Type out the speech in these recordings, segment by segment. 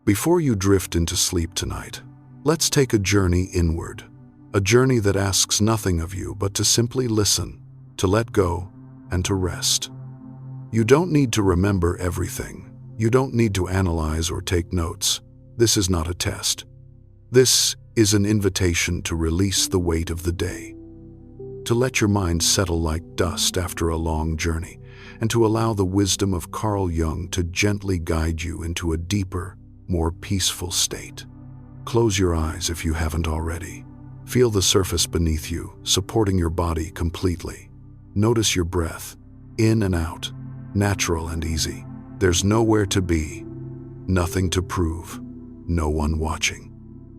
Before you drift into sleep tonight, let's take a journey inward. A journey that asks nothing of you but to simply listen, to let go, and to rest. You don't need to remember everything. You don't need to analyze or take notes. This is not a test. This is an invitation to release the weight of the day, to let your mind settle like dust after a long journey, and to allow the wisdom of Carl Jung to gently guide you into a deeper, more peaceful state. Close your eyes if you haven't already. Feel the surface beneath you, supporting your body completely. Notice your breath, in and out, natural and easy. There's nowhere to be, nothing to prove, no one watching.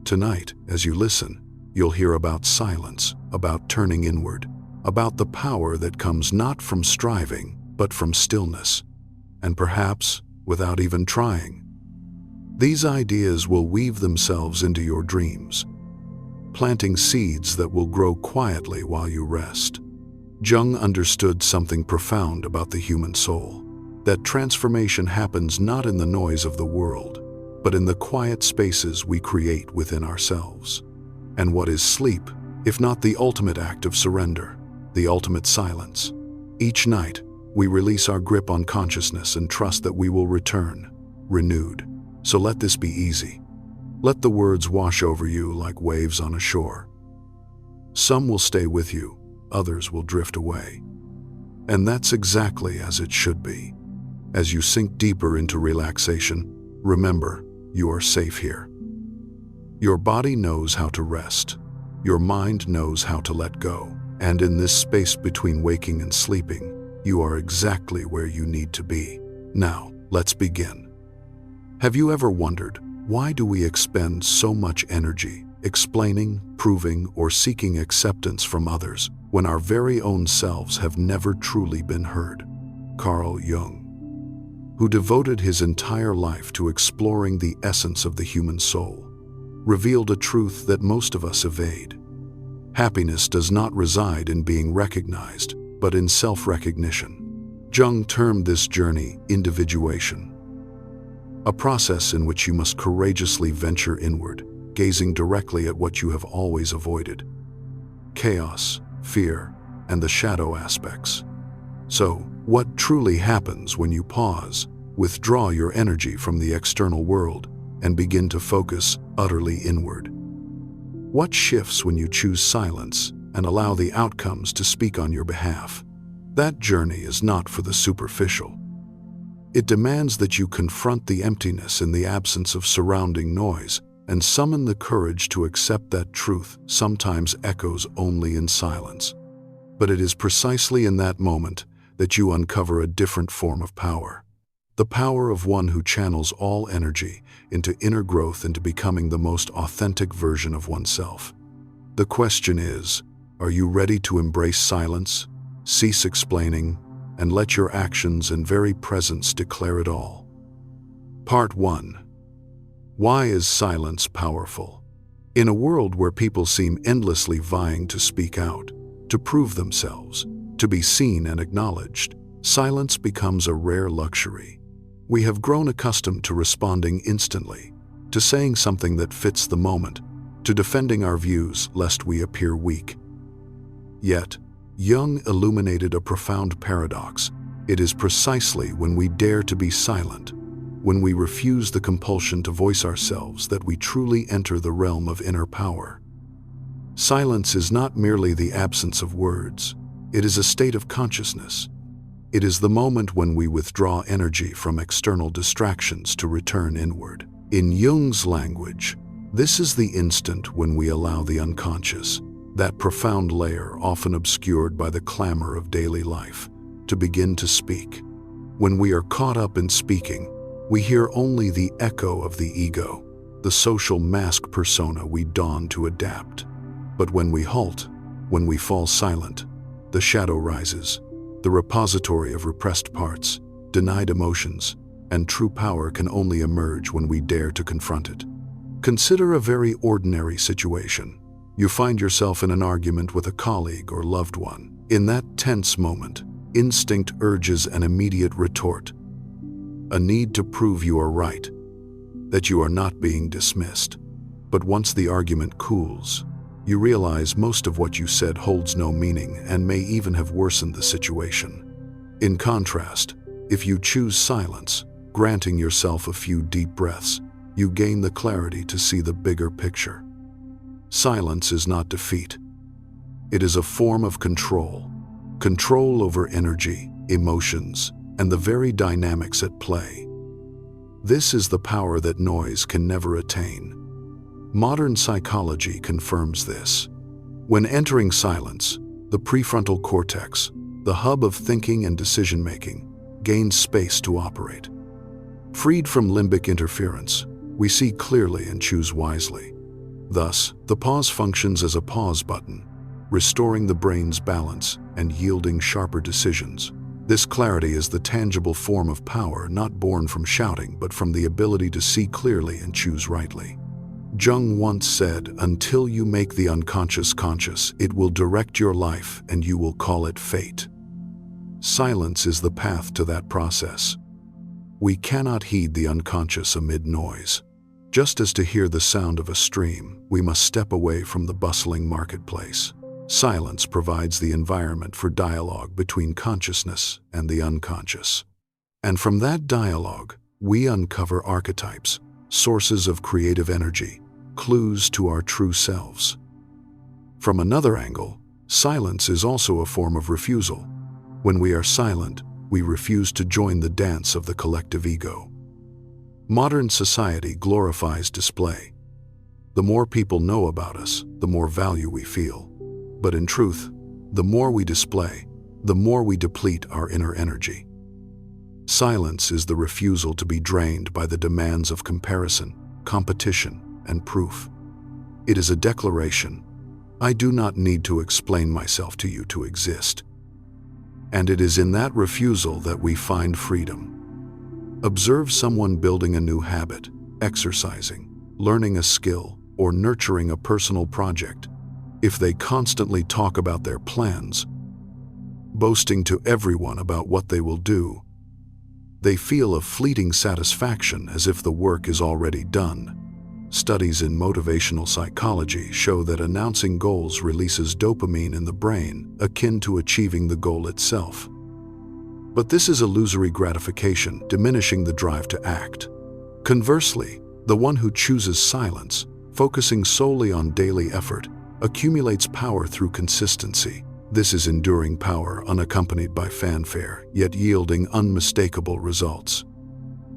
Tonight, as you listen, you'll hear about silence, about turning inward, about the power that comes not from striving, but from stillness, and perhaps without even trying. These ideas will weave themselves into your dreams, planting seeds that will grow quietly while you rest. Jung understood something profound about the human soul, that transformation happens not in the noise of the world, but in the quiet spaces we create within ourselves. And what is sleep, if not the ultimate act of surrender, the ultimate silence? Each night, we release our grip on consciousness and trust that we will return, renewed. So let this be easy. Let the words wash over you like waves on a shore. Some will stay with you, others will drift away. And that's exactly as it should be. As you sink deeper into relaxation, remember, you are safe here. Your body knows how to rest. Your mind knows how to let go. And in this space between waking and sleeping, you are exactly where you need to be. Now, let's begin. Have you ever wondered, why do we expend so much energy explaining, proving, or seeking acceptance from others when our very own selves have never truly been heard? Carl Jung, who devoted his entire life to exploring the essence of the human soul, revealed a truth that most of us evade. Happiness does not reside in being recognized, but in self-recognition. Jung termed this journey individuation, a process in which you must courageously venture inward, gazing directly at what you have always avoided: chaos, fear, and the shadow aspects. So, what truly happens when you pause, withdraw your energy from the external world, and begin to focus utterly inward? What shifts when you choose silence and allow the outcomes to speak on your behalf? That journey is not for the superficial. It demands that you confront the emptiness in the absence of surrounding noise and summon the courage to accept that truth sometimes echoes only in silence. But it is precisely in that moment that you uncover a different form of power. The power of one who channels all energy into inner growth, into becoming the most authentic version of oneself. The question is, are you ready to embrace silence, cease explaining, and let your actions and very presence declare it all? Part 1. Why is silence powerful? In a world where people seem endlessly vying to speak out, to prove themselves, to be seen and acknowledged, silence becomes a rare luxury. We have grown accustomed to responding instantly, to saying something that fits the moment, to defending our views lest we appear weak. Yet, Jung illuminated a profound paradox. It is precisely when we dare to be silent, when we refuse the compulsion to voice ourselves, that we truly enter the realm of inner power. Silence is not merely the absence of words. It is a state of consciousness. It is the moment when we withdraw energy from external distractions to return inward. In Jung's language, this is the instant when we allow the unconscious, that profound layer often obscured by the clamor of daily life, to begin to speak. When we are caught up in speaking, we hear only the echo of the ego, the social mask persona we don to adapt. But when we halt, when we fall silent, the shadow rises, the repository of repressed parts, denied emotions, and true power can only emerge when we dare to confront it. Consider a very ordinary situation. You find yourself in an argument with a colleague or loved one. In that tense moment, instinct urges an immediate retort, a need to prove you are right. that you are not being dismissed. But once the argument cools, you realize most of what you said holds no meaning and may even have worsened the situation. In contrast, if you choose silence, granting yourself a few deep breaths, you gain the clarity to see the bigger picture. Silence is not defeat. It is a form of control. Control over energy, emotions, and the very dynamics at play. This is the power that noise can never attain. Modern psychology confirms this. When entering silence, the prefrontal cortex, the hub of thinking and decision-making, gains space to operate. Freed from limbic interference, we see clearly and choose wisely. Thus, the pause functions as a pause button, restoring the brain's balance and yielding sharper decisions. This clarity is the tangible form of power not born from shouting but from the ability to see clearly and choose rightly. Jung once said, "Until you make the unconscious conscious, it will direct your life and you will call it fate." Silence is the path to that process. We cannot heed the unconscious amid noise. Just as to hear the sound of a stream, we must step away from the bustling marketplace. Silence provides the environment for dialogue between consciousness and the unconscious. And from that dialogue, we uncover archetypes, sources of creative energy, clues to our true selves. From another angle, silence is also a form of refusal. When we are silent, we refuse to join the dance of the collective ego. Modern society glorifies display. The more people know about us, the more value we feel. But in truth, the more we display, the more we deplete our inner energy. Silence is the refusal to be drained by the demands of comparison, competition, and proof. It is a declaration: I do not need to explain myself to you to exist. And it is in that refusal that we find freedom. Observe someone building a new habit, exercising, learning a skill, or nurturing a personal project. If they constantly talk about their plans, boasting to everyone about what they will do, they feel a fleeting satisfaction as if the work is already done. Studies in motivational psychology show that announcing goals releases dopamine in the brain, akin to achieving the goal itself. But this is illusory gratification, diminishing the drive to act. Conversely, the one who chooses silence, focusing solely on daily effort, accumulates power through consistency. This is enduring power unaccompanied by fanfare, yet yielding unmistakable results.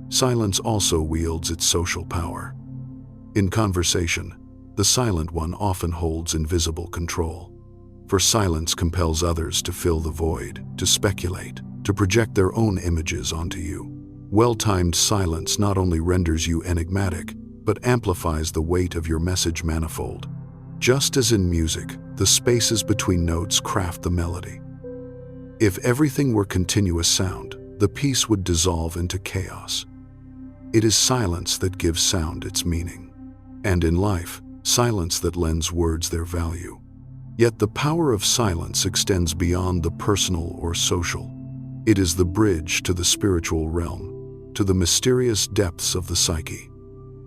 Silence also wields its social power. In conversation, the silent one often holds invisible control. For silence compels others to fill the void, to speculate, to project their own images onto you. Well-timed silence not only renders you enigmatic, but amplifies the weight of your message manifold. Just as in music, the spaces between notes craft the melody. If everything were continuous sound, the piece would dissolve into chaos. It is silence that gives sound its meaning. And in life, silence that lends words their value. Yet the power of silence extends beyond the personal or social. It is the bridge to the spiritual realm, to the mysterious depths of the psyche.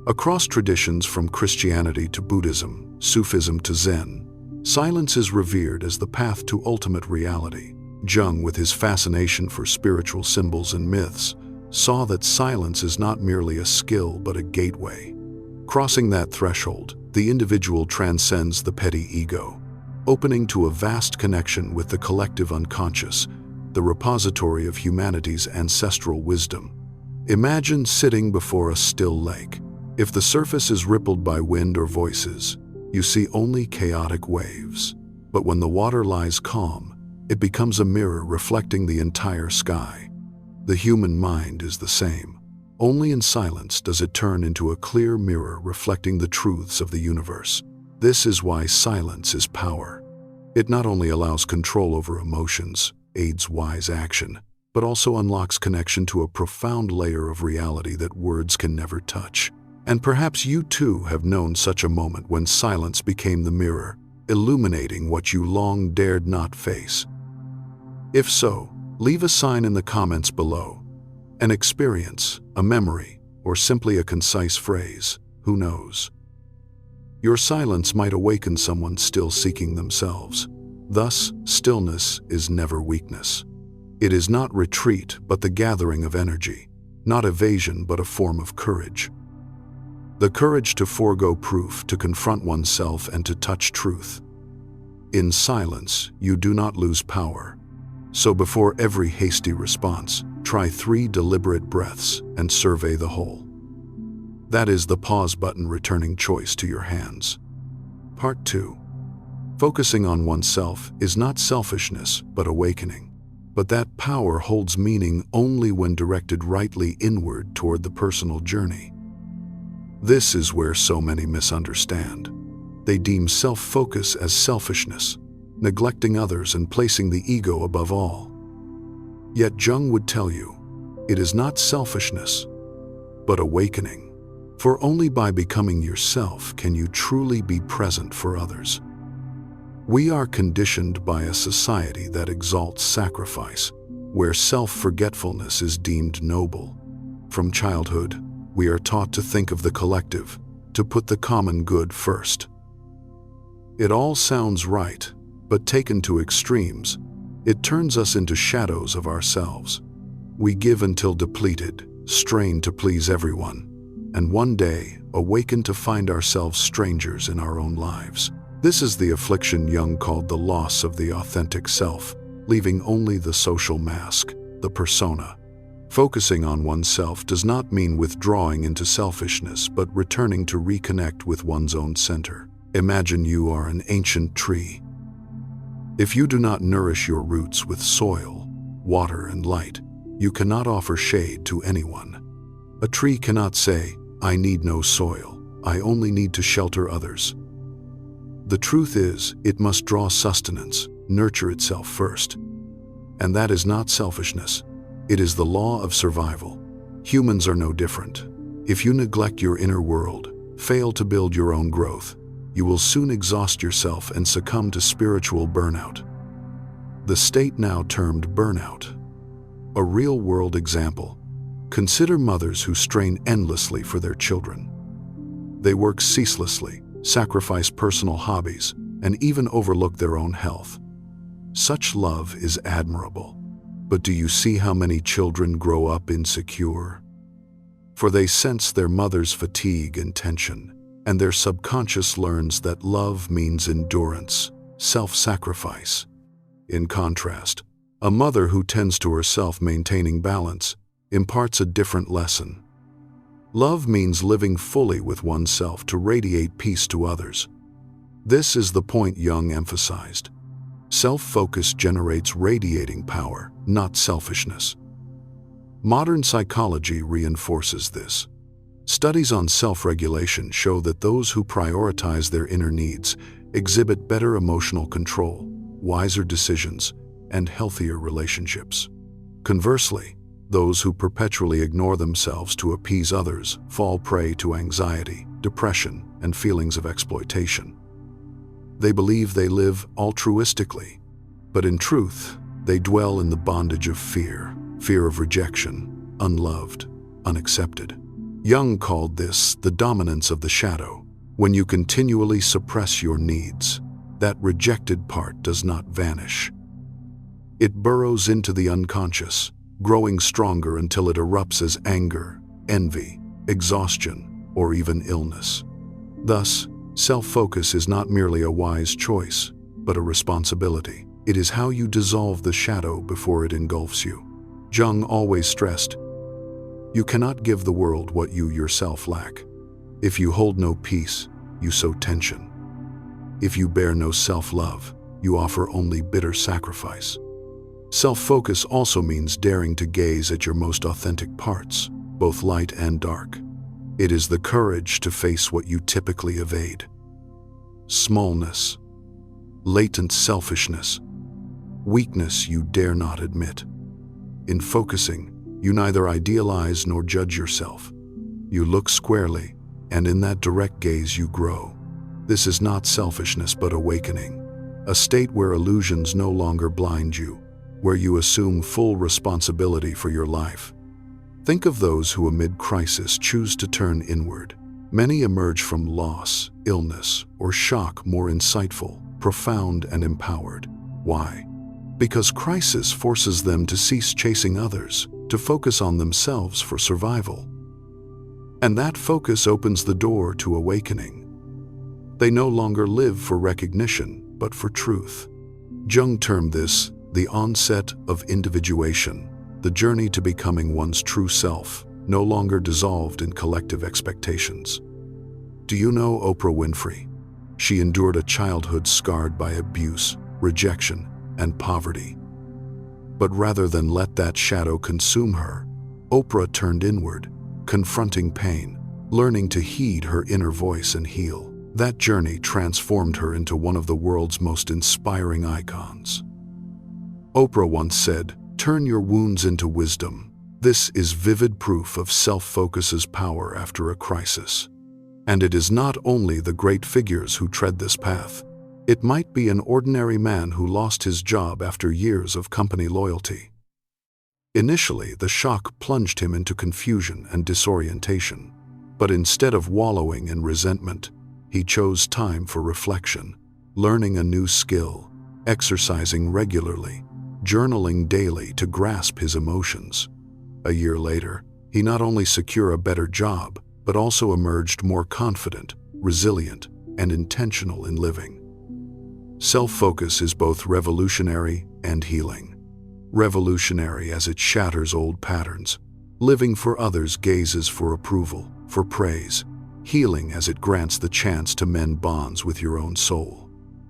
Across traditions from Christianity to Buddhism, Sufism to Zen, silence is revered as the path to ultimate reality. Jung, with his fascination for spiritual symbols and myths, saw that silence is not merely a skill but a gateway. Crossing that threshold, the individual transcends the petty ego, opening to a vast connection with the collective unconscious, the repository of humanity's ancestral wisdom. Imagine sitting before a still lake. If the surface is rippled by wind or voices, you see only chaotic waves. But when the water lies calm, it becomes a mirror reflecting the entire sky. The human mind is the same. Only in silence does it turn into a clear mirror reflecting the truths of the universe. This is why silence is power. It not only allows control over emotions, aids wise action, but also unlocks connection to a profound layer of reality that words can never touch. And perhaps you too have known such a moment when silence became the mirror, illuminating what you long dared not face. If so, leave a sign in the comments below. An experience, a memory, or simply a concise phrase, who knows? Your silence might awaken someone still seeking themselves. Thus, stillness is never weakness. It is not retreat, but the gathering of energy, not evasion, but a form of courage. The courage to forego proof, to confront oneself, and to touch truth. In silence, you do not lose power. So before every hasty response, try 3 deliberate breaths and survey the whole. That is the pause button, returning choice to your hands. Part 2. Focusing on oneself is not selfishness, but awakening. But that power holds meaning only when directed rightly inward toward the personal journey. This is where so many misunderstand. They deem self-focus as selfishness, neglecting others and placing the ego above all. Yet Jung would tell you, it is not selfishness, but awakening. For only by becoming yourself can you truly be present for others. We are conditioned by a society that exalts sacrifice, where self-forgetfulness is deemed noble. From childhood, we are taught to think of the collective, to put the common good first. It all sounds right, but taken to extremes, it turns us into shadows of ourselves. We give until depleted, strain to please everyone, and one day awaken to find ourselves strangers in our own lives. This is the affliction Jung called the loss of the authentic self, leaving only the social mask, the persona. Focusing on oneself does not mean withdrawing into selfishness, but returning to reconnect with one's own center. Imagine you are an ancient tree. If you do not nourish your roots with soil, water, and light, you cannot offer shade to anyone. A tree cannot say, I need no soil, I only need to shelter others. The truth is, it must draw sustenance, nurture itself first. And that is not selfishness. It is the law of survival. Humans are no different. If you neglect your inner world, fail to build your own growth, you will soon exhaust yourself and succumb to spiritual burnout. The state now termed burnout. A real-world example. Consider mothers who strain endlessly for their children. They work ceaselessly, sacrifice personal hobbies, and even overlook their own health. Such love is admirable. But do you see how many children grow up insecure? For they sense their mother's fatigue and tension, and their subconscious learns that love means endurance, self-sacrifice. In contrast, a mother who tends to herself, maintaining balance, imparts a different lesson. Love means living fully with oneself to radiate peace to others. This is the point Jung emphasized. Self-focus generates radiating power, not selfishness. Modern psychology reinforces this. Studies on self-regulation show that those who prioritize their inner needs exhibit better emotional control, wiser decisions, and healthier relationships. Conversely, those who perpetually ignore themselves to appease others fall prey to anxiety, depression, and feelings of exploitation. They believe they live altruistically, but in truth, they dwell in the bondage of fear of rejection, unloved, unaccepted. Jung called this the dominance of the shadow. When you continually suppress your needs, that rejected part does not vanish. It burrows into the unconscious, growing stronger until it erupts as anger, envy, exhaustion, or even illness. Thus, self-focus is not merely a wise choice, but a responsibility. It is how you dissolve the shadow before it engulfs you. Jung always stressed, you cannot give the world what you yourself lack. If you hold no peace, you sow tension. If you bear no self-love, you offer only bitter sacrifice. Self-focus also means daring to gaze at your most authentic parts, both light and dark. It is the courage to face what you typically evade. Smallness, latent selfishness, weakness you dare not admit. In focusing, you neither idealize nor judge yourself. You look squarely, and in that direct gaze you grow. This is not selfishness but awakening, a state where illusions no longer blind you, where you assume full responsibility for your life. Think of those who amid crisis choose to turn inward. Many emerge from loss, illness, or shock more insightful, profound, and empowered. Why? Because crisis forces them to cease chasing others, to focus on themselves for survival. And that focus opens the door to awakening. They no longer live for recognition, but for truth. Jung termed this the onset of individuation, the journey to becoming one's true self, no longer dissolved in collective expectations. Do you know Oprah Winfrey? She endured a childhood scarred by abuse, rejection, and poverty. But rather than let that shadow consume her, Oprah turned inward, confronting pain, learning to heed her inner voice and heal. That journey transformed her into one of the world's most inspiring icons. Oprah once said, "Turn your wounds into wisdom." This is vivid proof of self-focus's power after a crisis. And it is not only the great figures who tread this path. It might be an ordinary man who lost his job after years of company loyalty. Initially, the shock plunged him into confusion and disorientation. But instead of wallowing in resentment, he chose time for reflection, learning a new skill, exercising regularly, journaling daily to grasp his emotions. A year later, he not only secured a better job, but also emerged more confident, resilient, and intentional in living. Self-focus is both revolutionary and healing. Revolutionary as it shatters old patterns. Living for others gazes for approval, for praise. Healing as it grants the chance to mend bonds with your own soul.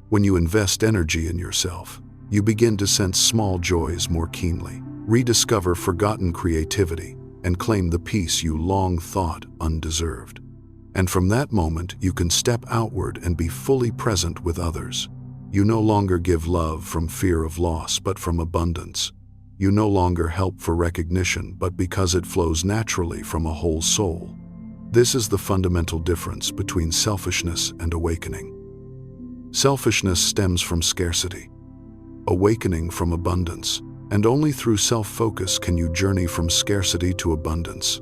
When you invest energy in yourself, you begin to sense small joys more keenly, rediscover forgotten creativity, and claim the peace you long thought undeserved. And from that moment, you can step outward and be fully present with others. You no longer give love from fear of loss, but from abundance. You no longer help for recognition, but because it flows naturally from a whole soul. This is the fundamental difference between selfishness and awakening. Selfishness stems from scarcity, awakening from abundance, and only through self-focus can you journey from scarcity to abundance.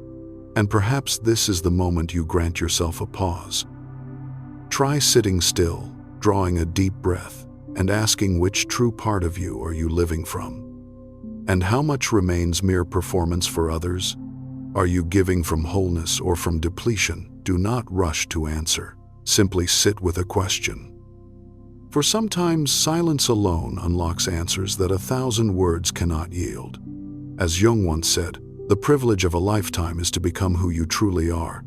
And perhaps this is the moment you grant yourself a pause. Try sitting still, drawing a deep breath, and asking which true part of you are you living from? And how much remains mere performance for others? Are you giving from wholeness or from depletion? Do not rush to answer. Simply sit with a question. For sometimes silence alone unlocks answers that 1,000 words cannot yield. As Jung once said, the privilege of a lifetime is to become who you truly are.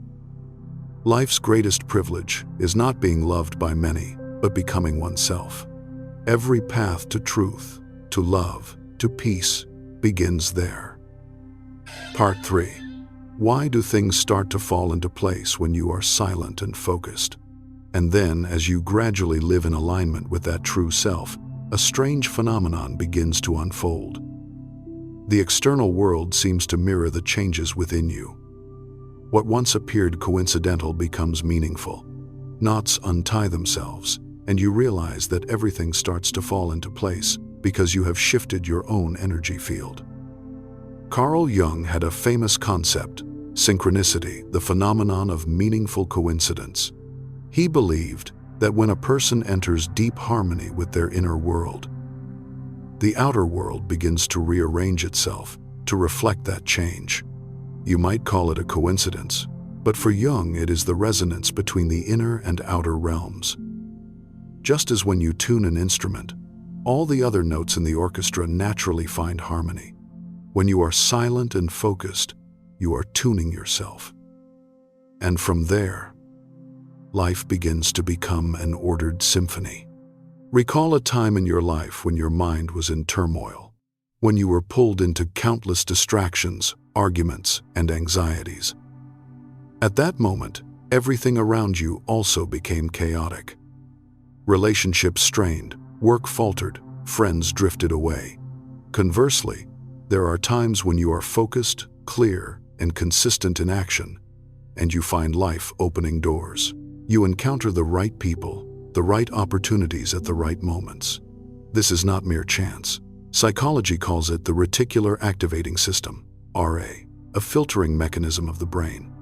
Life's greatest privilege is not being loved by many, but becoming oneself. Every path to truth, to love, to peace begins there. Part 3. Why do things start to fall into place when you are silent and focused? And then, as you gradually live in alignment with that true self, a strange phenomenon begins to unfold. The external world seems to mirror the changes within you. What once appeared coincidental becomes meaningful. Knots untie themselves, and you realize that everything starts to fall into place because you have shifted your own energy field. Carl Jung had a famous concept, synchronicity, the phenomenon of meaningful coincidence. He believed that when a person enters deep harmony with their inner world, the outer world begins to rearrange itself to reflect that change. You might call it a coincidence, but for Jung it is the resonance between the inner and outer realms. Just as when you tune an instrument, all the other notes in the orchestra naturally find harmony. When you are silent and focused, you are tuning yourself. And from there, life begins to become an ordered symphony. Recall a time in your life when your mind was in turmoil, when you were pulled into countless distractions, arguments, and anxieties. At that moment, everything around you also became chaotic. Relationships strained, work faltered, friends drifted away. Conversely, there are times when you are focused, clear, and consistent in action, and you find life opening doors. You encounter the right people, the right opportunities at the right moments. This is not mere chance. Psychology calls it the reticular activating system, RA. a filtering mechanism of the brain.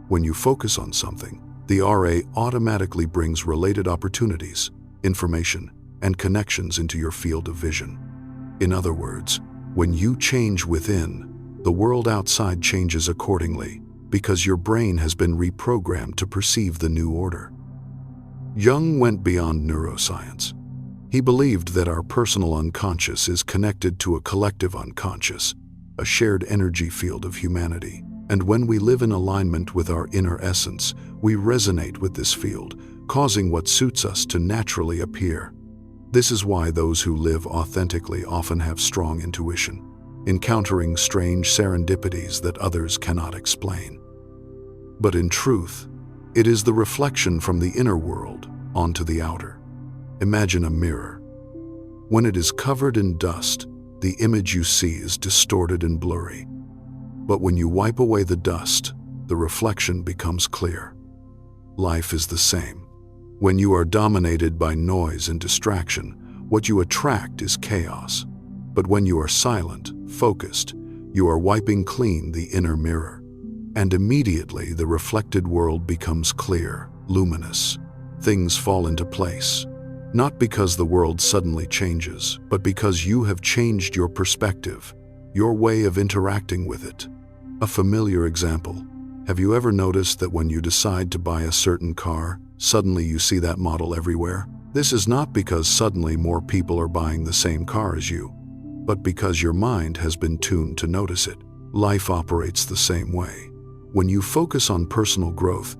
When you focus on something, the RA automatically brings related opportunities, information, and connections into your field of vision. In other words, when you change within, the world outside changes accordingly, because your brain has been reprogrammed to perceive the new order. Jung went beyond neuroscience. He believed that our personal unconscious is connected to a collective unconscious, a shared energy field of humanity. And when we live in alignment with our inner essence, we resonate with this field, causing what suits us to naturally appear. This is why those who live authentically often have strong intuition, encountering strange serendipities that others cannot explain. But in truth, it is the reflection from the inner world onto the outer. Imagine a mirror. When it is covered in dust, the image you see is distorted and blurry. But when you wipe away the dust, the reflection becomes clear. Life is the same. When you are dominated by noise and distraction, what you attract is chaos. But when you are silent, focused, you are wiping clean the inner mirror. And immediately the reflected world becomes clear, luminous. Things fall into place. Not because the world suddenly changes, but because you have changed your perspective, your way of interacting with it. A familiar example. Have you ever noticed that when you decide to buy a certain car, suddenly you see that model everywhere? This is not because suddenly more people are buying the same car as you, but because your mind has been tuned to notice it. Life operates the same way. When you focus on personal growth,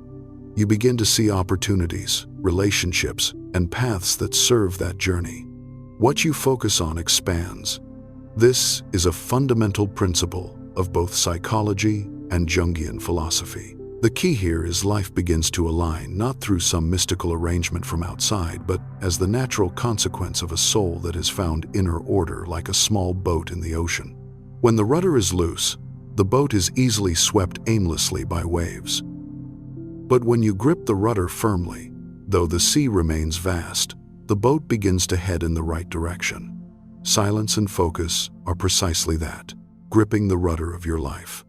you begin to see opportunities, relationships, and paths that serve that journey. What you focus on expands. This is a fundamental principle of both psychology and Jungian philosophy. The key here is life begins to align not through some mystical arrangement from outside, but as the natural consequence of a soul that has found inner order like a small boat in the ocean. When the rudder is loose, the boat is easily swept aimlessly by waves. But when you grip the rudder firmly, though the sea remains vast, the boat begins to head in the right direction. Silence and focus are precisely that, gripping the rudder of your life.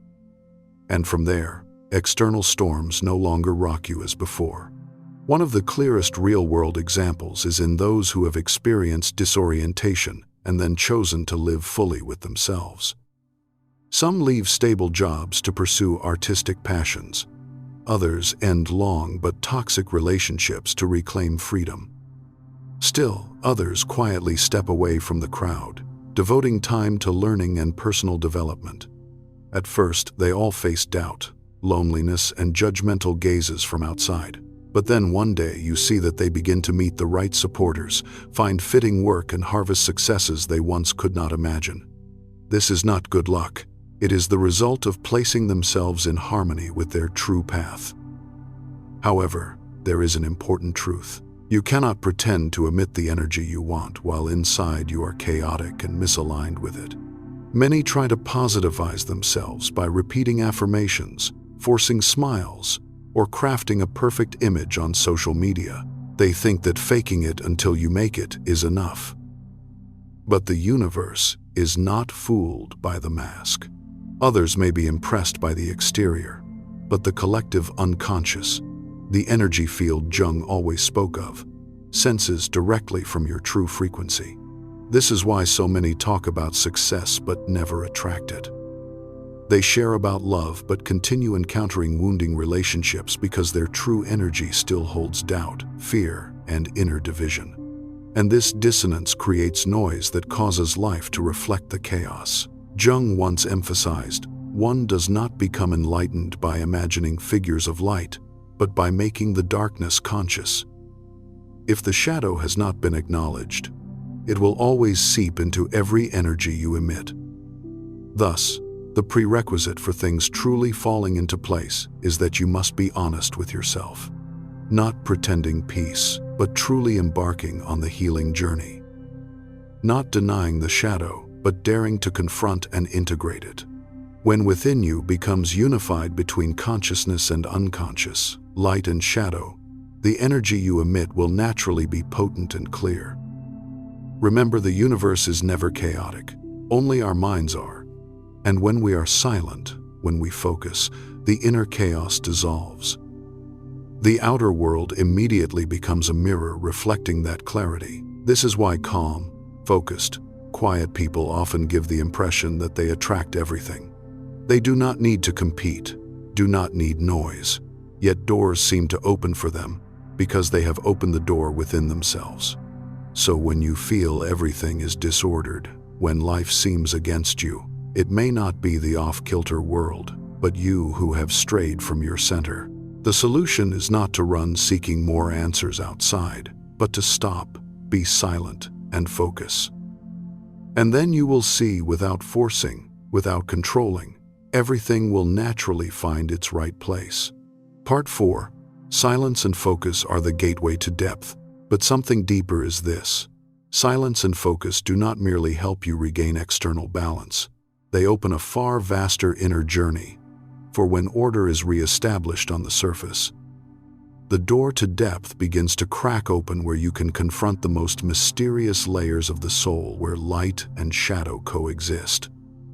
And from there, external storms no longer rock you as before. One of the clearest real-world examples is in those who have experienced disorientation and then chosen to live fully with themselves. Some leave stable jobs to pursue artistic passions. Others end long but toxic relationships to reclaim freedom. Still, others quietly step away from the crowd, devoting time to learning and personal development. At first, they all face doubt, loneliness, and judgmental gazes from outside. But then one day you see that they begin to meet the right supporters, find fitting work, and harvest successes they once could not imagine. This is not good luck. It is the result of placing themselves in harmony with their true path. However, there is an important truth. You cannot pretend to emit the energy you want while inside you are chaotic and misaligned with it. Many try to positivize themselves by repeating affirmations, forcing smiles, or crafting a perfect image on social media. They think that faking it until you make it is enough. But the universe is not fooled by the mask. Others may be impressed by the exterior, but the collective unconscious, the energy field Jung always spoke of, senses directly from your true frequency. This is why so many talk about success but never attract it. They share about love but continue encountering wounding relationships because their true energy still holds doubt, fear, and inner division. And this dissonance creates noise that causes life to reflect the chaos. Jung once emphasized, one does not become enlightened by imagining figures of light, but by making the darkness conscious. If the shadow has not been acknowledged, it will always seep into every energy you emit. Thus, the prerequisite for things truly falling into place is that you must be honest with yourself, not pretending peace, but truly embarking on the healing journey. Not denying the shadow, but daring to confront and integrate it. When within you becomes unified between consciousness and unconscious, light and shadow, the energy you emit will naturally be potent and clear. Remember, the universe is never chaotic, only our minds are. And when we are silent, when we focus, the inner chaos dissolves. The outer world immediately becomes a mirror reflecting that clarity. This is why calm, focused, quiet people often give the impression that they attract everything. They do not need to compete, do not need noise, yet doors seem to open for them because they have opened the door within themselves. So when you feel everything is disordered, when life seems against you, it may not be the off-kilter world, but you who have strayed from your center. The solution is not to run seeking more answers outside, but to stop, be silent, and focus. And then you will see, without forcing, without controlling, everything will naturally find its right place. Part 4. Silence and focus are the gateway to depth, but something deeper is this. Silence and focus do not merely help you regain external balance. They open a far vaster inner journey. For when order is re-established on the surface, the door to depth begins to crack open, where you can confront the most mysterious layers of the soul, where light and shadow coexist.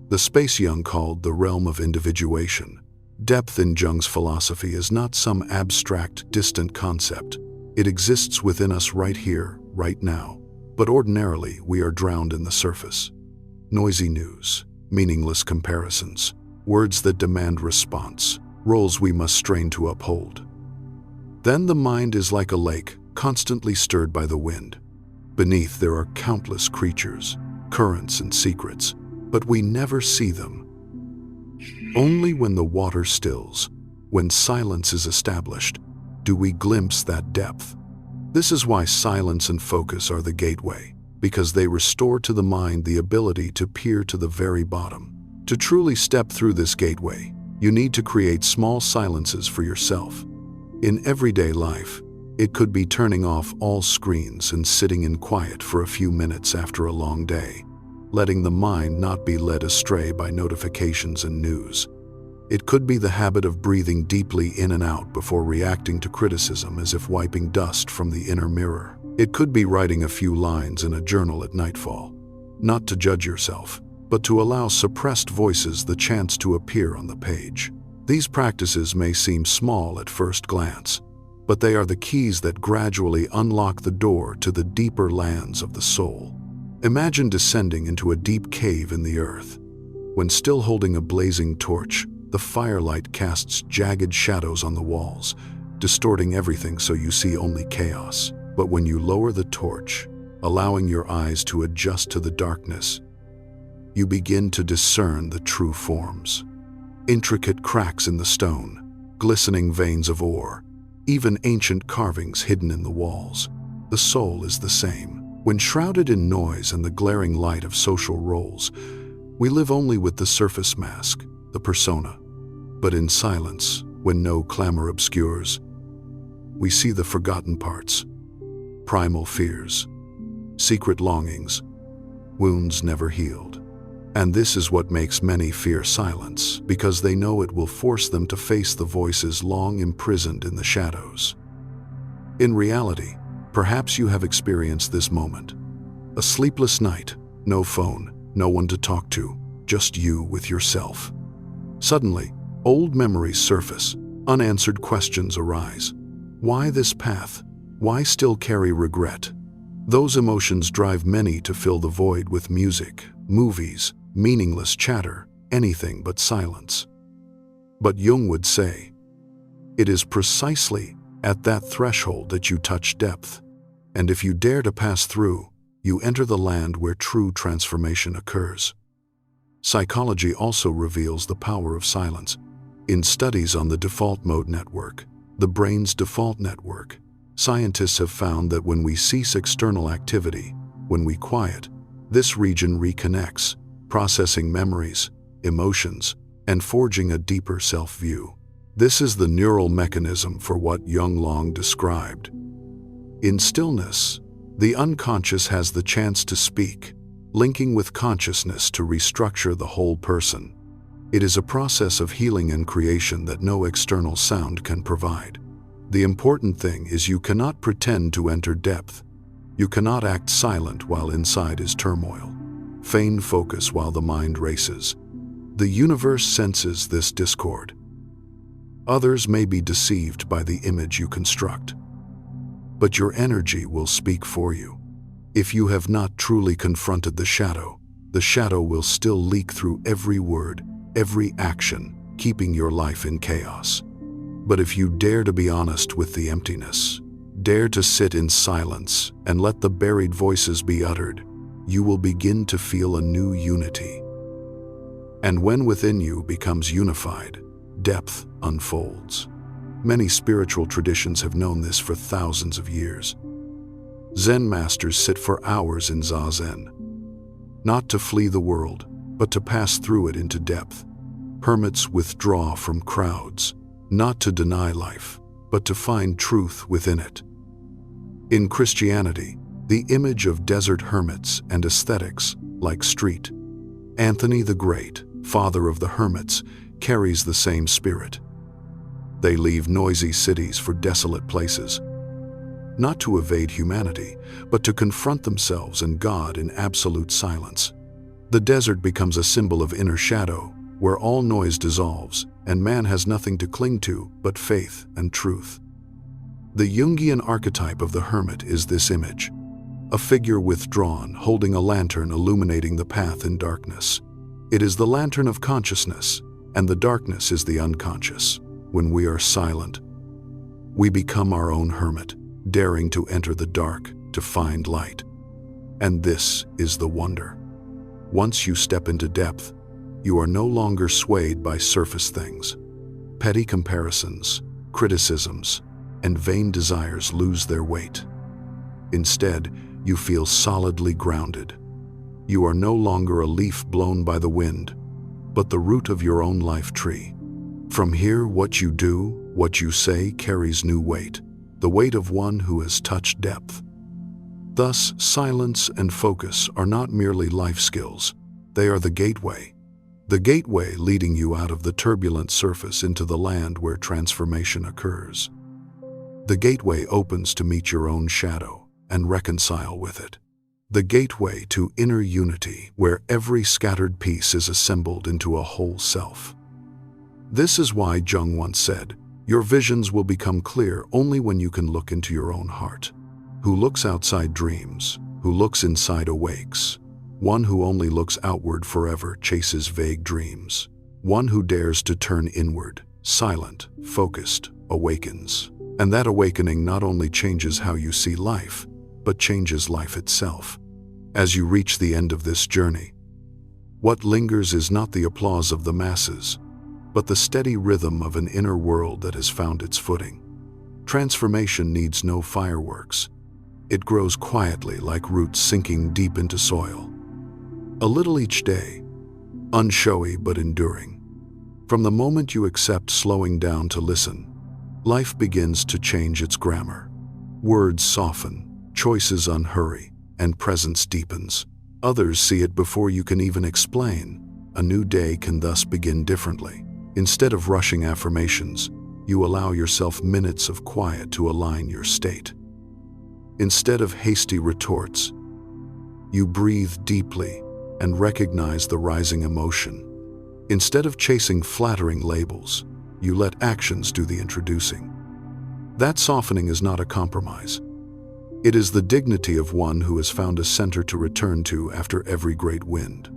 The space Jung called the realm of individuation. Depth in Jung's philosophy is not some abstract, distant concept. It exists within us right here, right now. But ordinarily, we are drowned in the surface. Noisy news, meaningless comparisons, words that demand response, roles we must strain to uphold. Then the mind is like a lake, constantly stirred by the wind. Beneath there are countless creatures, currents and secrets, but we never see them. Only when the water stills, when silence is established, do we glimpse that depth. This is why silence and focus are the gateway, because they restore to the mind the ability to peer to the very bottom. To truly step through this gateway, you need to create small silences for yourself. In everyday life, it could be turning off all screens and sitting in quiet for a few minutes after a long day, letting the mind not be led astray by notifications and news. It could be the habit of breathing deeply in and out before reacting to criticism, as if wiping dust from the inner mirror. It could be writing a few lines in a journal at nightfall, not to judge yourself, but to allow suppressed voices the chance to appear on the page. These practices may seem small at first glance, but they are the keys that gradually unlock the door to the deeper lands of the soul. Imagine descending into a deep cave in the earth. When still holding a blazing torch, the firelight casts jagged shadows on the walls, distorting everything so you see only chaos. But when you lower the torch, allowing your eyes to adjust to the darkness, you begin to discern the true forms. Intricate cracks in the stone, glistening veins of ore, even ancient carvings hidden in the walls. The soul is the same. When shrouded in noise and the glaring light of social roles, we live only with the surface mask, the persona. But in silence, when no clamor obscures, we see the forgotten parts, primal fears, secret longings, wounds never healed. And this is what makes many fear silence, because they know it will force them to face the voices long imprisoned in the shadows. In reality, perhaps you have experienced this moment. A sleepless night, no phone, no one to talk to, just you with yourself. Suddenly, old memories surface, unanswered questions arise. Why this path? Why still carry regret? Those emotions drive many to fill the void with music, movies, meaningless chatter, anything but silence. But Jung would say, it is precisely at that threshold that you touch depth, and if you dare to pass through, you enter the land where true transformation occurs. Psychology also reveals the power of silence. In studies on the default mode network, the brain's default network, scientists have found that when we cease external activity, when we quiet, this region reconnects, processing memories, emotions, and forging a deeper self-view. This is the neural mechanism for what Jung long described. In stillness, the unconscious has the chance to speak, linking with consciousness to restructure the whole person. It is a process of healing and creation that no external sound can provide. The important thing is you cannot pretend to enter depth. You cannot act silent while inside is turmoil. Feign focus while the mind races. The universe senses this discord. Others may be deceived by the image you construct, but your energy will speak for you. If you have not truly confronted the shadow will still leak through every word, every action, keeping your life in chaos. But if you dare to be honest with the emptiness, dare to sit in silence and let the buried voices be uttered, you will begin to feel a new unity. And when within you becomes unified, depth unfolds. Many spiritual traditions have known this for thousands of years. Zen masters sit for hours in zazen, not to flee the world, but to pass through it into depth. Hermits withdraw from crowds, not to deny life, but to find truth within it. In Christianity, the image of desert hermits and ascetics, like St. Anthony the Great, father of the hermits, carries the same spirit. They leave noisy cities for desolate places, not to evade humanity, but to confront themselves and God in absolute silence. The desert becomes a symbol of inner shadow, where all noise dissolves, and man has nothing to cling to but faith and truth. The Jungian archetype of the hermit is this image, a figure withdrawn, holding a lantern illuminating the path in darkness. It is the lantern of consciousness, and the darkness is the unconscious. When we are silent, we become our own hermit, daring to enter the dark to find light. And this is the wonder. Once you step into depth, you are no longer swayed by surface things. Petty comparisons, criticisms, and vain desires lose their weight. Instead, you feel solidly grounded. You are no longer a leaf blown by the wind, but the root of your own life tree. From here, what you do, what you say carries new weight, the weight of one who has touched depth. Thus, silence and focus are not merely life skills, they are the gateway leading you out of the turbulent surface into the land where transformation occurs. The gateway opens to meet your own shadow and reconcile with it. The gateway to inner unity, where every scattered piece is assembled into a whole self. This is why Jung once said, "Your visions will become clear only when you can look into your own heart." Who looks outside dreams, who looks inside awakes. One who only looks outward forever chases vague dreams. One who dares to turn inward, silent, focused, awakens. And that awakening not only changes how you see life, but changes life itself. As you reach the end of this journey, what lingers is not the applause of the masses, but the steady rhythm of an inner world that has found its footing. Transformation needs no fireworks. It grows quietly like roots sinking deep into soil. A little each day, unshowy but enduring. From the moment you accept slowing down to listen, life begins to change its grammar. Words soften, choices unhurry, and presence deepens. Others see it before you can even explain. A new day can thus begin differently. Instead of rushing affirmations, you allow yourself minutes of quiet to align your state. Instead of hasty retorts, you breathe deeply and recognize the rising emotion. Instead of chasing flattering labels, you let actions do the introducing. That softening is not a compromise. It is the dignity of one who has found a center to return to after every great wind.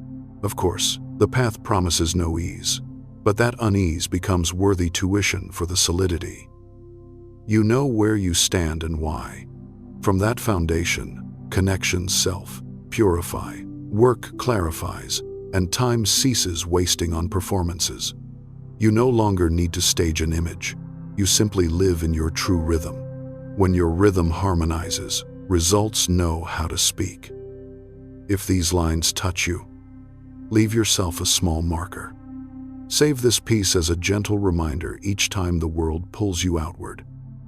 Of course, the path promises no ease, but that unease becomes worthy tuition for the solidity. You know where you stand and why. From that foundation, connections self-purify, work clarifies, and time ceases wasting on performances. You no longer need to stage an image. You simply live in your true rhythm. When your rhythm harmonizes, results know how to speak. If these lines touch you, leave yourself a small marker. Save this piece as a gentle reminder each time the world pulls you outward.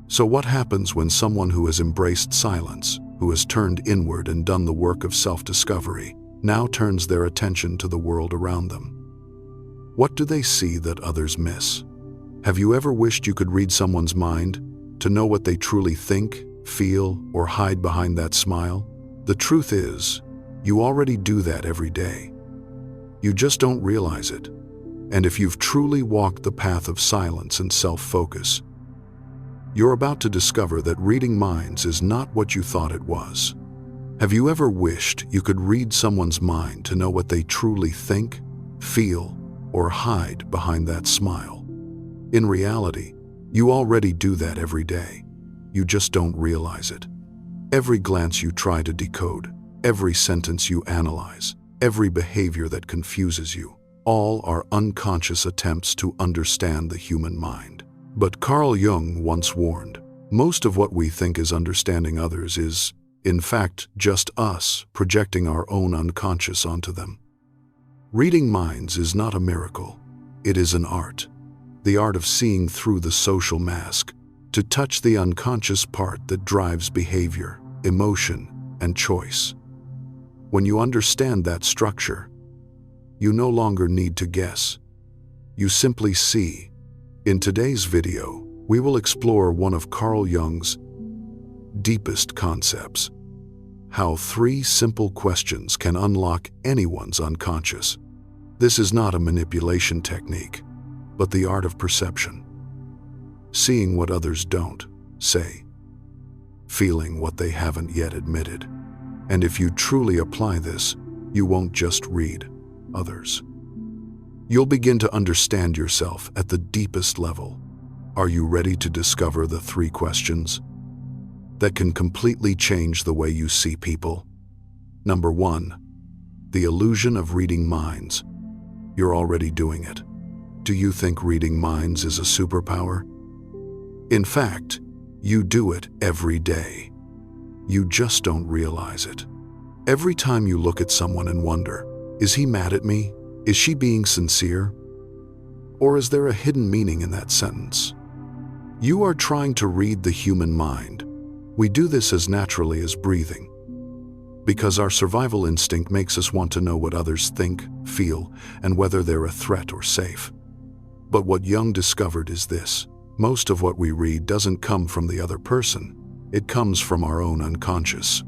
So what happens when someone who has embraced silence, who has turned inward and done the work of self-discovery, now turns their attention to the world around them? What do they see that others miss? Have you ever wished you could read someone's mind, to know what they truly think, feel, or hide behind that smile? The truth is, you already do that every day. You just don't realize it. And if you've truly walked the path of silence and self-focus, you're about to discover that reading minds is not what you thought it was. Have you ever wished you could read someone's mind to know what they truly think, feel, or hide behind that smile? In reality, you already do that every day. You just don't realize it. Every glance you try to decode, every sentence you analyze, every behavior that confuses you, all are unconscious attempts to understand the human mind. But Carl Jung once warned, most of what we think is understanding others is, in fact, just us projecting our own unconscious onto them. Reading minds is not a miracle. It is an art. The art of seeing through the social mask, to touch the unconscious part that drives behavior, emotion, and choice. When you understand that structure, you no longer need to guess. You simply see. In today's video, we will explore one of Carl Jung's deepest concepts: how 3 simple questions can unlock anyone's unconscious. This is not a manipulation technique, but the art of perception. Seeing what others don't say, feeling what they haven't yet admitted. And if you truly apply this, you won't just read others. You'll begin to understand yourself at the deepest level. Are you ready to discover the 3 questions that can completely change the way you see people? Number 1, the illusion of reading minds. You're already doing it. Do you think reading minds is a superpower? In fact, you do it every day. You just don't realize it. Every time you look at someone and wonder, is he mad at me? Is she being sincere? Or is there a hidden meaning in that sentence? You are trying to read the human mind. We do this as naturally as breathing, because our survival instinct makes us want to know what others think, feel, and whether they're a threat or safe. But what Jung discovered is this: most of what we read doesn't come from the other person. It comes from our own unconscious.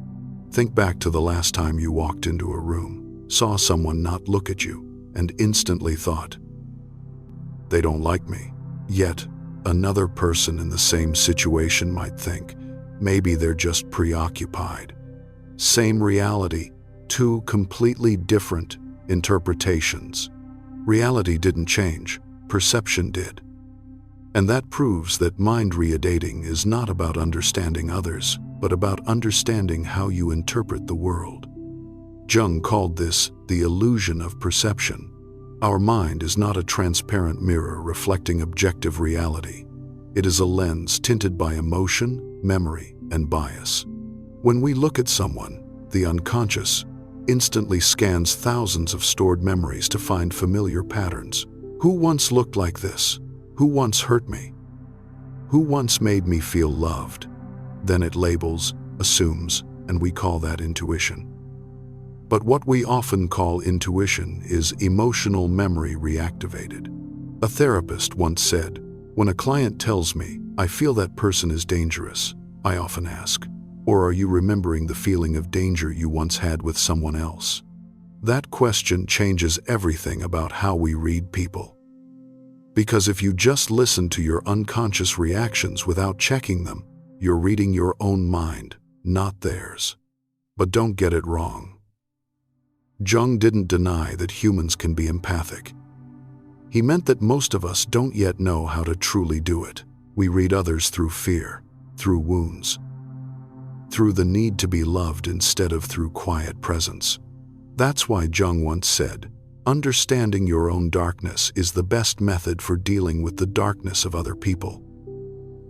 Think back to the last time you walked into a room, saw someone not look at you, and instantly thought, they don't like me. Yet, another person in the same situation might think, maybe they're just preoccupied. Same reality, 2 completely different interpretations. Reality didn't change, perception did. And that proves that mind readating is not about understanding others, but about understanding how you interpret the world. Jung called this the illusion of perception. Our mind is not a transparent mirror reflecting objective reality. It is a lens tinted by emotion, memory, and bias. When we look at someone, the unconscious instantly scans thousands of stored memories to find familiar patterns. Who once looked like this? Who once hurt me? Who once made me feel loved? Then it labels, assumes, and we call that intuition. But what we often call intuition is emotional memory reactivated. A therapist once said, when a client tells me, I feel that person is dangerous, I often ask, or are you remembering the feeling of danger you once had with someone else? That question changes everything about how we read people. Because if you just listen to your unconscious reactions without checking them, you're reading your own mind, not theirs. But don't get it wrong. Jung didn't deny that humans can be empathic. He meant that most of us don't yet know how to truly do it. We read others through fear, through wounds, through the need to be loved instead of through quiet presence. That's why Jung once said, understanding your own darkness is the best method for dealing with the darkness of other people.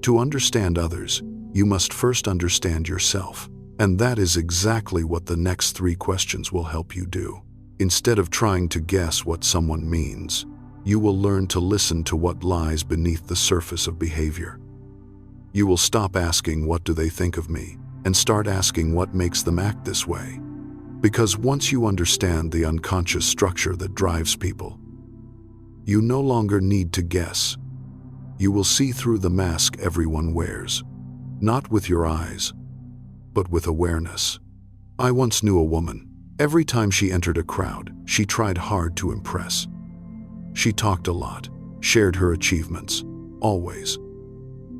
To understand others, you must first understand yourself. And that is exactly what the next 3 questions will help you do. Instead of trying to guess what someone means, you will learn to listen to what lies beneath the surface of behavior. You will stop asking, what do they think of me? And start asking, what makes them act this way? Because once you understand the unconscious structure that drives people, you no longer need to guess. You will see through the mask everyone wears, not with your eyes, but with awareness. I once knew a woman. Every time she entered a crowd, she tried hard to impress. She talked a lot, shared her achievements, always.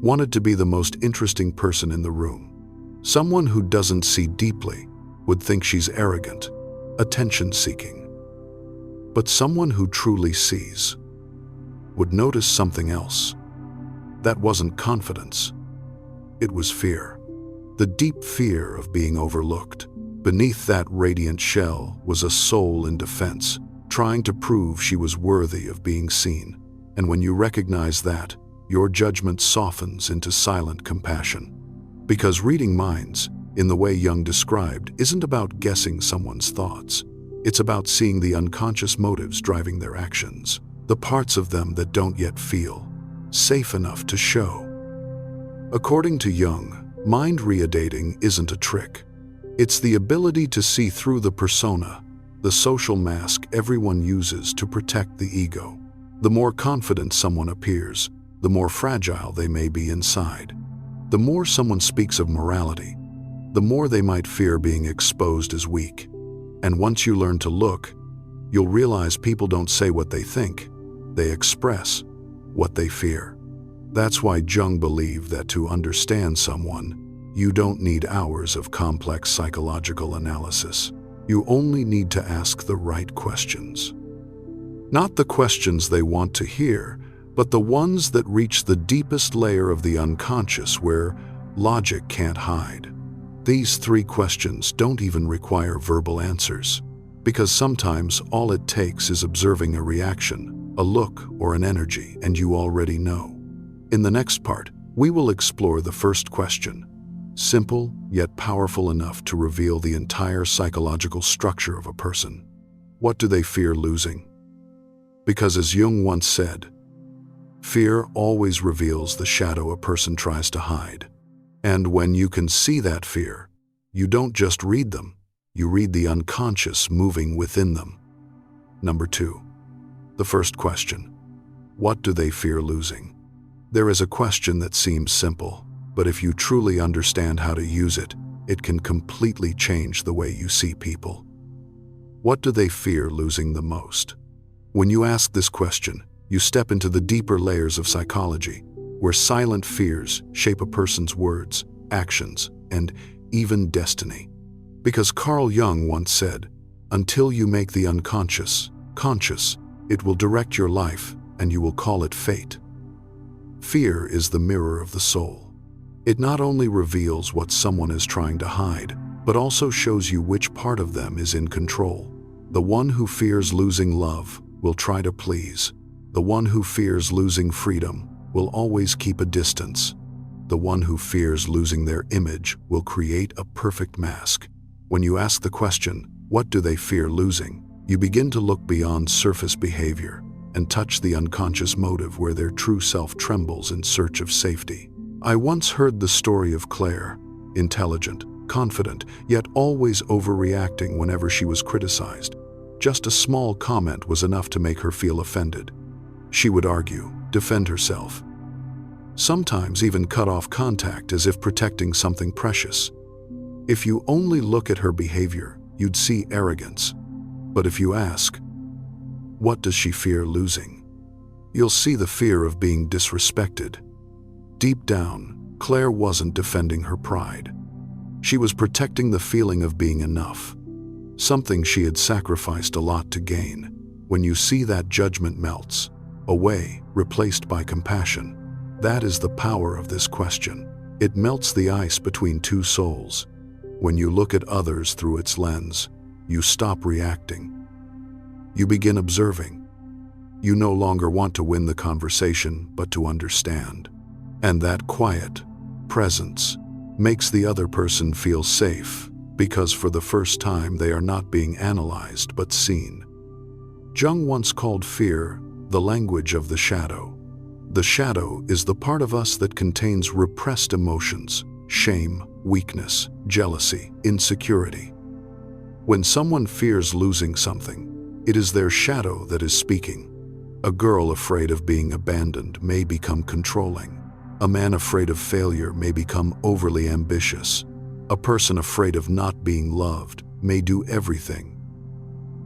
Wanted to be the most interesting person in the room. Someone who doesn't see deeply would think she's arrogant, attention-seeking. But someone who truly sees would notice something else. That wasn't confidence. It was fear. The deep fear of being overlooked. Beneath that radiant shell was a soul in defense, trying to prove she was worthy of being seen. And when you recognize that, your judgment softens into silent compassion. Because reading minds, in the way Jung described, isn't about guessing someone's thoughts. It's about seeing the unconscious motives driving their actions, the parts of them that don't yet feel safe enough to show. According to Jung, mind readating isn't a trick. It's the ability to see through the persona, the social mask everyone uses to protect the ego. The more confident someone appears, the more fragile they may be inside. The more someone speaks of morality, the more they might fear being exposed as weak. And once you learn to look, you'll realize people don't say what they think, they express what they fear. That's why Jung believed that to understand someone, you don't need hours of complex psychological analysis. You only need to ask the right questions. Not the questions they want to hear, but the ones that reach the deepest layer of the unconscious where logic can't hide. These 3 questions don't even require verbal answers, because sometimes all it takes is observing a reaction, a look, or an energy, and you already know. In the next part, we will explore the first question, simple yet powerful enough to reveal the entire psychological structure of a person. What do they fear losing? Because as Jung once said, fear always reveals the shadow a person tries to hide. And when you can see that fear, you don't just read them, you read the unconscious moving within them. Number 2. The first question. What do they fear losing? There is a question that seems simple, but if you truly understand how to use it, it can completely change the way you see people. What do they fear losing the most? When you ask this question, you step into the deeper layers of psychology, where silent fears shape a person's words, actions, and even destiny. Because Carl Jung once said, "Until you make the unconscious conscious, it will direct your life, and you will call it fate." Fear is the mirror of the soul. It not only reveals what someone is trying to hide, but also shows you which part of them is in control. The one who fears losing love will try to please. The one who fears losing freedom will always keep a distance. The one who fears losing their image will create a perfect mask. When you ask the question, what do they fear losing? You begin to look beyond surface behavior and touch the unconscious motive where their true self trembles in search of safety. I once heard the story of Claire, intelligent, confident, yet always overreacting whenever she was criticized. Just a small comment was enough to make her feel offended. She would argue, defend herself, sometimes even cut off contact as if protecting something precious. If you only look at her behavior, you'd see arrogance. But if you ask, what does she fear losing? You'll see the fear of being disrespected. Deep down, Claire wasn't defending her pride. She was protecting the feeling of being enough, something she had sacrificed a lot to gain. When you see that, judgment melts away, replaced by compassion. That is the power of this question. It melts the ice between 2 souls. When you look at others through its lens, you stop reacting. You begin observing. You no longer want to win the conversation, but to understand. And that quiet presence makes the other person feel safe, because for the first time they are not being analyzed but seen. Jung once called fear the language of the shadow. The shadow is the part of us that contains repressed emotions, shame, weakness, jealousy, insecurity. When someone fears losing something, it is their shadow that is speaking. A girl afraid of being abandoned may become controlling. A man afraid of failure may become overly ambitious. A person afraid of not being loved may do everything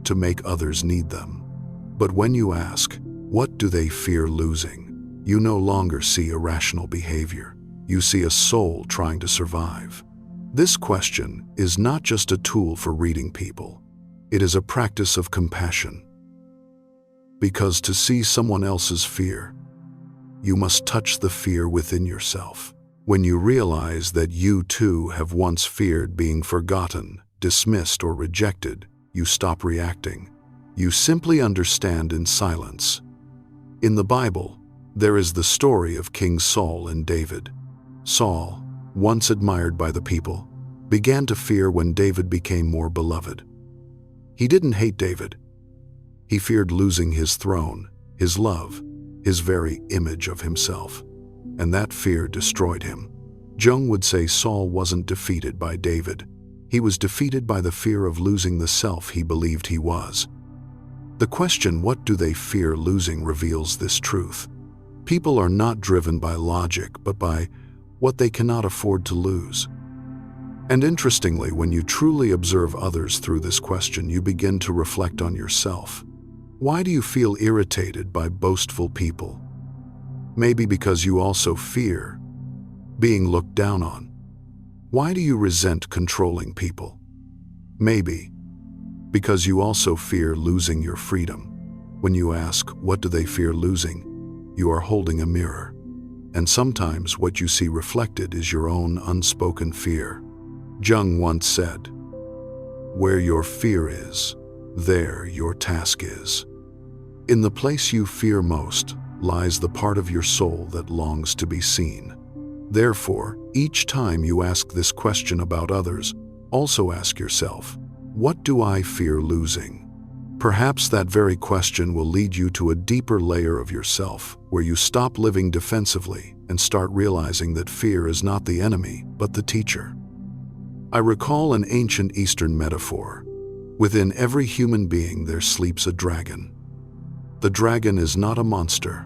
to make others need them. But when you ask, What do they fear losing? You no longer see irrational behavior. You see a soul trying to survive. This question is not just a tool for reading people. It is a practice of compassion. Because to see someone else's fear, you must touch the fear within yourself. When you realize that you too have once feared being forgotten, dismissed, or rejected, you stop reacting. You simply understand in silence. In the Bible, there is the story of King Saul and David. Saul, once admired by the people, began to fear when David became more beloved. He didn't hate David. He feared losing his throne, his love, his very image of himself. And that fear destroyed him. Jung would say Saul wasn't defeated by David. He was defeated by the fear of losing the self he believed he was. The question, what do they fear losing, reveals this truth. People are not driven by logic, but by what they cannot afford to lose. And interestingly, when you truly observe others through this question, you begin to reflect on yourself. Why do you feel irritated by boastful people? Maybe because you also fear being looked down on. Why do you resent controlling people? Maybe because you also fear losing your freedom. When you ask, what do they fear losing, you are holding a mirror. And sometimes what you see reflected is your own unspoken fear. Jung once said, "Where your fear is, there your task is." In the place you fear most lies the part of your soul that longs to be seen. Therefore, each time you ask this question about others, also ask yourself, what do I fear losing? Perhaps that very question will lead you to a deeper layer of yourself, where you stop living defensively and start realizing that fear is not the enemy, but the teacher. I recall an ancient Eastern metaphor. Within every human being there sleeps a dragon. The dragon is not a monster,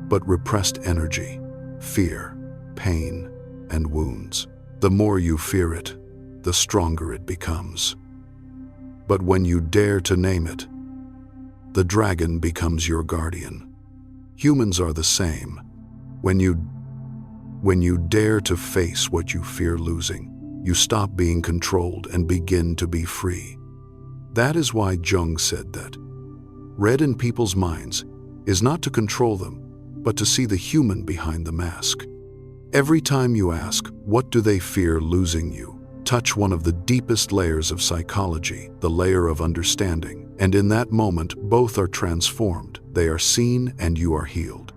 but repressed energy, fear, pain, and wounds. The more you fear it, the stronger it becomes. But when you dare to name it, the dragon becomes your guardian. Humans are the same. When you dare to face what you fear losing, you stop being controlled and begin to be free. That is why Jung said that read in people's minds is not to control them, but to see the human behind the mask. Every time you ask, what do they fear losing, you touch one of the deepest layers of psychology, the layer of understanding. And in that moment, both are transformed. They are seen and you are healed.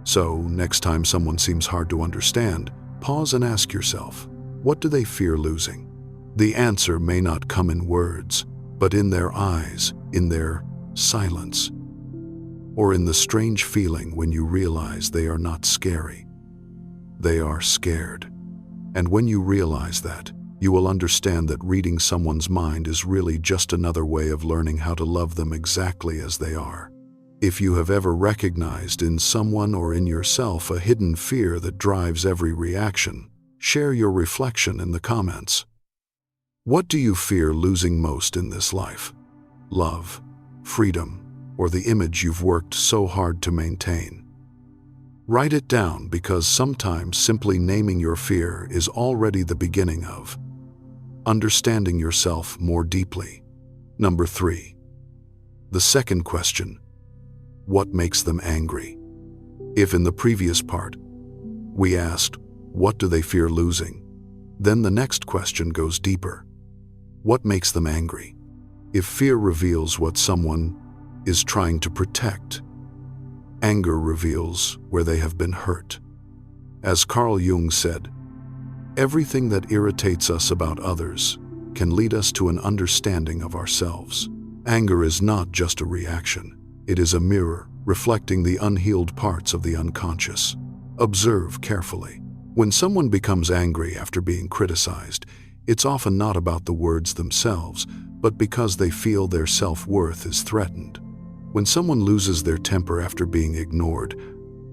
So, next time someone seems hard to understand, pause and ask yourself, what do they fear losing? The answer may not come in words, but in their eyes, in their silence, or in the strange feeling when you realize they are not scary. They are scared. And when you realize that, you will understand that reading someone's mind is really just another way of learning how to love them exactly as they are. If you have ever recognized in someone or in yourself a hidden fear that drives every reaction, share your reflection in the comments. What do you fear losing most in this life? Love, freedom, or the image you've worked so hard to maintain? Write it down, because sometimes simply naming your fear is already the beginning of understanding yourself more deeply. Number 3. The second question. What makes them angry? If in the previous part, we asked, what do they fear losing? Then the next question goes deeper. What makes them angry? If fear reveals what someone is trying to protect, anger reveals where they have been hurt. As Carl Jung said, everything that irritates us about others can lead us to an understanding of ourselves. Anger is not just a reaction. It is a mirror reflecting the unhealed parts of the unconscious. Observe carefully. When someone becomes angry after being criticized, it's often not about the words themselves, but because they feel their self-worth is threatened. When someone loses their temper after being ignored,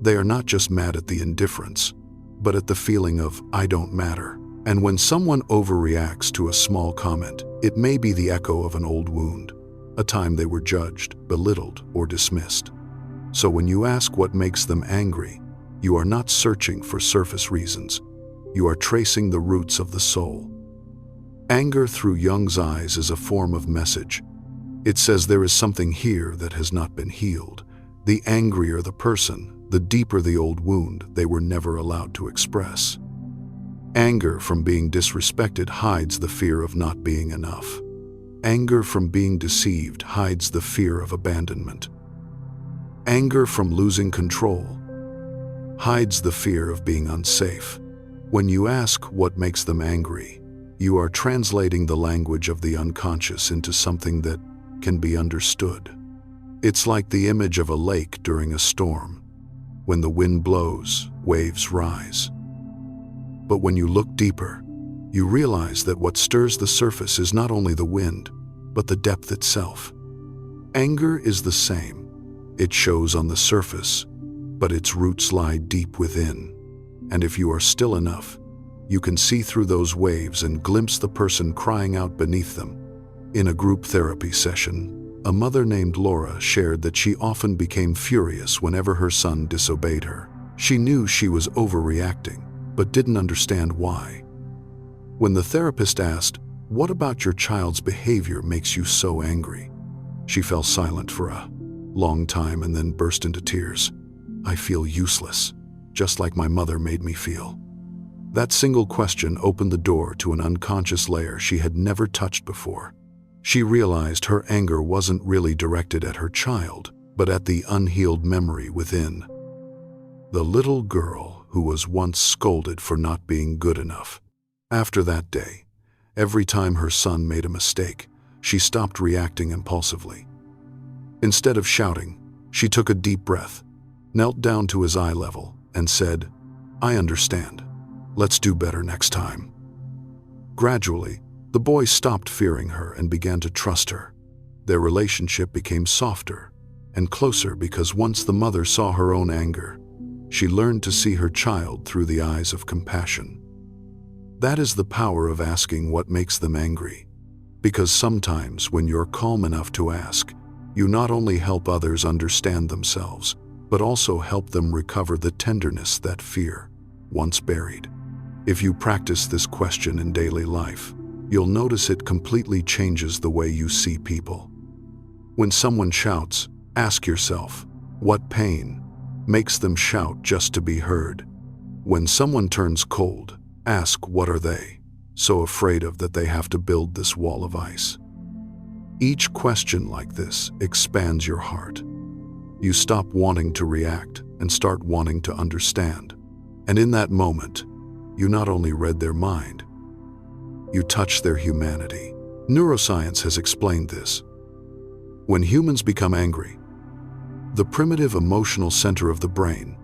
they are not just mad at the indifference, but at the feeling of, I don't matter. And when someone overreacts to a small comment, it may be the echo of an old wound, a time they were judged, belittled, or dismissed. So when you ask what makes them angry, you are not searching for surface reasons. You are tracing the roots of the soul. Anger through Jung's eyes is a form of message. It says there is something here that has not been healed. The angrier the person, the deeper the old wound they were never allowed to express. Anger from being disrespected hides the fear of not being enough. Anger from being deceived hides the fear of abandonment. Anger from losing control hides the fear of being unsafe. When you ask what makes them angry, you are translating the language of the unconscious into something that can be understood. It's like the image of a lake during a storm. When the wind blows, waves rise. But when you look deeper, you realize that what stirs the surface is not only the wind, but the depth itself. Anger is the same. It shows on the surface, but its roots lie deep within. And if you are still enough, you can see through those waves and glimpse the person crying out beneath them. In a group therapy session, a mother named Laura shared that she often became furious whenever her son disobeyed her. She knew she was overreacting, but didn't understand why. When the therapist asked, "What about your child's behavior makes you so angry?" she fell silent for a long time and then burst into tears. "I feel useless, just like my mother made me feel." That single question opened the door to an unconscious layer she had never touched before. She realized her anger wasn't really directed at her child, but at the unhealed memory within. The little girl who was once scolded for not being good enough. After that day, every time her son made a mistake, she stopped reacting impulsively. Instead of shouting, she took a deep breath, knelt down to his eye level, and said, "I understand. Let's do better next time." Gradually, the boy stopped fearing her and began to trust her. Their relationship became softer and closer because once the mother saw her own anger, she learned to see her child through the eyes of compassion. That is the power of asking what makes them angry. Because sometimes when you're calm enough to ask, you not only help others understand themselves, but also help them recover the tenderness that fear once buried. If you practice this question in daily life, you'll notice it completely changes the way you see people. When someone shouts, ask yourself, what pain makes them shout just to be heard? When someone turns cold, ask what are they so afraid of that they have to build this wall of ice? Each question like this expands your heart. You stop wanting to react and start wanting to understand. And in that moment, you not only read their mind, you touch their humanity. Neuroscience has explained this. When humans become angry, the primitive emotional center of the brain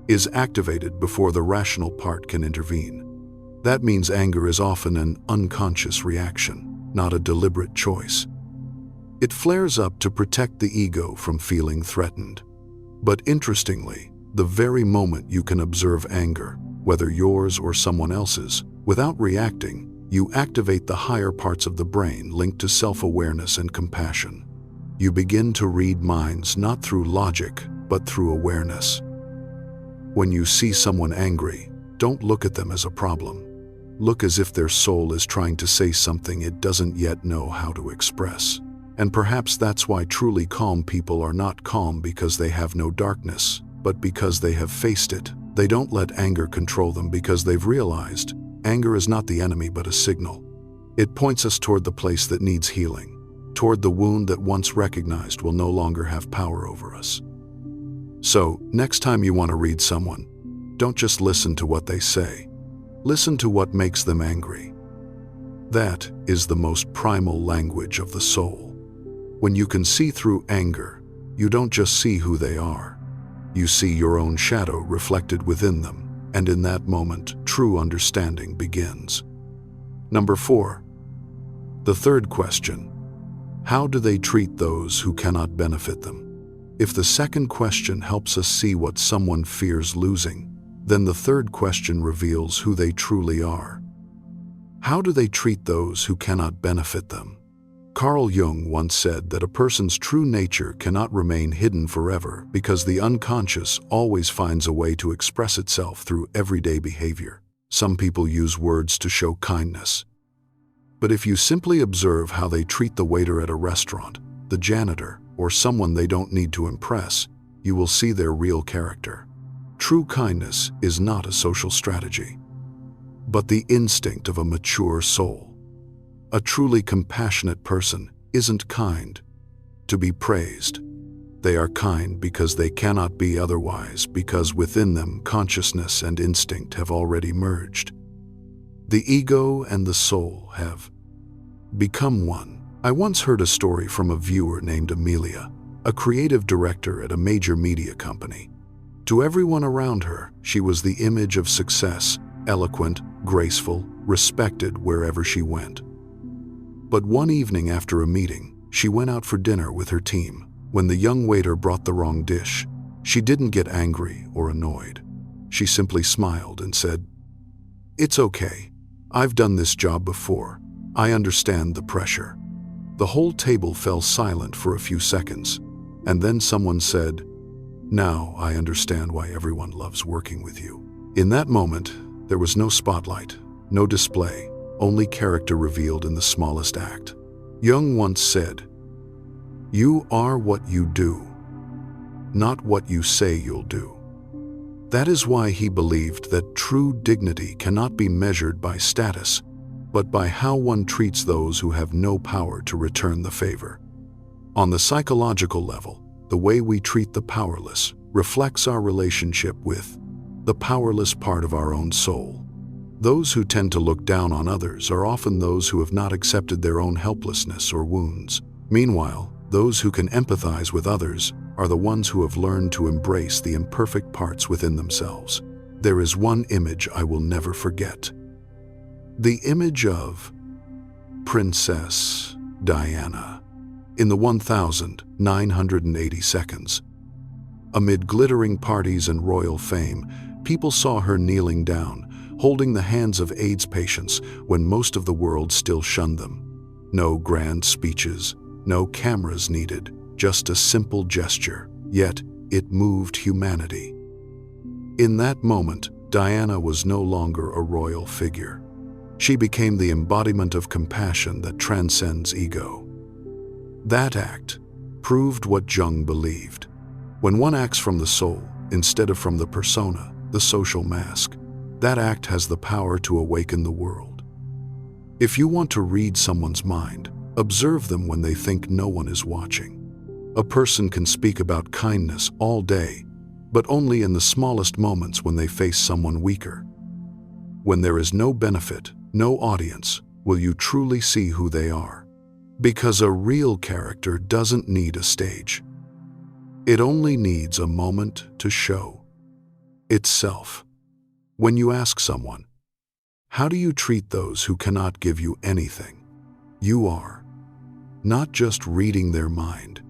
is activated before the rational part can intervene. That means anger is often an unconscious reaction, not a deliberate choice. It flares up to protect the ego from feeling threatened. But interestingly, the very moment you can observe anger, whether yours or someone else's, without reacting, you activate the higher parts of the brain linked to self-awareness and compassion. You begin to read minds not through logic, but through awareness. When you see someone angry, don't look at them as a problem. Look as if their soul is trying to say something it doesn't yet know how to express. And perhaps that's why truly calm people are not calm because they have no darkness, but because they have faced it. They don't let anger control them because they've realized anger is not the enemy but a signal. It points us toward the place that needs healing, toward the wound that once recognized will no longer have power over us. So, next time you want to read someone, don't just listen to what they say. Listen to what makes them angry. That is the most primal language of the soul. When you can see through anger, you don't just see who they are. You see your own shadow reflected within them, and in that moment, true understanding begins. Number 4. The third question. How do they treat those who cannot benefit them? If the second question helps us see what someone fears losing, then the third question reveals who they truly are. How do they treat those who cannot benefit them? Carl Jung once said that a person's true nature cannot remain hidden forever because the unconscious always finds a way to express itself through everyday behavior. Some people use words to show kindness. But if you simply observe how they treat the waiter at a restaurant, the janitor, or someone they don't need to impress, you will see their real character. True kindness is not a social strategy, but the instinct of a mature soul. A truly compassionate person isn't kind to be praised. They are kind because they cannot be otherwise, because within them consciousness and instinct have already merged. The ego and the soul have become one. I once heard a story from a viewer named Amelia, a creative director at a major media company. To everyone around her, she was the image of success, eloquent, graceful, respected wherever she went. But one evening after a meeting, she went out for dinner with her team. When the young waiter brought the wrong dish, she didn't get angry or annoyed. She simply smiled and said, "It's okay. I've done this job before. I understand the pressure." The whole table fell silent for a few seconds, and then someone said, "Now I understand why everyone loves working with you." In that moment, there was no spotlight, no display, only character revealed in the smallest act. Jung once said, "You are what you do, not what you say you'll do." That is why he believed that true dignity cannot be measured by status, but by how one treats those who have no power to return the favor. On the psychological level, the way we treat the powerless reflects our relationship with the powerless part of our own soul. Those who tend to look down on others are often those who have not accepted their own helplessness or wounds. Meanwhile, those who can empathize with others are the ones who have learned to embrace the imperfect parts within themselves. There is one image I will never forget. The image of Princess Diana. In the 1980 seconds, amid glittering parties and royal fame, people saw her kneeling down, holding the hands of AIDS patients when most of the world still shunned them. No grand speeches, no cameras needed, just a simple gesture, yet it moved humanity. In that moment, Diana was no longer a royal figure. She became the embodiment of compassion that transcends ego. That act proved what Jung believed. When one acts from the soul, instead of from the persona, the social mask, that act has the power to awaken the world. If you want to read someone's mind, observe them when they think no one is watching. A person can speak about kindness all day, but only in the smallest moments when they face someone weaker. When there is no benefit, no audience, will you truly see who they are. Because a real character doesn't need a stage. It only needs a moment to show itself. When you ask someone, "How do you treat those who cannot give you anything?" you are not just reading their mind,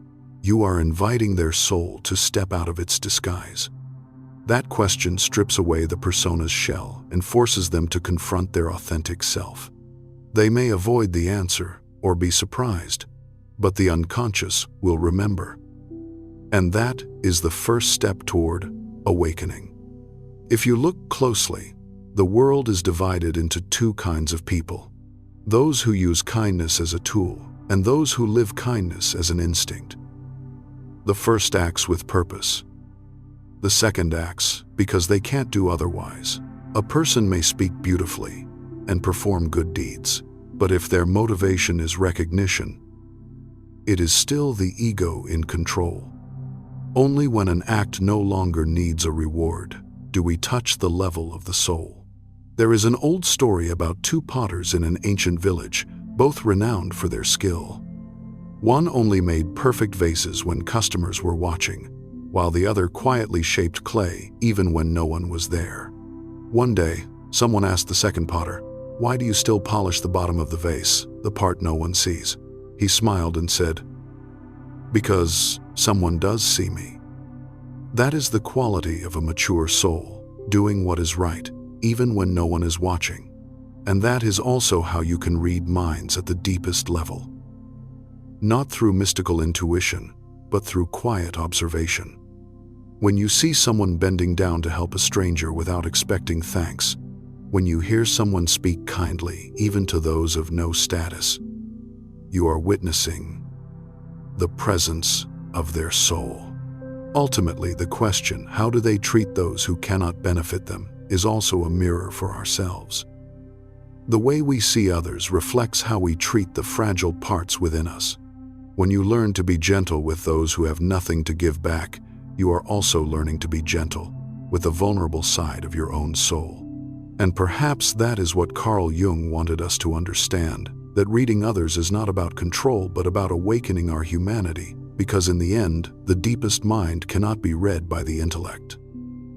you are inviting their soul to step out of its disguise. That question strips away the persona's shell and forces them to confront their authentic self. They may avoid the answer or be surprised, but the unconscious will remember. And that is the first step toward awakening. If you look closely, the world is divided into two kinds of people: those who use kindness as a tool and those who live kindness as an instinct. The first acts with purpose. The second acts because they can't do otherwise. A person may speak beautifully and perform good deeds, but if their motivation is recognition, it is still the ego in control. Only when an act no longer needs a reward do we touch the level of the soul. There is an old story about two potters in an ancient village, both renowned for their skill. One only made perfect vases when customers were watching, while the other quietly shaped clay even when no one was there. One day, someone asked the second potter, "Why do you still polish the bottom of the vase, the part no one sees?" He smiled and said, "Because someone does see me." That is the quality of a mature soul, doing what is right, even when no one is watching. And that is also how you can read minds at the deepest level. not through mystical intuition, but through quiet observation. When you see someone bending down to help a stranger without expecting thanks, when you hear someone speak kindly, even to those of no status, you are witnessing the presence of their soul. Ultimately, the question, how do they treat those who cannot benefit them, is also a mirror for ourselves. The way we see others reflects how we treat the fragile parts within us. When you learn to be gentle with those who have nothing to give back, you are also learning to be gentle with the vulnerable side of your own soul. And perhaps that is what Carl Jung wanted us to understand, that reading others is not about control but about awakening our humanity, because in the end, the deepest mind cannot be read by the intellect.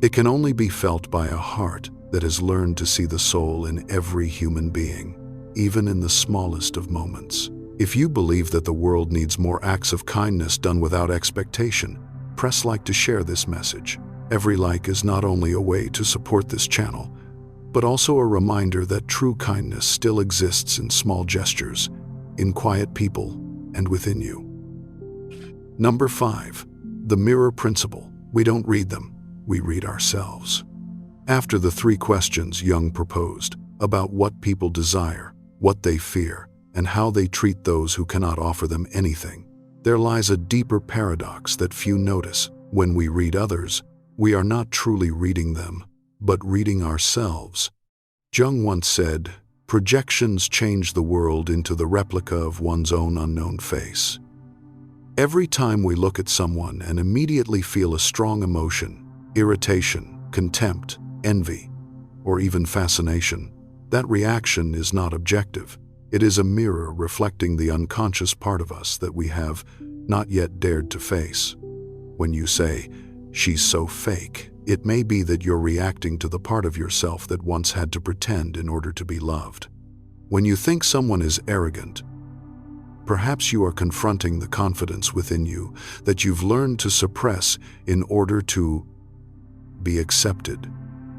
It can only be felt by a heart that has learned to see the soul in every human being, even in the smallest of moments. If you believe that the world needs more acts of kindness done without expectation, press like to share this message. Every like is not only a way to support this channel, but also a reminder that true kindness still exists in small gestures, in quiet people, and within you. Number 5. The mirror principle. We don't read them, we read ourselves. After the 3 questions Jung proposed about what people desire, what they fear, and how they treat those who cannot offer them anything, there lies a deeper paradox that few notice. When we read others, we are not truly reading them, but reading ourselves. Jung once said, "Projections change the world into the replica of one's own unknown face." Every time we look at someone and immediately feel a strong emotion, irritation, contempt, envy, or even fascination, that reaction is not objective. It is a mirror reflecting the unconscious part of us that we have not yet dared to face. When you say, "She's so fake," it may be that you're reacting to the part of yourself that once had to pretend in order to be loved. When you think someone is arrogant, perhaps you are confronting the confidence within you that you've learned to suppress in order to be accepted.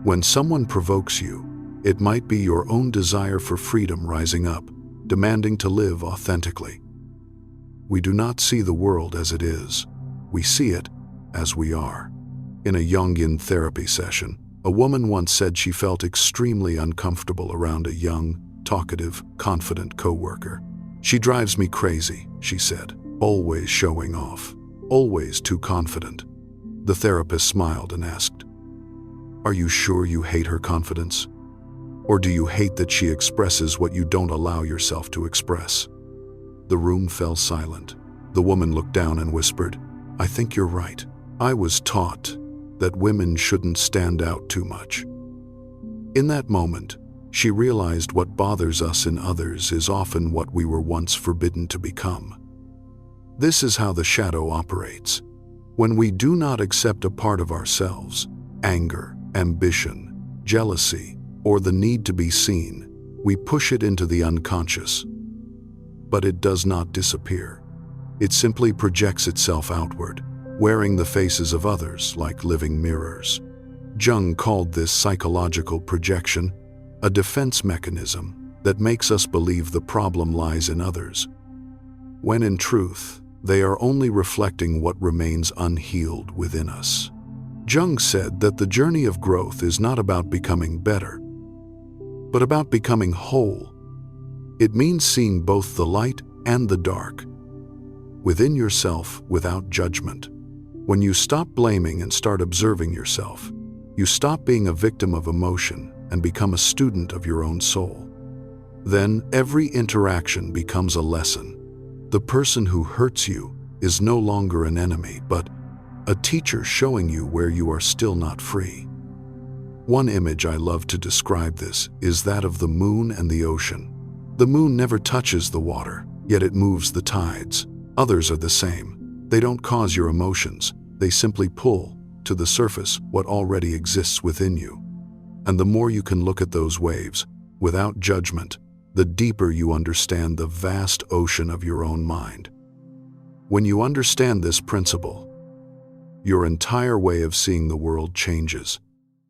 When someone provokes you, it might be your own desire for freedom rising up, demanding to live authentically. We do not see the world as it is. We see it as we are. In a Jungian therapy session, a woman once said she felt extremely uncomfortable around a young, talkative, confident coworker. "She drives me crazy," she said, "always showing off, always too confident." The therapist smiled and asked, "Are you sure you hate her confidence? Or do you hate that she expresses what you don't allow yourself to express?" The room fell silent. The woman looked down and whispered, "I think you're right. I was taught that women shouldn't stand out too much." In that moment, she realized what bothers us in others is often what we were once forbidden to become. This is how the shadow operates. When we do not accept a part of ourselves, anger, ambition, jealousy, or the need to be seen, we push it into the unconscious. But it does not disappear. It simply projects itself outward, wearing the faces of others like living mirrors. Jung called this psychological projection a defense mechanism that makes us believe the problem lies in others, when in truth, they are only reflecting what remains unhealed within us. Jung said that the journey of growth is not about becoming better, but about becoming whole. It means seeing both the light and the dark within yourself without judgment. When you stop blaming and start observing yourself, you stop being a victim of emotion and become a student of your own soul. Then every interaction becomes a lesson. The person who hurts you is no longer an enemy, but a teacher showing you where you are still not free. One image I love to describe this is that of the moon and the ocean. The moon never touches the water, yet it moves the tides. Others are the same. They don't cause your emotions, they simply pull to the surface what already exists within you. And the more you can look at those waves, without judgment, the deeper you understand the vast ocean of your own mind. When you understand this principle, your entire way of seeing the world changes.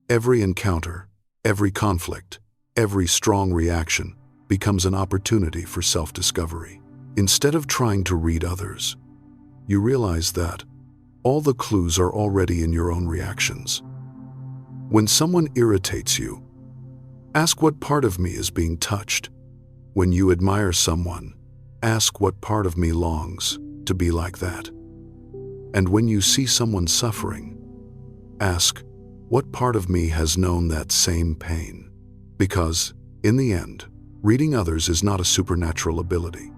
Every encounter, every conflict, every strong reaction becomes an opportunity for self-discovery. Instead of trying to read others, you realize that all the clues are already in your own reactions. When someone irritates you, ask what part of me is being touched. When you admire someone, ask what part of me longs to be like that. And when you see someone suffering, ask what part of me has known that same pain. Because, in the end, reading others is not a supernatural ability.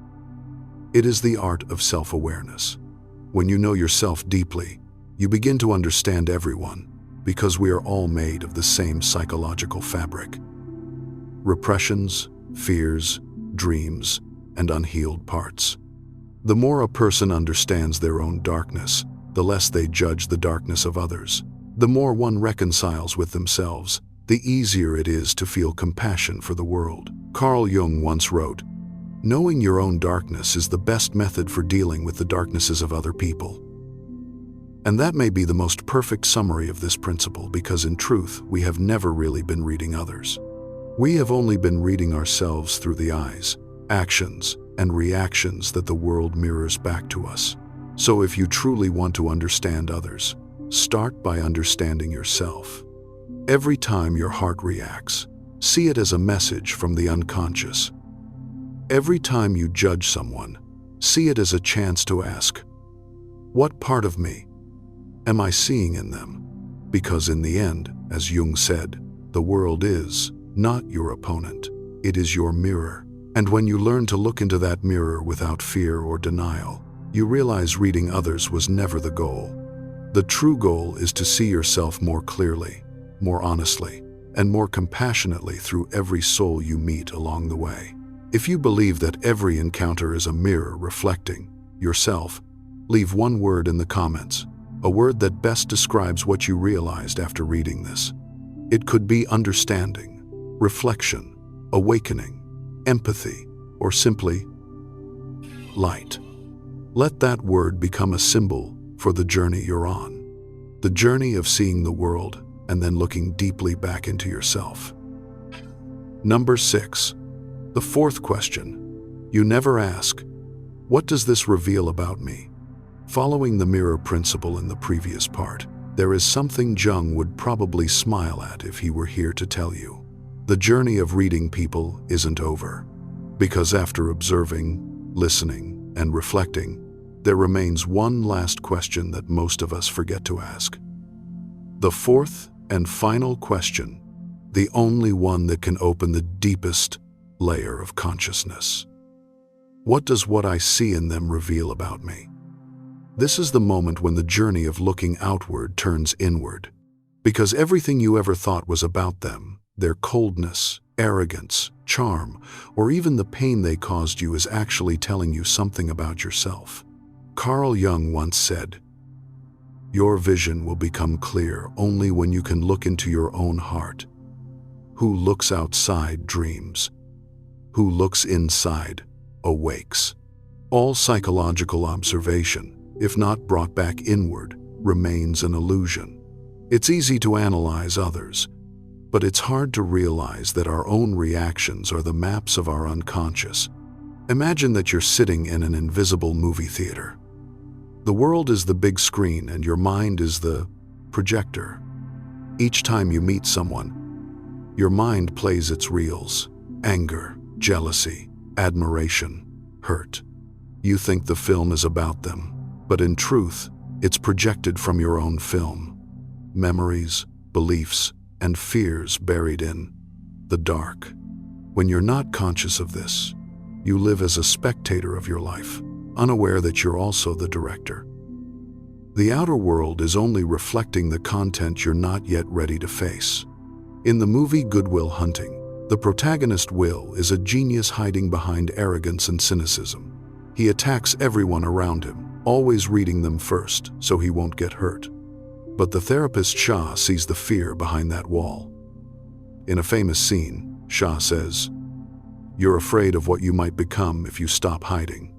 It is the art of self-awareness. When you know yourself deeply, you begin to understand everyone, because we are all made of the same psychological fabric. Repressions, fears, dreams, and unhealed parts. The more a person understands their own darkness, the less they judge the darkness of others. The more one reconciles with themselves, the easier it is to feel compassion for the world. Carl Jung once wrote, "Knowing your own darkness is the best method for dealing with the darknesses of other people." And that may be the most perfect summary of this principle, because in truth, we have never really been reading others. We have only been reading ourselves through the eyes, actions, and reactions that the world mirrors back to us. So if you truly want to understand others, start by understanding yourself. Every time your heart reacts, see it as a message from the unconscious. Every time you judge someone, see it as a chance to ask, what part of me am I seeing in them? Because in the end, as Jung said, the world is not your opponent, it is your mirror. And when you learn to look into that mirror without fear or denial, you realize reading others was never the goal. The true goal is to see yourself more clearly, more honestly, and more compassionately through every soul you meet along the way. If you believe that every encounter is a mirror reflecting yourself, leave one word in the comments, a word that best describes what you realized after reading this. It could be understanding, reflection, awakening, empathy, or simply light. Let that word become a symbol for the journey you're on. The journey of seeing the world and then looking deeply back into yourself. Number 6. The fourth question. You never ask, what does this reveal about me? Following the mirror principle in the previous part, there is something Jung would probably smile at if he were here to tell you. The journey of reading people isn't over. Because after observing, listening, and reflecting, there remains one last question that most of us forget to ask. The fourth and final question, the only one that can open the deepest layer of consciousness. What does what I see in them reveal about me? This is the moment when the journey of looking outward turns inward. Because everything you ever thought was about them, their coldness, arrogance, charm, or even the pain they caused you, is actually telling you something about yourself. Carl Jung once said, "Your vision will become clear only when you can look into your own heart. Who looks outside dreams. Who looks inside awakes." All psychological observation, if not brought back inward, remains an illusion. It's easy to analyze others, but it's hard to realize that our own reactions are the maps of our unconscious. Imagine that you're sitting in an invisible movie theater. The world is the big screen and your mind is the projector. Each time you meet someone, your mind plays its reels: anger, jealousy, admiration, hurt. You think the film is about them, but in truth, it's projected from your own film. Memories, beliefs, and fears buried in the dark. When you're not conscious of this, you live as a spectator of your life, unaware that you're also the director. The outer world is only reflecting the content you're not yet ready to face. In the movie Good Will Hunting, the protagonist Will is a genius hiding behind arrogance and cynicism. He attacks everyone around him, always reading them first so he won't get hurt. But the therapist Shah sees the fear behind that wall. In a famous scene, Shah says, "You're afraid of what you might become if you stop hiding."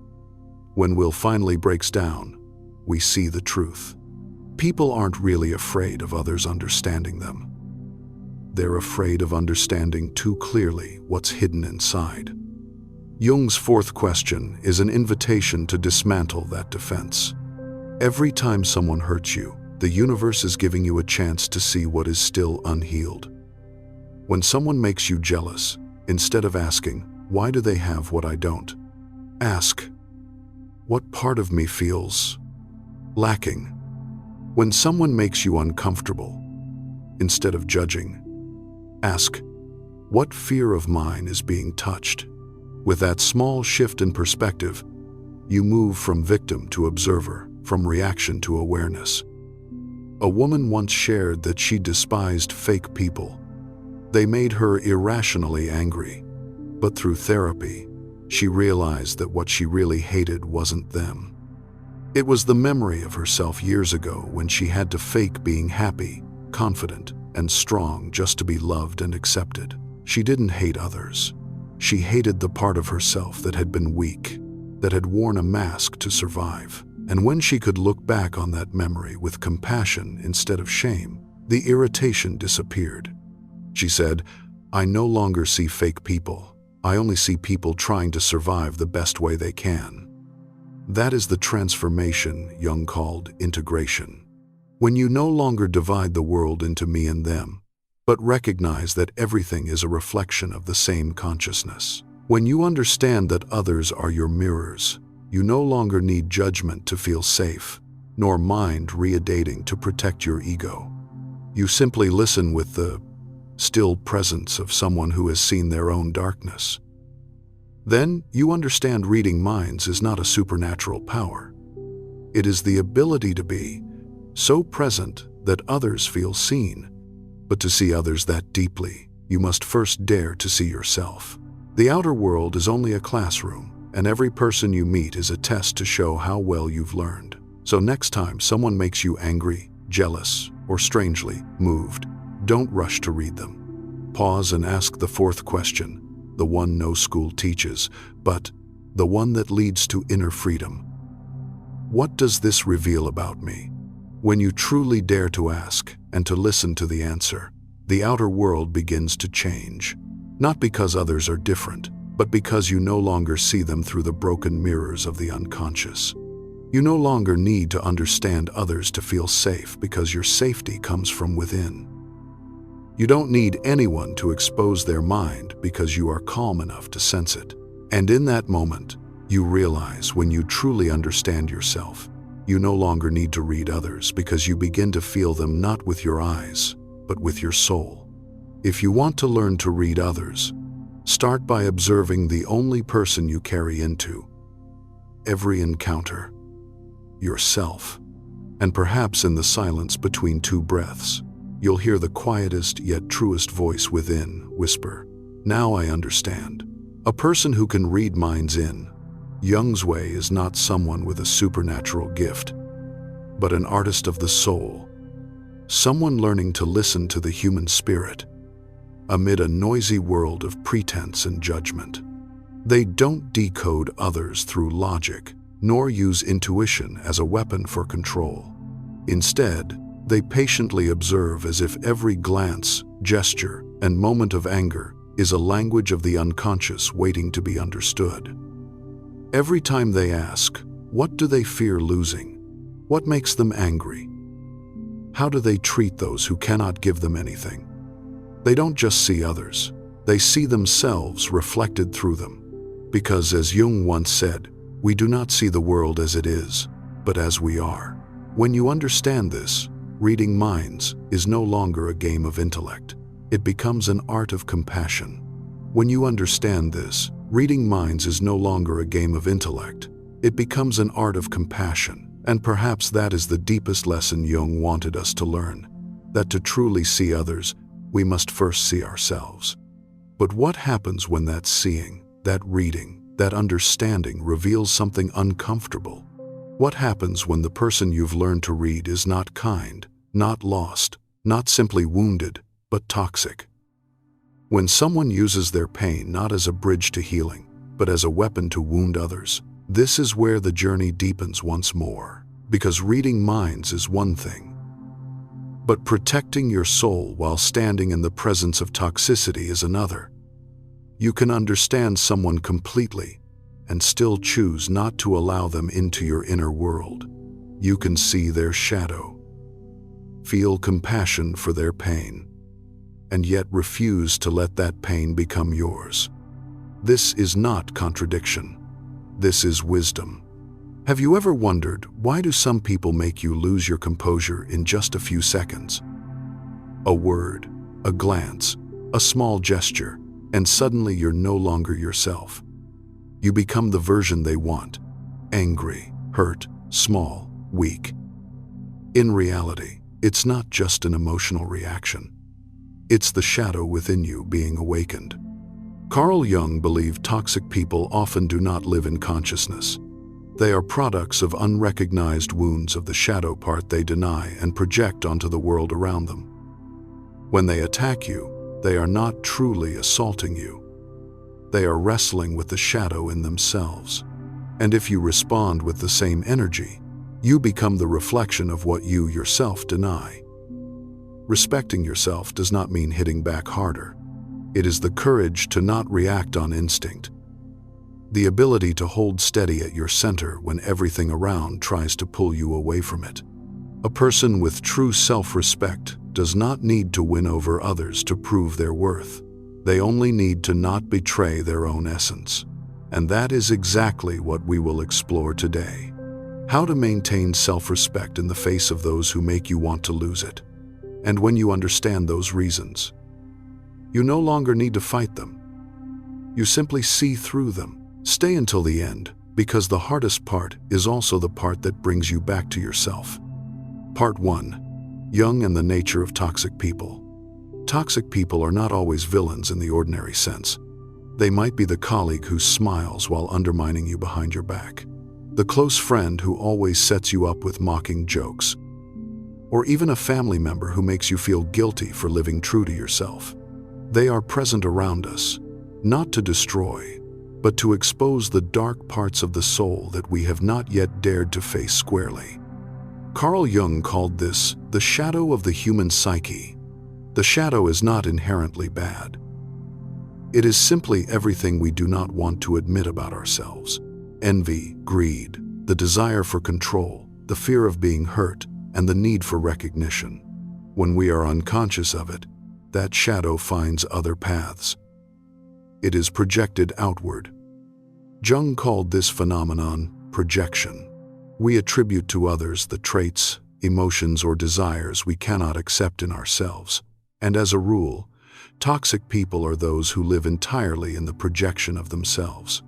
When Will finally breaks down, we see the truth. People aren't really afraid of others understanding them. They're afraid of understanding too clearly what's hidden inside. Jung's fourth question is an invitation to dismantle that defense. Every time someone hurts you, the universe is giving you a chance to see what is still unhealed. When someone makes you jealous, instead of asking, "Why do they have what I don't?" ask, "What part of me feels lacking?" When someone makes you uncomfortable, instead of judging, ask, "What fear of mine is being touched?" With that small shift in perspective, you move from victim to observer, from reaction to awareness. A woman once shared that she despised fake people. They made her irrationally angry, but through therapy, she realized that what she really hated wasn't them. It was the memory of herself years ago when she had to fake being happy, confident, and strong just to be loved and accepted. She didn't hate others. She hated the part of herself that had been weak, that had worn a mask to survive. And when she could look back on that memory with compassion instead of shame, the irritation disappeared. She said, "I no longer see fake people. I only see people trying to survive the best way they can." That is the transformation Jung called integration. When you no longer divide the world into me and them, but recognize that everything is a reflection of the same consciousness. When you understand that others are your mirrors, you no longer need judgment to feel safe, nor mind readating to protect your ego. You simply listen with the still presence of someone who has seen their own darkness. Then you understand reading minds is not a supernatural power. It is the ability to be so present that others feel seen. But to see others that deeply, you must first dare to see yourself. The outer world is only a classroom, and every person you meet is a test to show how well you've learned. So next time someone makes you angry, jealous, or strangely moved, don't rush to read them. Pause and ask the fourth question, the one no school teaches, but the one that leads to inner freedom. What does this reveal about me? When you truly dare to ask and to listen to the answer, the outer world begins to change. Not because others are different, but because you no longer see them through the broken mirrors of the unconscious. You no longer need to understand others to feel safe because your safety comes from within. You don't need anyone to expose their mind because you are calm enough to sense it. And in that moment, you realize when you truly understand yourself, you no longer need to read others because you begin to feel them not with your eyes, but with your soul. If you want to learn to read others, start by observing the only person you carry into every encounter, yourself. And perhaps in the silence between two breaths, you'll hear the quietest yet truest voice within whisper, "Now I understand." A person who can read minds in Jung's way is not someone with a supernatural gift, but an artist of the soul, someone learning to listen to the human spirit amid a noisy world of pretense and judgment. They don't decode others through logic, nor use intuition as a weapon for control. Instead, they patiently observe as if every glance, gesture, and moment of anger is a language of the unconscious waiting to be understood. Every time they ask, what do they fear losing? What makes them angry? How do they treat those who cannot give them anything? They don't just see others, they see themselves reflected through them. Because as Jung once said, we do not see the world as it is, but as we are. When you understand this, reading minds is no longer a game of intellect. It becomes an art of compassion. When you understand this, reading minds is no longer a game of intellect. It becomes an art of compassion. And perhaps that is the deepest lesson Jung wanted us to learn, that to truly see others, we must first see ourselves. But what happens when that seeing, that reading, that understanding reveals something uncomfortable? What happens when the person you've learned to read is not kind, not lost, not simply wounded, but toxic? When someone uses their pain not as a bridge to healing, but as a weapon to wound others, this is where the journey deepens once more. Because reading minds is one thing, but protecting your soul while standing in the presence of toxicity is another. You can understand someone completely and still choose not to allow them into your inner world. You can see their shadow, feel compassion for their pain, and yet refuse to let that pain become yours. This is not contradiction. This is wisdom. Have you ever wondered, why do some people make you lose your composure in just a few seconds? A word, a glance, a small gesture, and suddenly you're no longer yourself. You become the version they want: angry, hurt, small, weak. In reality, it's not just an emotional reaction. It's the shadow within you being awakened. Carl Jung believed toxic people often do not live in consciousness. They are products of unrecognized wounds of the shadow part they deny and project onto the world around them. When they attack you, they are not truly assaulting you. They are wrestling with the shadow in themselves. And if you respond with the same energy, you become the reflection of what you yourself deny. Respecting yourself does not mean hitting back harder. It is the courage to not react on instinct. The ability to hold steady at your center when everything around tries to pull you away from it. A person with true self-respect does not need to win over others to prove their worth. They only need to not betray their own essence. And that is exactly what we will explore today. How to maintain self-respect in the face of those who make you want to lose it. And when you understand those reasons, you no longer need to fight them. You simply see through them. Stay until the end, because the hardest part is also the part that brings you back to yourself. Part 1. Jung and the nature of toxic people. Toxic people are not always villains in the ordinary sense. They might be the colleague who smiles while undermining you behind your back, the close friend who always sets you up with mocking jokes, or even a family member who makes you feel guilty for living true to yourself. They are present around us, not to destroy, but to expose the dark parts of the soul that we have not yet dared to face squarely. Carl Jung called this the shadow of the human psyche. The shadow is not inherently bad. It is simply everything we do not want to admit about ourselves. Envy, greed, the desire for control, the fear of being hurt, and the need for recognition. When we are unconscious of it, that shadow finds other paths. It is projected outward. Jung called this phenomenon projection. We attribute to others the traits, emotions, or desires we cannot accept in ourselves. And as a rule, toxic people are those who live entirely in the projection of themselves.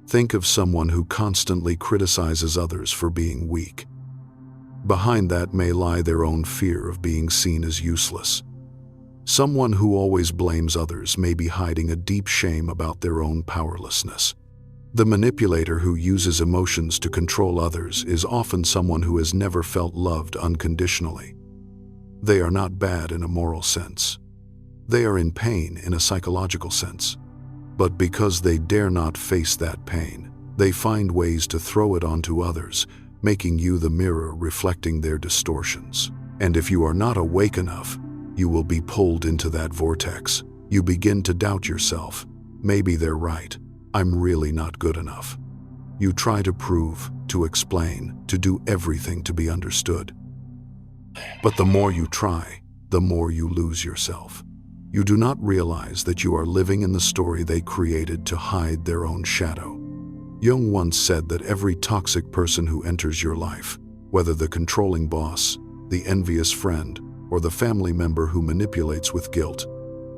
Think of someone who constantly criticizes others for being weak. Behind that may lie their own fear of being seen as useless. Someone who always blames others may be hiding a deep shame about their own powerlessness. The manipulator who uses emotions to control others is often someone who has never felt loved unconditionally. They are not bad in a moral sense. They are in pain in a psychological sense. But because they dare not face that pain, they find ways to throw it onto others, making you the mirror reflecting their distortions. And if you are not awake enough, you will be pulled into that vortex. You begin to doubt yourself. Maybe they're right. I'm really not good enough. You try to prove, to explain, to do everything to be understood. But the more you try, the more you lose yourself. You do not realize that you are living in the story they created to hide their own shadow. Jung once said that every toxic person who enters your life, whether the controlling boss, the envious friend, or the family member who manipulates with guilt,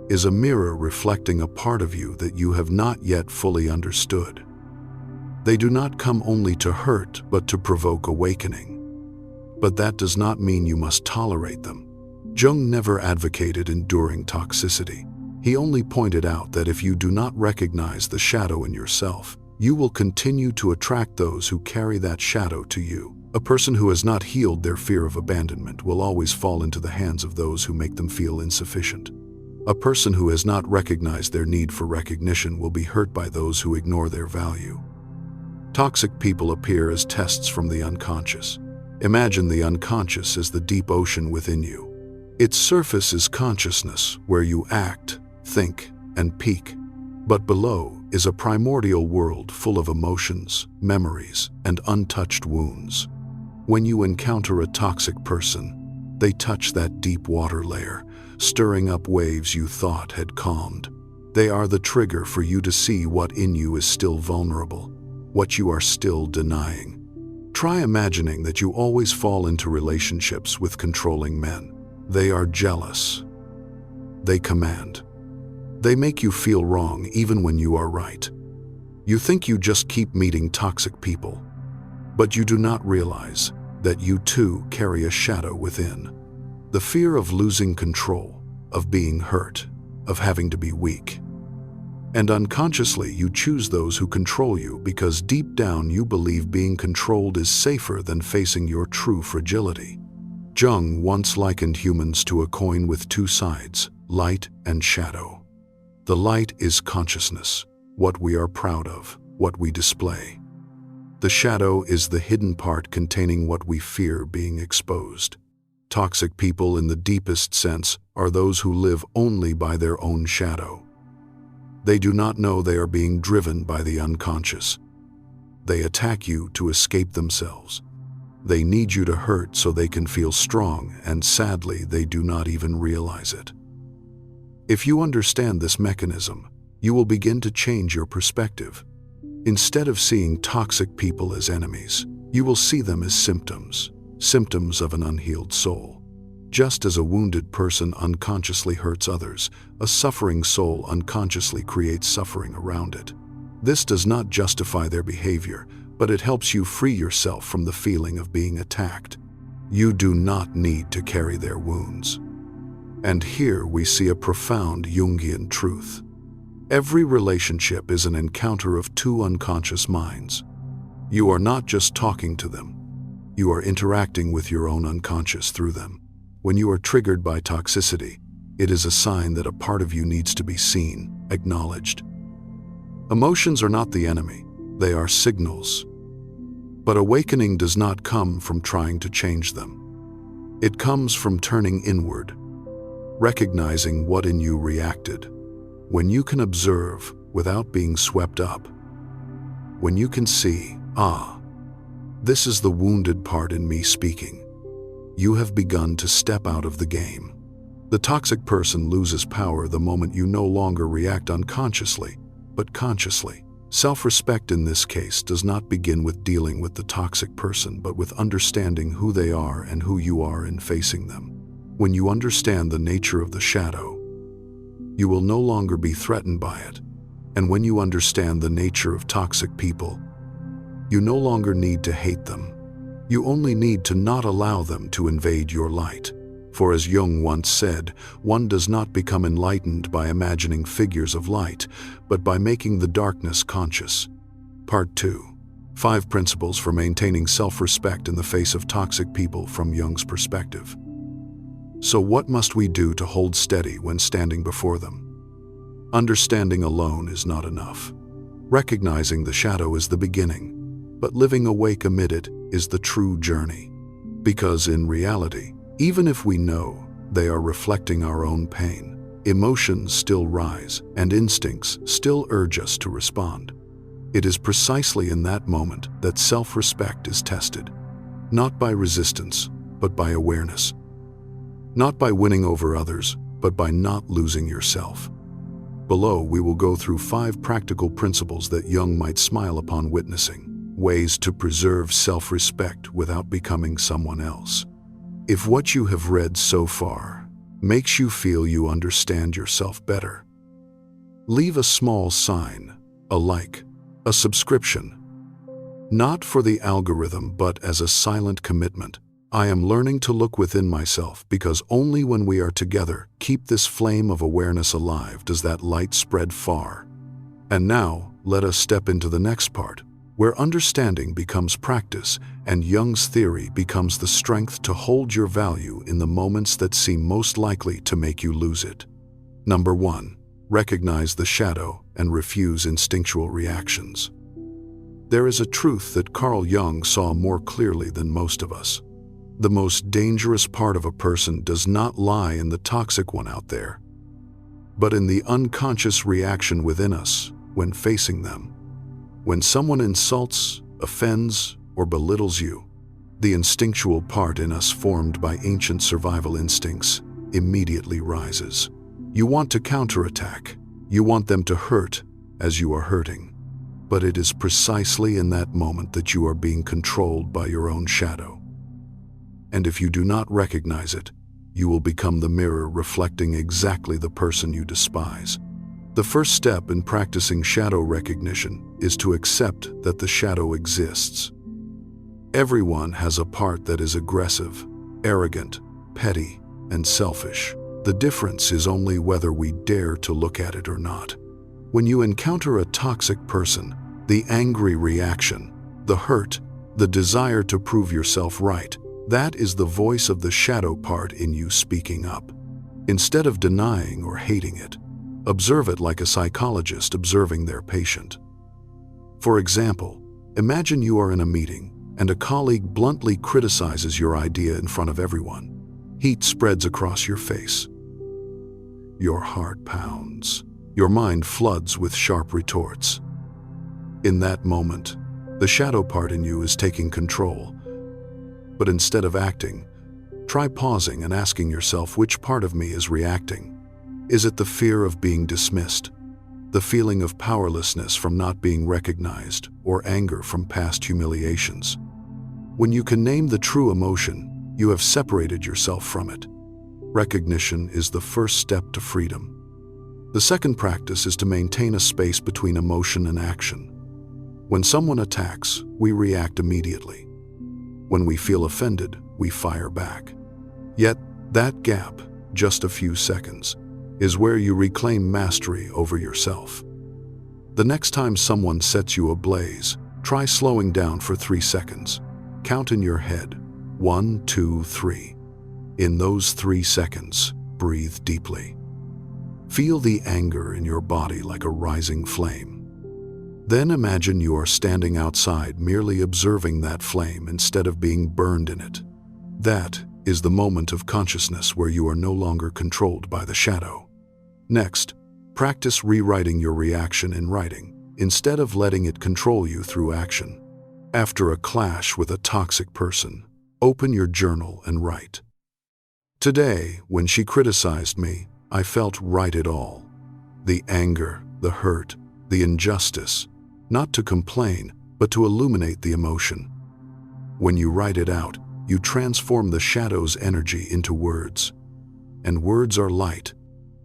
is a mirror reflecting a part of you that you have not yet fully understood. They do not come only to hurt, but to provoke awakening. But that does not mean you must tolerate them. Jung never advocated enduring toxicity. He only pointed out that if you do not recognize the shadow in yourself, you will continue to attract those who carry that shadow to you. A person who has not healed their fear of abandonment will always fall into the hands of those who make them feel insufficient. A person who has not recognized their need for recognition will be hurt by those who ignore their value. Toxic people appear as tests from the unconscious. Imagine the unconscious as the deep ocean within you. Its surface is consciousness, where you act, think, and peak. But below is a primordial world full of emotions, memories, and untouched wounds. When you encounter a toxic person, they touch that deep water layer, stirring up waves you thought had calmed. They are the trigger for you to see what in you is still vulnerable, what you are still denying. Try imagining that you always fall into relationships with controlling men. They are jealous. They command. They make you feel wrong even when you are right. You think you just keep meeting toxic people, but you do not realize that you too carry a shadow within. The fear of losing control, of being hurt, of having to be weak. And unconsciously you choose those who control you because deep down you believe being controlled is safer than facing your true fragility. Jung once likened humans to a coin with two sides, light and shadow. The light is consciousness, what we are proud of, what we display. The shadow is the hidden part containing what we fear being exposed. Toxic people in the deepest sense are those who live only by their own shadow. They do not know they are being driven by the unconscious. They attack you to escape themselves. They need you to hurt so they can feel strong, and sadly, they do not even realize it. If you understand this mechanism, you will begin to change your perspective. Instead of seeing toxic people as enemies, you will see them as symptoms of an unhealed soul. Just as a wounded person unconsciously hurts others, a suffering soul unconsciously creates suffering around it. This does not justify their behavior, but it helps you free yourself from the feeling of being attacked. You do not need to carry their wounds. And here we see a profound Jungian truth. Every relationship is an encounter of two unconscious minds. You are not just talking to them. You are interacting with your own unconscious through them. When you are triggered by toxicity, it is a sign that a part of you needs to be seen, acknowledged. Emotions are not the enemy. They are signals. But awakening does not come from trying to change them. It comes from turning inward, recognizing what in you reacted. When you can observe without being swept up, when you can see, this is the wounded part in me speaking, you have begun to step out of the game. The toxic person loses power the moment you no longer react unconsciously, but consciously. Self-respect in this case does not begin with dealing with the toxic person, but with understanding who they are and who you are in facing them. When you understand the nature of the shadow, you will no longer be threatened by it. And when you understand the nature of toxic people, you no longer need to hate them. You only need to not allow them to invade your light. For as Jung once said, one does not become enlightened by imagining figures of light, but by making the darkness conscious. Part 2. 5 Principles for Maintaining Self-Respect in the Face of Toxic People from Jung's Perspective. So what must we do to hold steady when standing before them? Understanding alone is not enough. Recognizing the shadow is the beginning, but living awake amid it is the true journey. Because in reality, even if we know they are reflecting our own pain, emotions still rise and instincts still urge us to respond. It is precisely in that moment that self-respect is tested, not by resistance, but by awareness. Not by winning over others, but by not losing yourself. Below, we will go through 5 practical principles that Jung might smile upon witnessing, ways to preserve self-respect without becoming someone else. If what you have read so far makes you feel you understand yourself better, leave a small sign, a like, a subscription. Not for the algorithm, but as a silent commitment. I am learning to look within myself, because only when we are together, keep this flame of awareness alive, does that light spread far. And now, let us step into the next part, where understanding becomes practice and Jung's theory becomes the strength to hold your value in the moments that seem most likely to make you lose it. Number 1. Recognize the shadow and refuse instinctual reactions. There is a truth that Carl Jung saw more clearly than most of us. The most dangerous part of a person does not lie in the toxic one out there, but in the unconscious reaction within us when facing them. When someone insults, offends, or belittles you, the instinctual part in us formed by ancient survival instincts immediately rises. You want to counterattack. You want them to hurt as you are hurting. But it is precisely in that moment that you are being controlled by your own shadow. And if you do not recognize it, you will become the mirror reflecting exactly the person you despise. The first step in practicing shadow recognition is to accept that the shadow exists. Everyone has a part that is aggressive, arrogant, petty, and selfish. The difference is only whether we dare to look at it or not. When you encounter a toxic person, the angry reaction, the hurt, the desire to prove yourself right, that is the voice of the shadow part in you speaking up. Instead of denying or hating it, observe it like a psychologist observing their patient. For example, imagine you are in a meeting and a colleague bluntly criticizes your idea in front of everyone. Heat spreads across your face. Your heart pounds. Your mind floods with sharp retorts. In that moment, the shadow part in you is taking control. But instead of acting, try pausing and asking yourself which part of me is reacting. Is it the fear of being dismissed, the feeling of powerlessness from not being recognized, or anger from past humiliations? When you can name the true emotion, you have separated yourself from it. Recognition is the first step to freedom. The second practice is to maintain a space between emotion and action. When someone attacks, we react immediately. When we feel offended, we fire back. Yet, that gap, just a few seconds, is where you reclaim mastery over yourself. The next time someone sets you ablaze, try slowing down for 3 seconds. Count in your head, 1, 2, 3. In those 3 seconds, breathe deeply. Feel the anger in your body like a rising flame. Then imagine you are standing outside, merely observing that flame instead of being burned in it. That is the moment of consciousness where you are no longer controlled by the shadow. Next, practice rewriting your reaction in writing, instead of letting it control you through action. After a clash with a toxic person, open your journal and write. Today, when she criticized me, I felt right it all. The anger, the hurt, the injustice, not to complain, but to illuminate the emotion. When you write it out, you transform the shadow's energy into words. And words are light.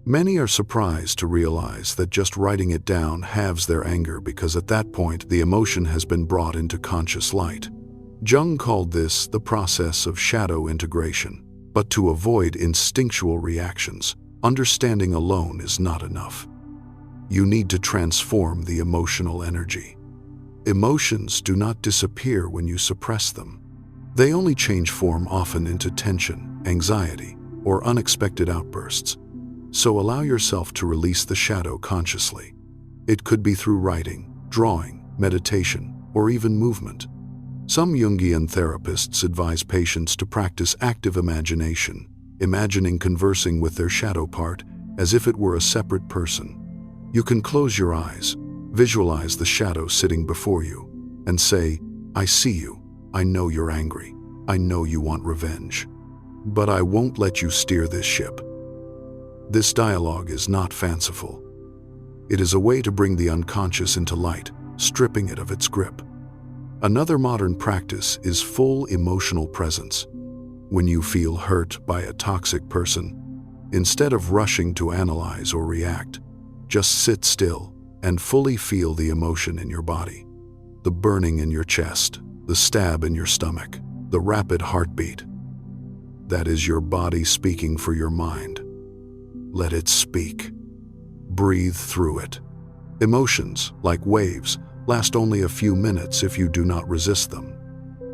Many are surprised to realize that just writing it down halves their anger because at that point the emotion has been brought into conscious light. Jung called this the process of shadow integration. But to avoid instinctual reactions, understanding alone is not enough. You need to transform the emotional energy. Emotions do not disappear when you suppress them. They only change form, often into tension, anxiety, or unexpected outbursts. So allow yourself to release the shadow consciously. It could be through writing, drawing, meditation, or even movement. Some Jungian therapists advise patients to practice active imagination, imagining conversing with their shadow part as if it were a separate person. You can close your eyes, visualize the shadow sitting before you, and say, "I see you. I know you're angry. I know you want revenge. But I won't let you steer this ship." This dialogue is not fanciful. It is a way to bring the unconscious into light, stripping it of its grip. Another modern practice is full emotional presence. When you feel hurt by a toxic person, instead of rushing to analyze or react, just sit still and fully feel the emotion in your body. The burning in your chest, the stab in your stomach, the rapid heartbeat. That is your body speaking for your mind. Let it speak. Breathe through it. Emotions, like waves, last only a few minutes if you do not resist them.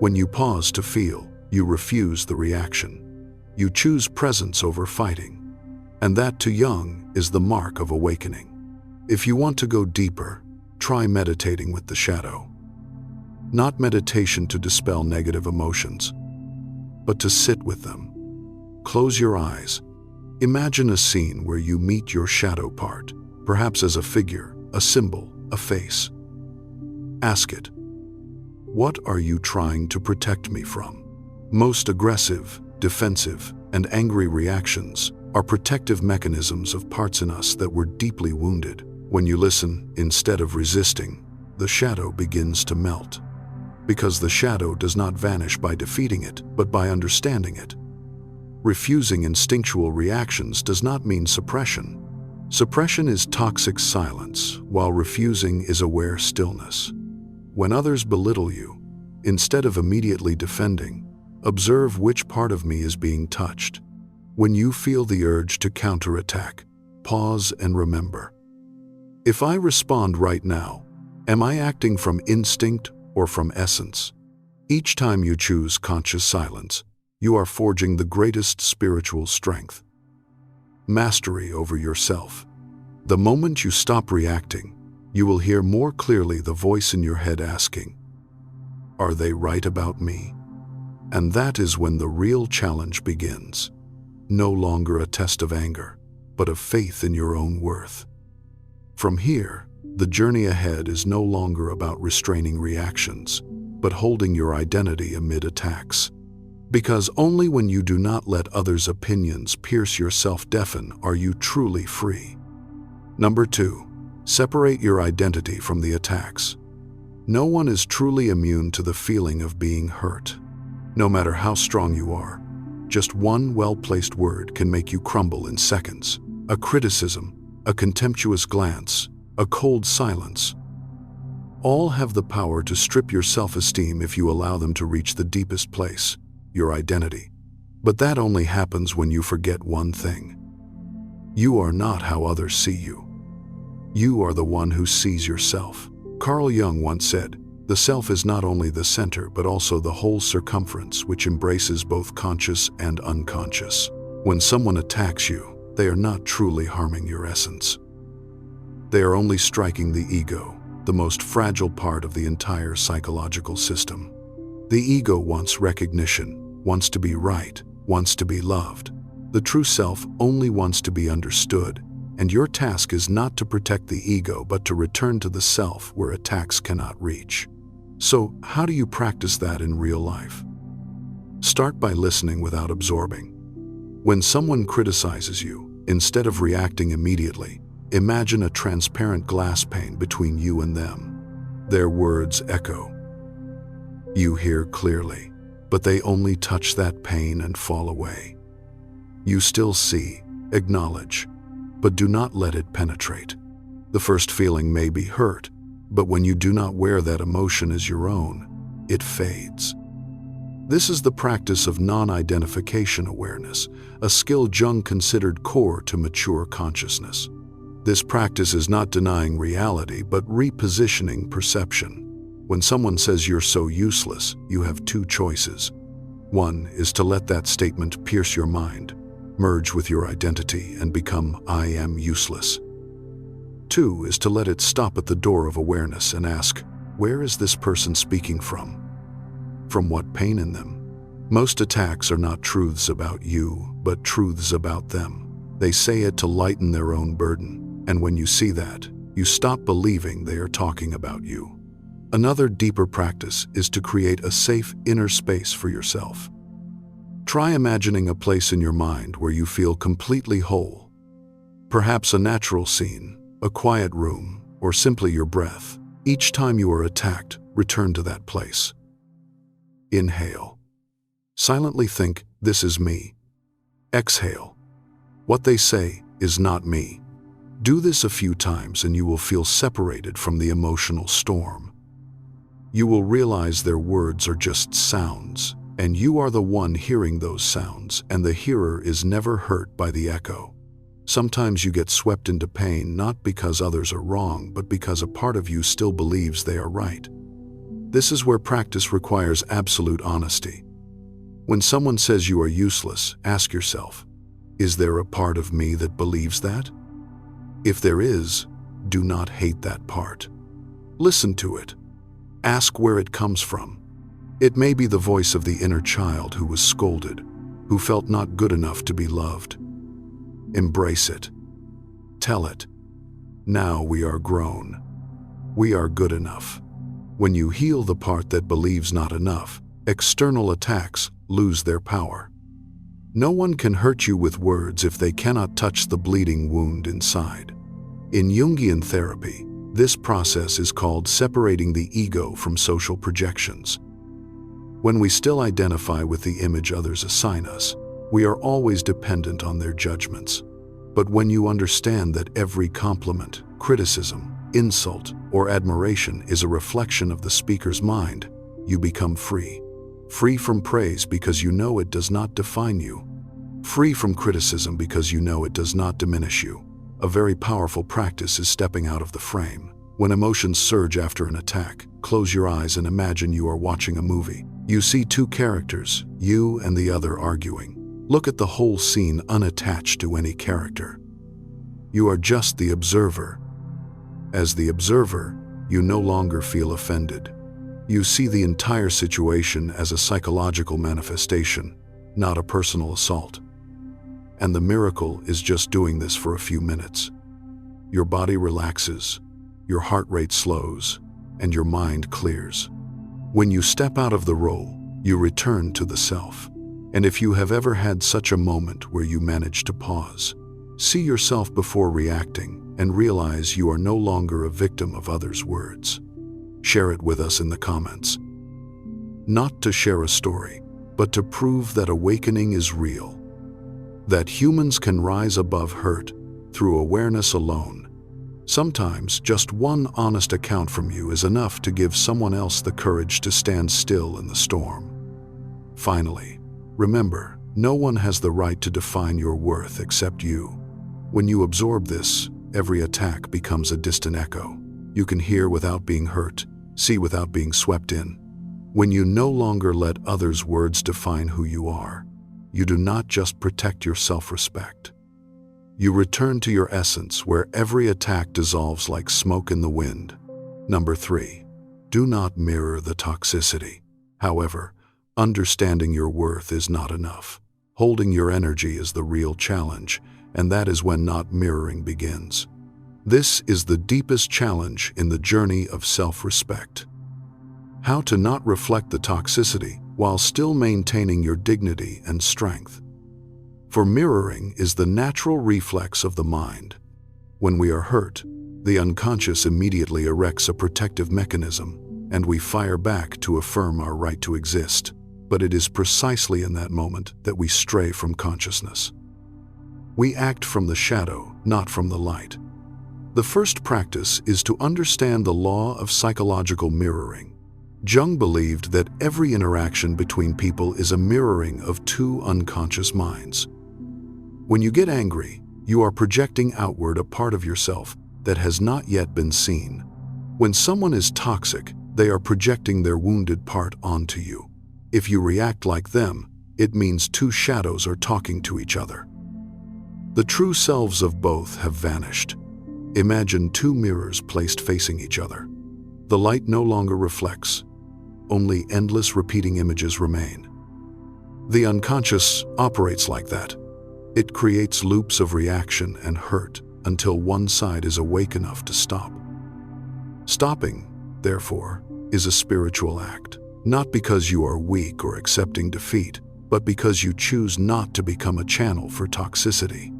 When you pause to feel, you refuse the reaction. You choose presence over fighting. And that, to Jung, is the mark of awakening. If you want to go deeper, try meditating with the shadow. Not meditation to dispel negative emotions, but to sit with them. Close your eyes. Imagine a scene where you meet your shadow part, perhaps as a figure, a symbol, a face. Ask it, what are you trying to protect me from? Most aggressive, defensive, and angry reactions are protective mechanisms of parts in us that were deeply wounded. When you listen, instead of resisting, the shadow begins to melt. Because the shadow does not vanish by defeating it, but by understanding it. Refusing instinctual reactions does not mean suppression. Suppression is toxic silence, while refusing is aware stillness. When others belittle you, instead of immediately defending, observe which part of me is being touched. When you feel the urge to counterattack, pause and remember. If I respond right now, am I acting from instinct or from essence? Each time you choose conscious silence, you are forging the greatest spiritual strength. Mastery over yourself. The moment you stop reacting, you will hear more clearly the voice in your head asking, "Are they right about me?" And that is when the real challenge begins. No longer a test of anger, but of faith in your own worth. From here, the journey ahead is no longer about restraining reactions, but holding your identity amid attacks. Because only when you do not let others' opinions pierce your self-deafen are you truly free. Number 2, separate your identity from the attacks. No one is truly immune to the feeling of being hurt. No matter how strong you are, just one well-placed word can make you crumble in seconds. A criticism, a contemptuous glance, a cold silence. All have the power to strip your self-esteem if you allow them to reach the deepest place, your identity. But that only happens when you forget one thing. You are not how others see you. You are the one who sees yourself. Carl Jung once said, "The self is not only the center but also the whole circumference which embraces both conscious and unconscious." When someone attacks you, they are not truly harming your essence. They are only striking the ego, the most fragile part of the entire psychological system. The ego wants recognition, wants to be right, wants to be loved. The true self only wants to be understood, and your task is not to protect the ego but to return to the self where attacks cannot reach. So, how do you practice that in real life? Start by listening without absorbing. When someone criticizes you, instead of reacting immediately, imagine a transparent glass pane between you and them. Their words echo. You hear clearly, but they only touch that pane and fall away. You still see, acknowledge, but do not let it penetrate. The first feeling may be hurt, but when you do not wear that emotion as your own, it fades. This is the practice of non-identification awareness, a skill Jung considered core to mature consciousness. This practice is not denying reality, but repositioning perception. When someone says you're so useless, you have two choices. One is to let that statement pierce your mind, merge with your identity, and become "I am useless." Two is to let it stop at the door of awareness and ask, where is this person speaking from? From what pain in them? Most attacks are not truths about you, but truths about them. They say it to lighten their own burden, and when you see that, you stop believing they are talking about you. Another deeper practice is to create a safe inner space for yourself. Try imagining a place in your mind where you feel completely whole. Perhaps a natural scene, a quiet room, or simply your breath. Each time you are attacked, return to that place. Inhale. Silently think, "This is me." Exhale. What they say is not me. Do this a few times and you will feel separated from the emotional storm. You will realize their words are just sounds, and you are the one hearing those sounds, and the hearer is never hurt by the echo. Sometimes you get swept into pain not because others are wrong, but because a part of you still believes they are right. This is where practice requires absolute honesty. When someone says you are useless, ask yourself, is there a part of me that believes that? If there is, do not hate that part. Listen to it. Ask where it comes from. It may be the voice of the inner child who was scolded, who felt not good enough to be loved. Embrace it. Tell it, now we are grown. We are good enough. When you heal the part that believes not enough, external attacks lose their power. No one can hurt you with words if they cannot touch the bleeding wound inside. In Jungian therapy, this process is called separating the ego from social projections. When we still identify with the image others assign us, we are always dependent on their judgments. But when you understand that every compliment, criticism, insult, or admiration is a reflection of the speaker's mind, you become free. Free from praise because you know it does not define you. Free from criticism because you know it does not diminish you. A very powerful practice is stepping out of the frame. When emotions surge after an attack, close your eyes and imagine you are watching a movie. You see two characters, you and the other, arguing. Look at the whole scene unattached to any character. You are just the observer. As the observer, you no longer feel offended. You see the entire situation as a psychological manifestation, not a personal assault. And the miracle is just doing this for a few minutes. Your body relaxes, your heart rate slows, and your mind clears. When you step out of the role, you return to the self. And if you have ever had such a moment where you manage to pause, see yourself before reacting, and realize you are no longer a victim of others' words. Share it with us in the comments. Not to share a story, but to prove that awakening is real. That humans can rise above hurt through awareness alone. Sometimes just one honest account from you is enough to give someone else the courage to stand still in the storm. Finally, remember, no one has the right to define your worth except you. When you absorb this, every attack becomes a distant echo. You can hear without being hurt, see without being swept in. When you no longer let others' words define who you are, you do not just protect your self-respect. You return to your essence where every attack dissolves like smoke in the wind. Number 3, do not mirror the toxicity. However, understanding your worth is not enough. Holding your energy is the real challenge, and that is when not mirroring begins. This is the deepest challenge in the journey of self-respect. How to not reflect the toxicity while still maintaining your dignity and strength. For mirroring is the natural reflex of the mind. When we are hurt, the unconscious immediately erects a protective mechanism, and we fire back to affirm our right to exist. But it is precisely in that moment that we stray from consciousness. We act from the shadow, not from the light. The first practice is to understand the law of psychological mirroring. Jung believed that every interaction between people is a mirroring of two unconscious minds. When you get angry, you are projecting outward a part of yourself that has not yet been seen. When someone is toxic, they are projecting their wounded part onto you. If you react like them, it means two shadows are talking to each other. The true selves of both have vanished. Imagine two mirrors placed facing each other. The light no longer reflects. Only endless repeating images remain. The unconscious operates like that. It creates loops of reaction and hurt until one side is awake enough to stop. Stopping, therefore, is a spiritual act. Not because you are weak or accepting defeat, but because you choose not to become a channel for toxicity.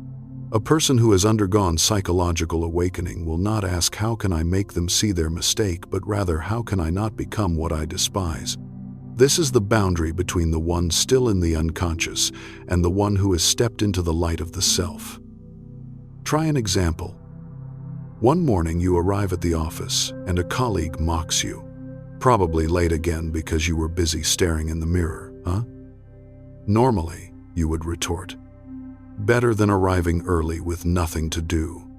A person who has undergone psychological awakening will not ask how can I make them see their mistake, but rather how can I not become what I despise. This is the boundary between the one still in the unconscious and the one who has stepped into the light of the self. Try an example. One morning you arrive at the office and a colleague mocks you. Probably late again because you were busy staring in the mirror, huh? Normally, you would retort, better than arriving early with nothing to do.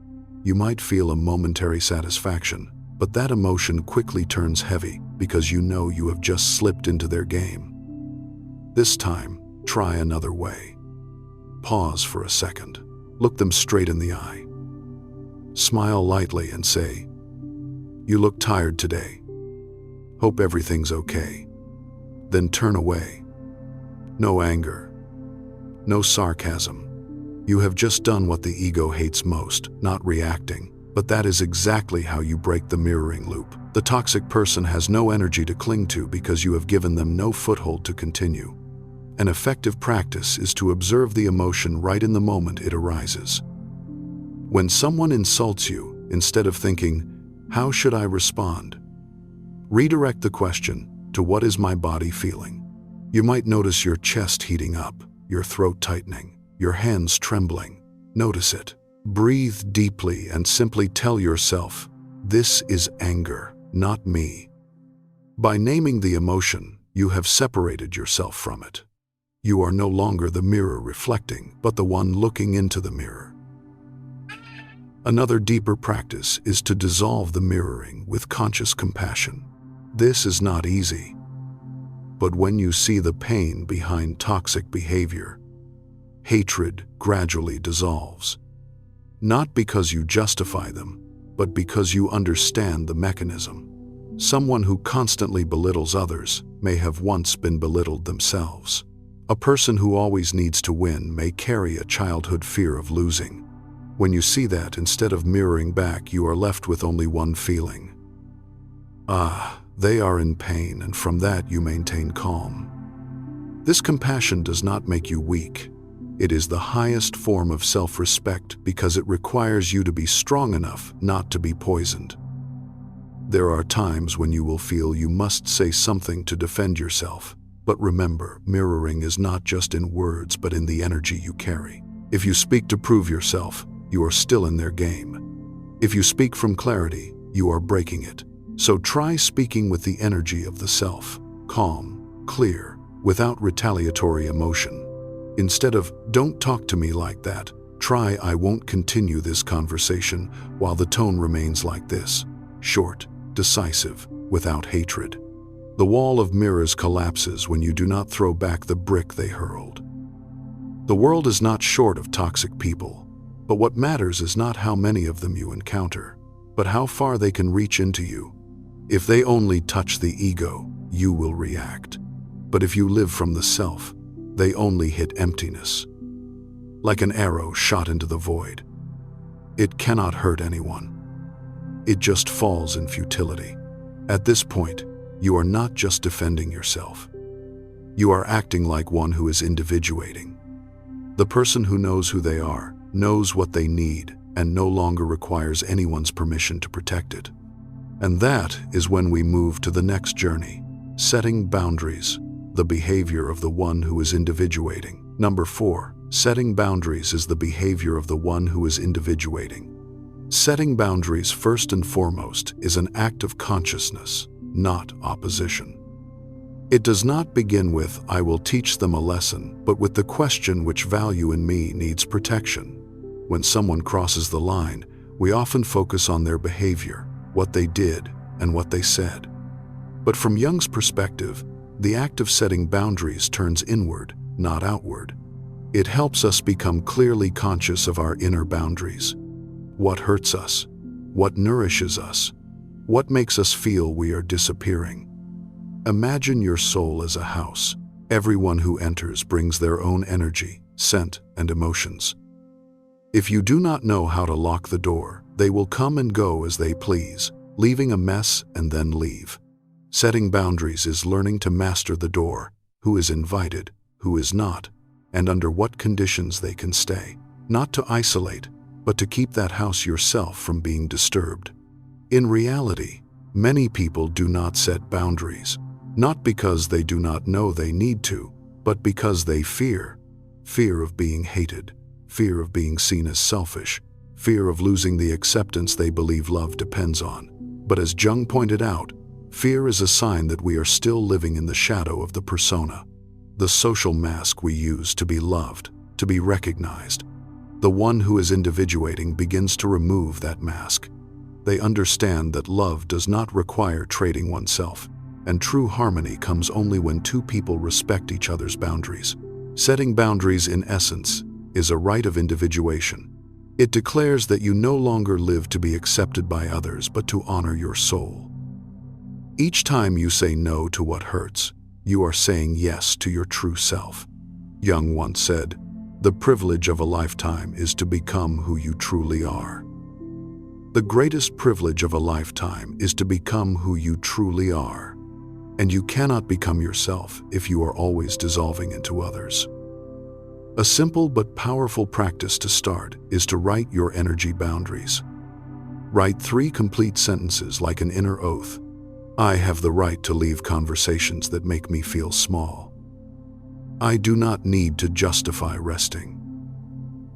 You might feel a momentary satisfaction, but that emotion quickly turns heavy because you know you have just slipped into their game. This time, try another way. Pause for a second. Look them straight in the eye. Smile lightly and say, "You look tired today. Hope everything's okay." Then turn away. No anger, no sarcasm. You have just done what the ego hates most, not reacting. But that is exactly how you break the mirroring loop. The toxic person has no energy to cling to because you have given them no foothold to continue. An effective practice is to observe the emotion right in the moment it arises. When someone insults you, instead of thinking, "How should I respond?" redirect the question to, "What is my body feeling?" You might notice your chest heating up, your throat tightening, your hands trembling. Notice it. Breathe deeply and simply tell yourself, "This is anger, not me." By naming the emotion, you have separated yourself from it. You are no longer the mirror reflecting, but the one looking into the mirror. Another deeper practice is to dissolve the mirroring with conscious compassion. This is not easy, but when you see the pain behind toxic behavior, hatred gradually dissolves. Not because you justify them, but because you understand the mechanism. Someone who constantly belittles others may have once been belittled themselves. A person who always needs to win may carry a childhood fear of losing. When you see that, instead of mirroring back, you are left with only one feeling. They are in pain, and from that you maintain calm. This compassion does not make you weak. It is the highest form of self-respect because it requires you to be strong enough not to be poisoned. There are times when you will feel you must say something to defend yourself. But remember, mirroring is not just in words but in the energy you carry. If you speak to prove yourself, you are still in their game. If you speak from clarity, you are breaking it. So try speaking with the energy of the self, calm, clear, without retaliatory emotion. Instead of, "Don't talk to me like that," try, "I won't continue this conversation," while the tone remains like this: short, decisive, without hatred. The wall of mirrors collapses when you do not throw back the brick they hurled. The world is not short of toxic people, but what matters is not how many of them you encounter, but how far they can reach into you. If they only touch the ego, you will react. But if you live from the self, they only hit emptiness. Like an arrow shot into the void. It cannot hurt anyone. It just falls in futility. At this point, you are not just defending yourself. You are acting like one who is individuating. The person who knows who they are, knows what they need, and no longer requires anyone's permission to protect it. And that is when we move to the next journey, setting boundaries, the behavior of the one who is individuating. Number 4, setting boundaries is the behavior of the one who is individuating. Setting boundaries, first and foremost, is an act of consciousness, not opposition. It does not begin with, "I will teach them a lesson," but with the question, which value in me needs protection? When someone crosses the line, we often focus on their behavior, what they did, and what they said. But from Jung's perspective, the act of setting boundaries turns inward, not outward. It helps us become clearly conscious of our inner boundaries. What hurts us? What nourishes us? What makes us feel we are disappearing? Imagine your soul as a house. Everyone who enters brings their own energy, scent, and emotions. If you do not know how to lock the door, they will come and go as they please, leaving a mess and then leave. Setting boundaries is learning to master the door, who is invited, who is not, and under what conditions they can stay. Not to isolate, but to keep that house yourself from being disturbed. In reality, many people do not set boundaries, not because they do not know they need to, but because they fear. Fear of being hated, fear of being seen as selfish, fear of losing the acceptance they believe love depends on. But as Jung pointed out, fear is a sign that we are still living in the shadow of the persona, the social mask we use to be loved, to be recognized. The one who is individuating begins to remove that mask. They understand that love does not require trading oneself, and true harmony comes only when two people respect each other's boundaries. Setting boundaries, in essence, is a rite of individuation. It declares that you no longer live to be accepted by others, but to honor your soul. Each time you say no to what hurts, you are saying yes to your true self. Jung once said, The privilege of a lifetime is to become who you truly are. The greatest privilege of a lifetime is to become who you truly are. And you cannot become yourself if you are always dissolving into others. A simple but powerful practice to start is to write your energy boundaries. Write 3 complete sentences like an inner oath. I have the right to leave conversations that make me feel small. I do not need to justify resting.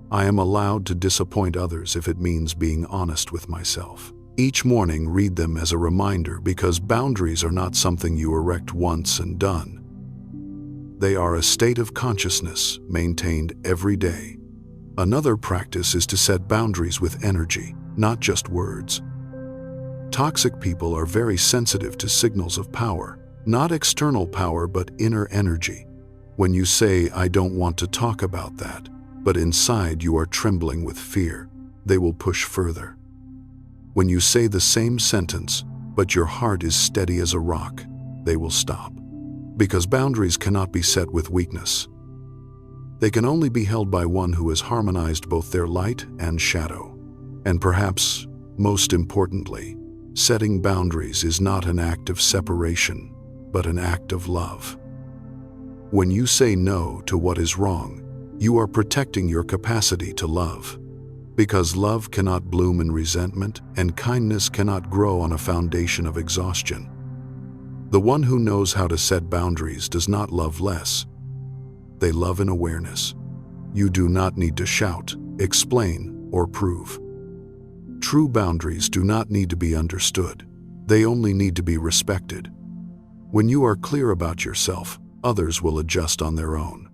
I am allowed to disappoint others if it means being honest with myself. Each morning, read them as a reminder, because boundaries are not something you erect once and done. They are a state of consciousness maintained every day. Another practice is to set boundaries with energy, not just words. Toxic people are very sensitive to signals of power, not external power but inner energy. When you say, I don't want to talk about that, but inside you are trembling with fear, they will push further. When you say the same sentence, but your heart is steady as a rock, they will stop. Because boundaries cannot be set with weakness. They can only be held by one who has harmonized both their light and shadow. And perhaps, most importantly, setting boundaries is not an act of separation, but an act of love. When you say no to what is wrong, you are protecting your capacity to love. Because love cannot bloom in resentment, and kindness cannot grow on a foundation of exhaustion. The one who knows how to set boundaries does not love less. They love in awareness. You do not need to shout, explain, or prove. True boundaries do not need to be understood. They only need to be respected. When you are clear about yourself, others will adjust on their own.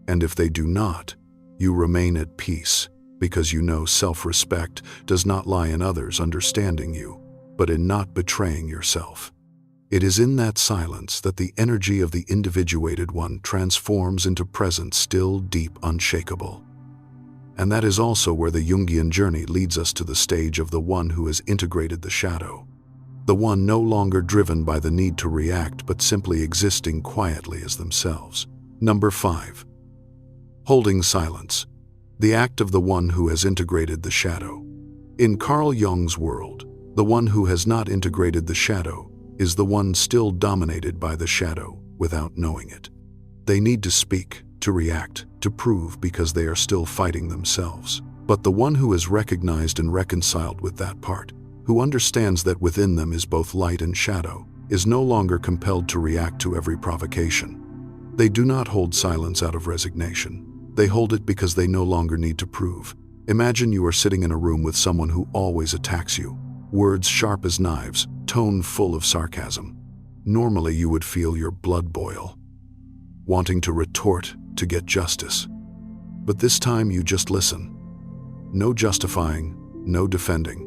And if they do not, you remain at peace, because you know self-respect does not lie in others understanding you, but in not betraying yourself. It is in that silence that the energy of the individuated one transforms into presence still, deep, unshakable. And that is also where the Jungian journey leads us to the stage of the one who has integrated the shadow. The one no longer driven by the need to react, but simply existing quietly as themselves. Number 5. Holding silence. The act of the one who has integrated the shadow. In Carl Jung's world, the one who has not integrated the shadow is the one still dominated by the shadow without knowing it. They need to speak, to react, to prove, because they are still fighting themselves. But the one who is recognized and reconciled with that part, who understands that within them is both light and shadow, is no longer compelled to react to every provocation. They do not hold silence out of resignation. They hold it because they no longer need to prove. Imagine you are sitting in a room with someone who always attacks you. Words sharp as knives, tone full of sarcasm. Normally you would feel your blood boil, wanting to retort, to get justice. But this time you just listen. No justifying, no defending.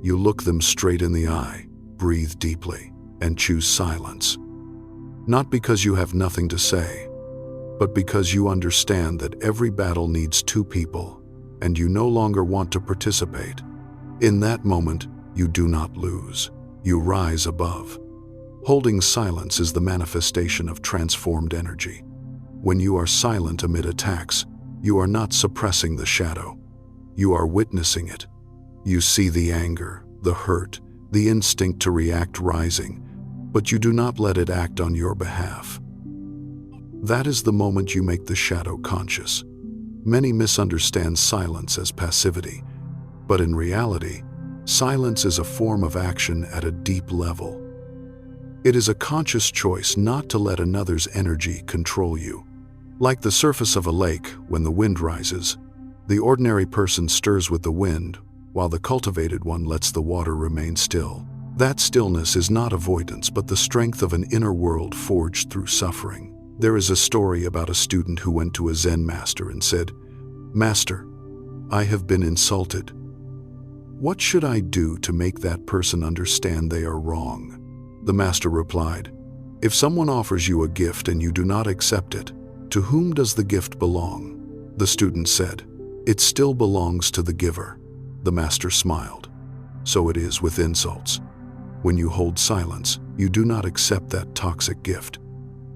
You look them straight in the eye, breathe deeply, and choose silence. Not because you have nothing to say, but because you understand that every battle needs 2 people, and you no longer want to participate. In that moment, you do not lose. You rise above. Holding silence is the manifestation of transformed energy. When you are silent amid attacks, you are not suppressing the shadow. You are witnessing it. You see the anger, the hurt, the instinct to react rising, but you do not let it act on your behalf. That is the moment you make the shadow conscious. Many misunderstand silence as passivity, but in reality, silence is a form of action at a deep level. It is a conscious choice not to let another's energy control you. Like the surface of a lake when the wind rises, the ordinary person stirs with the wind, while the cultivated one lets the water remain still. That stillness is not avoidance, but the strength of an inner world forged through suffering. There is a story about a student who went to a Zen master and said, "Master, I have been insulted. What should I do to make that person understand they are wrong?" The master replied, "If someone offers you a gift and you do not accept it, to whom does the gift belong?" The student said, "It still belongs to the giver." The master smiled. So it is with insults. When you hold silence, you do not accept that toxic gift.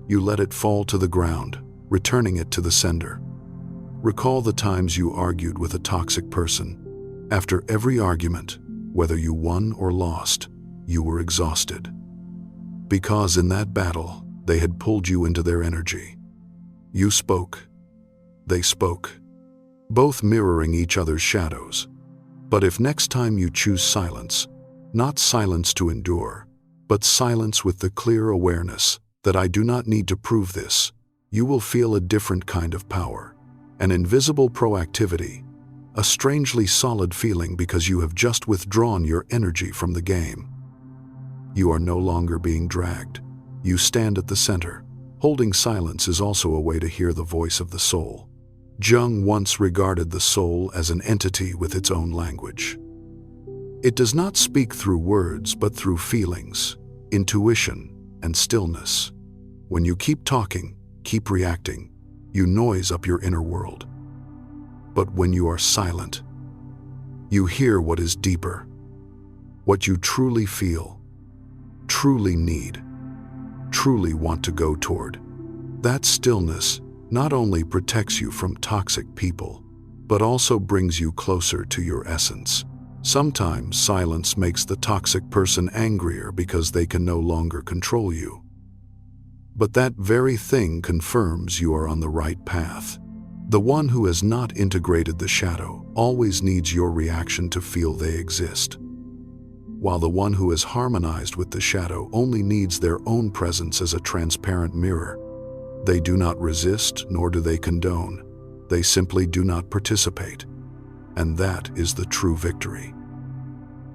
You let it fall to the ground, returning it to the sender. Recall the times you argued with a toxic person. After every argument, whether you won or lost, you were exhausted. Because in that battle, they had pulled you into their energy. You spoke. They spoke. Both mirroring each other's shadows. But if next time you choose silence, not silence to endure, but silence with the clear awareness that I do not need to prove this, you will feel a different kind of power, an invisible proactivity, a strangely solid feeling because you have just withdrawn your energy from the game. You are no longer being dragged. You stand at the center. Holding silence is also a way to hear the voice of the soul. Jung once regarded the soul as an entity with its own language. It does not speak through words, but through feelings, intuition, and stillness. When you keep talking, keep reacting, you noise up your inner world. But when you are silent, you hear what is deeper, what you truly feel, truly need, truly want to go toward. That stillness not only protects you from toxic people, but also brings you closer to your essence. Sometimes silence makes the toxic person angrier because they can no longer control you. But that very thing confirms you are on the right path. The one who has not integrated the shadow always needs your reaction to feel they exist, while the one who has harmonized with the shadow only needs their own presence as a transparent mirror. They do not resist, nor do they condone. They simply do not participate. And that is the true victory.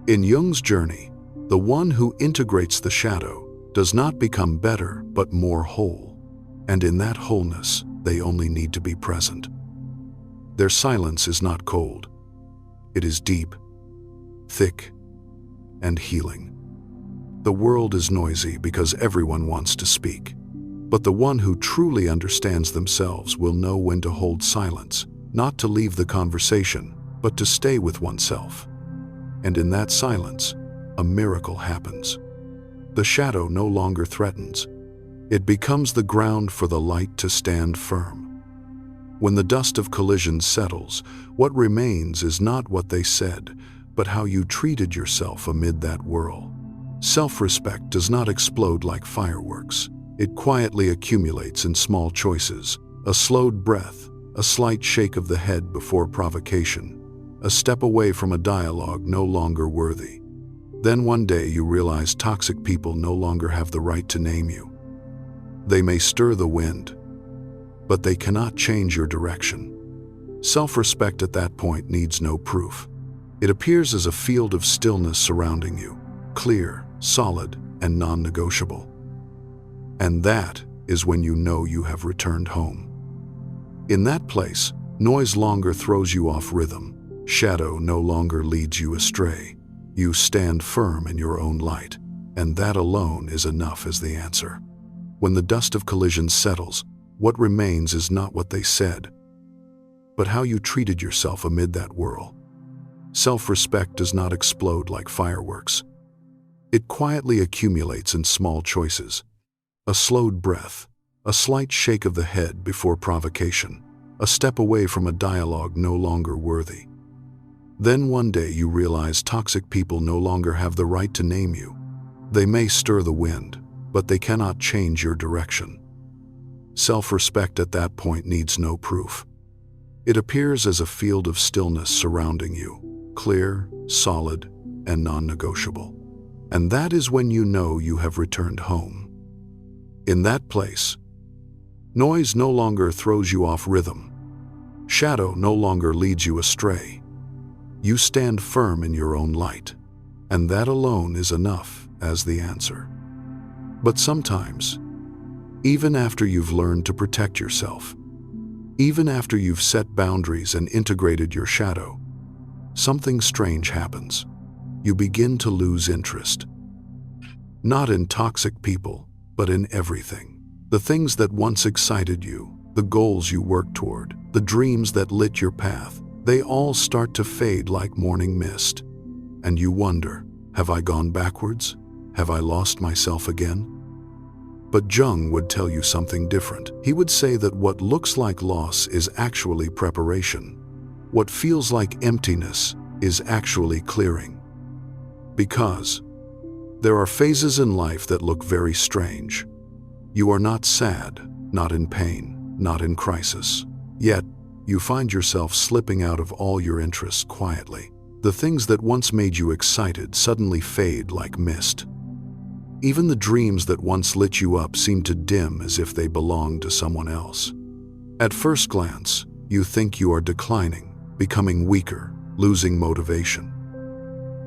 In Jung's journey, the one who integrates the shadow does not become better, but more whole. And in that wholeness, they only need to be present. Their silence is not cold. It is deep, thick, and healing. The world is noisy because everyone wants to speak. But the one who truly understands themselves will know when to hold silence, not to leave the conversation, but to stay with oneself. And in that silence, a miracle happens. The shadow no longer threatens. It becomes the ground for the light to stand firm. When the dust of collision settles, what remains is not what they said, but how you treated yourself amid that whirl. Self-respect does not explode like fireworks. It quietly accumulates in small choices, a slowed breath, a slight shake of the head before provocation, a step away from a dialogue no longer worthy. Then one day you realize toxic people no longer have the right to name you. They may stir the wind, but they cannot change your direction. Self-respect at that point needs no proof. It appears as a field of stillness surrounding you, clear, solid, and non-negotiable. And that is when you know you have returned home. In that place, noise longer throws you off rhythm. Shadow no longer leads you astray. You stand firm in your own light, and that alone is enough as the answer. When the dust of collision settles, what remains is not what they said, but how you treated yourself amid that whirl. Self-respect does not explode like fireworks. It quietly accumulates in small choices. A slowed breath, a slight shake of the head before provocation, a step away from a dialogue no longer worthy. Then one day you realize toxic people no longer have the right to name you. They may stir the wind, but they cannot change your direction. Self-respect at that point needs no proof. It appears as a field of stillness surrounding you, clear, solid, and non-negotiable. And that is when you know you have returned home. In that place, noise no longer throws you off rhythm. Shadow no longer leads you astray. You stand firm in your own light, and that alone is enough as the answer. But sometimes, even after you've learned to protect yourself, even after you've set boundaries and integrated your shadow, something strange happens. You begin to lose interest. Not in toxic people, but in everything. The things that once excited you, the goals you worked toward, the dreams that lit your path, they all start to fade like morning mist. And you wonder, have I gone backwards? Have I lost myself again? But Jung would tell you something different. He would say that what looks like loss is actually preparation. What feels like emptiness is actually clearing. Because there are phases in life that look very strange. You are not sad, not in pain, not in crisis. Yet, you find yourself slipping out of all your interests quietly. The things that once made you excited suddenly fade like mist. Even the dreams that once lit you up seem to dim as if they belonged to someone else. At first glance, you think you are declining, becoming weaker, losing motivation.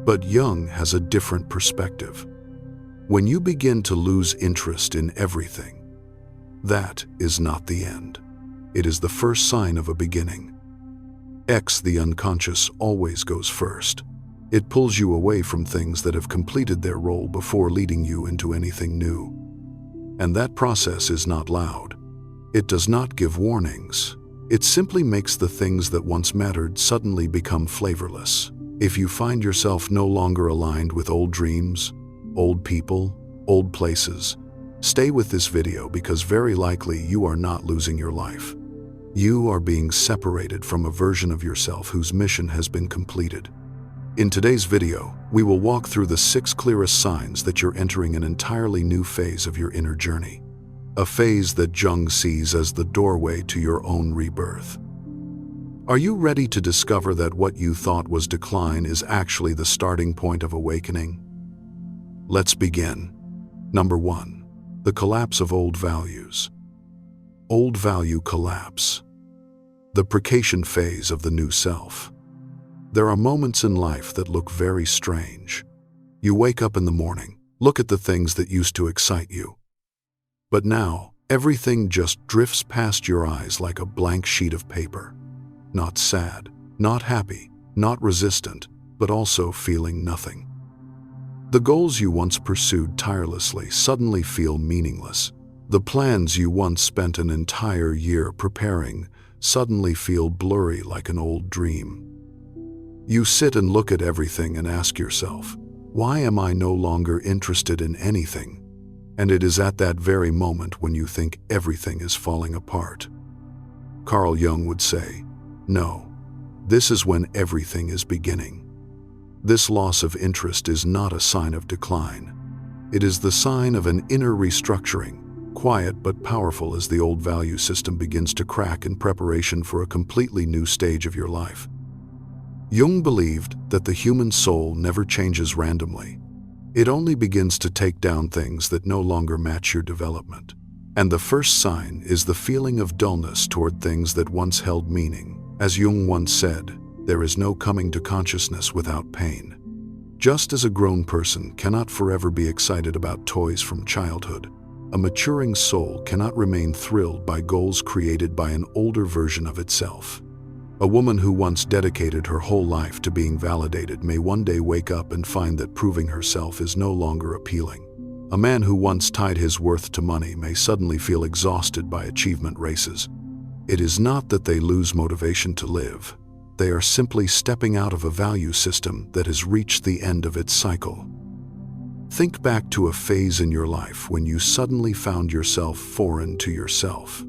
But Jung has a different perspective. When you begin to lose interest in everything, that is not the end. It is the first sign of a beginning. The unconscious always goes first. It pulls you away from things that have completed their role before leading you into anything new. And that process is not loud. It does not give warnings. It simply makes the things that once mattered suddenly become flavorless. If you find yourself no longer aligned with old dreams, old people, old places, stay with this video because very likely you are not losing your life. You are being separated from a version of yourself whose mission has been completed. In today's video, we will walk through the 6 clearest signs that you're entering an entirely new phase of your inner journey. A phase that Jung sees as the doorway to your own rebirth. Are you ready to discover that what you thought was decline is actually the starting point of awakening? Let's begin. Number 1. The collapse of old values. Old value collapse. The precation phase of the new self. There are moments in life that look very strange. You wake up in the morning, look at the things that used to excite you. But now, everything just drifts past your eyes like a blank sheet of paper. Not sad, not happy, not resistant, but also feeling nothing. The goals you once pursued tirelessly suddenly feel meaningless. The plans you once spent an entire year preparing suddenly feel blurry like an old dream. You sit and look at everything and ask yourself, why am I no longer interested in anything? And it is at that very moment when you think everything is falling apart. Carl Jung would say, no, this is when everything is beginning. This loss of interest is not a sign of decline. It is the sign of an inner restructuring, quiet but powerful as the old value system begins to crack in preparation for a completely new stage of your life. Jung believed that the human soul never changes randomly. It only begins to take down things that no longer match your development. And the first sign is the feeling of dullness toward things that once held meaning. As Jung once said, there is no coming to consciousness without pain. Just as a grown person cannot forever be excited about toys from childhood, a maturing soul cannot remain thrilled by goals created by an older version of itself. A woman who once dedicated her whole life to being validated may one day wake up and find that proving herself is no longer appealing. A man who once tied his worth to money may suddenly feel exhausted by achievement races. It is not that they lose motivation to live. They are simply stepping out of a value system that has reached the end of its cycle. Think back to a phase in your life when you suddenly found yourself foreign to yourself.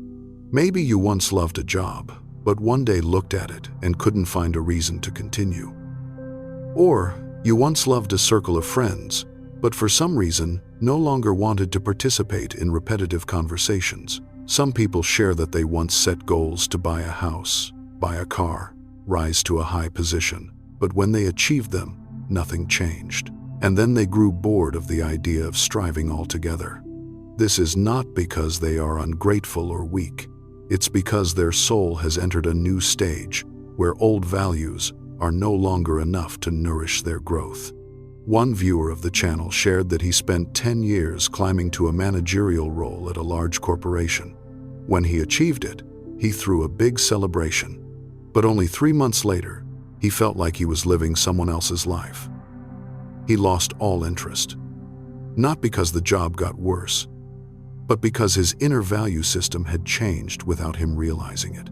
Maybe you once loved a job, but one day looked at it and couldn't find a reason to continue. Or you once loved a circle of friends, but for some reason no longer wanted to participate in repetitive conversations. Some people share that they once set goals to buy a house, buy a car, rise to a high position, but when they achieved them, nothing changed. And then they grew bored of the idea of striving altogether. This is not because they are ungrateful or weak. It's because their soul has entered a new stage where old values are no longer enough to nourish their growth. One viewer of the channel shared that he spent 10 years climbing to a managerial role at a large corporation. When he achieved it, he threw a big celebration. But only 3 months later, he felt like he was living someone else's life. He lost all interest. Not because the job got worse, but because his inner value system had changed without him realizing it.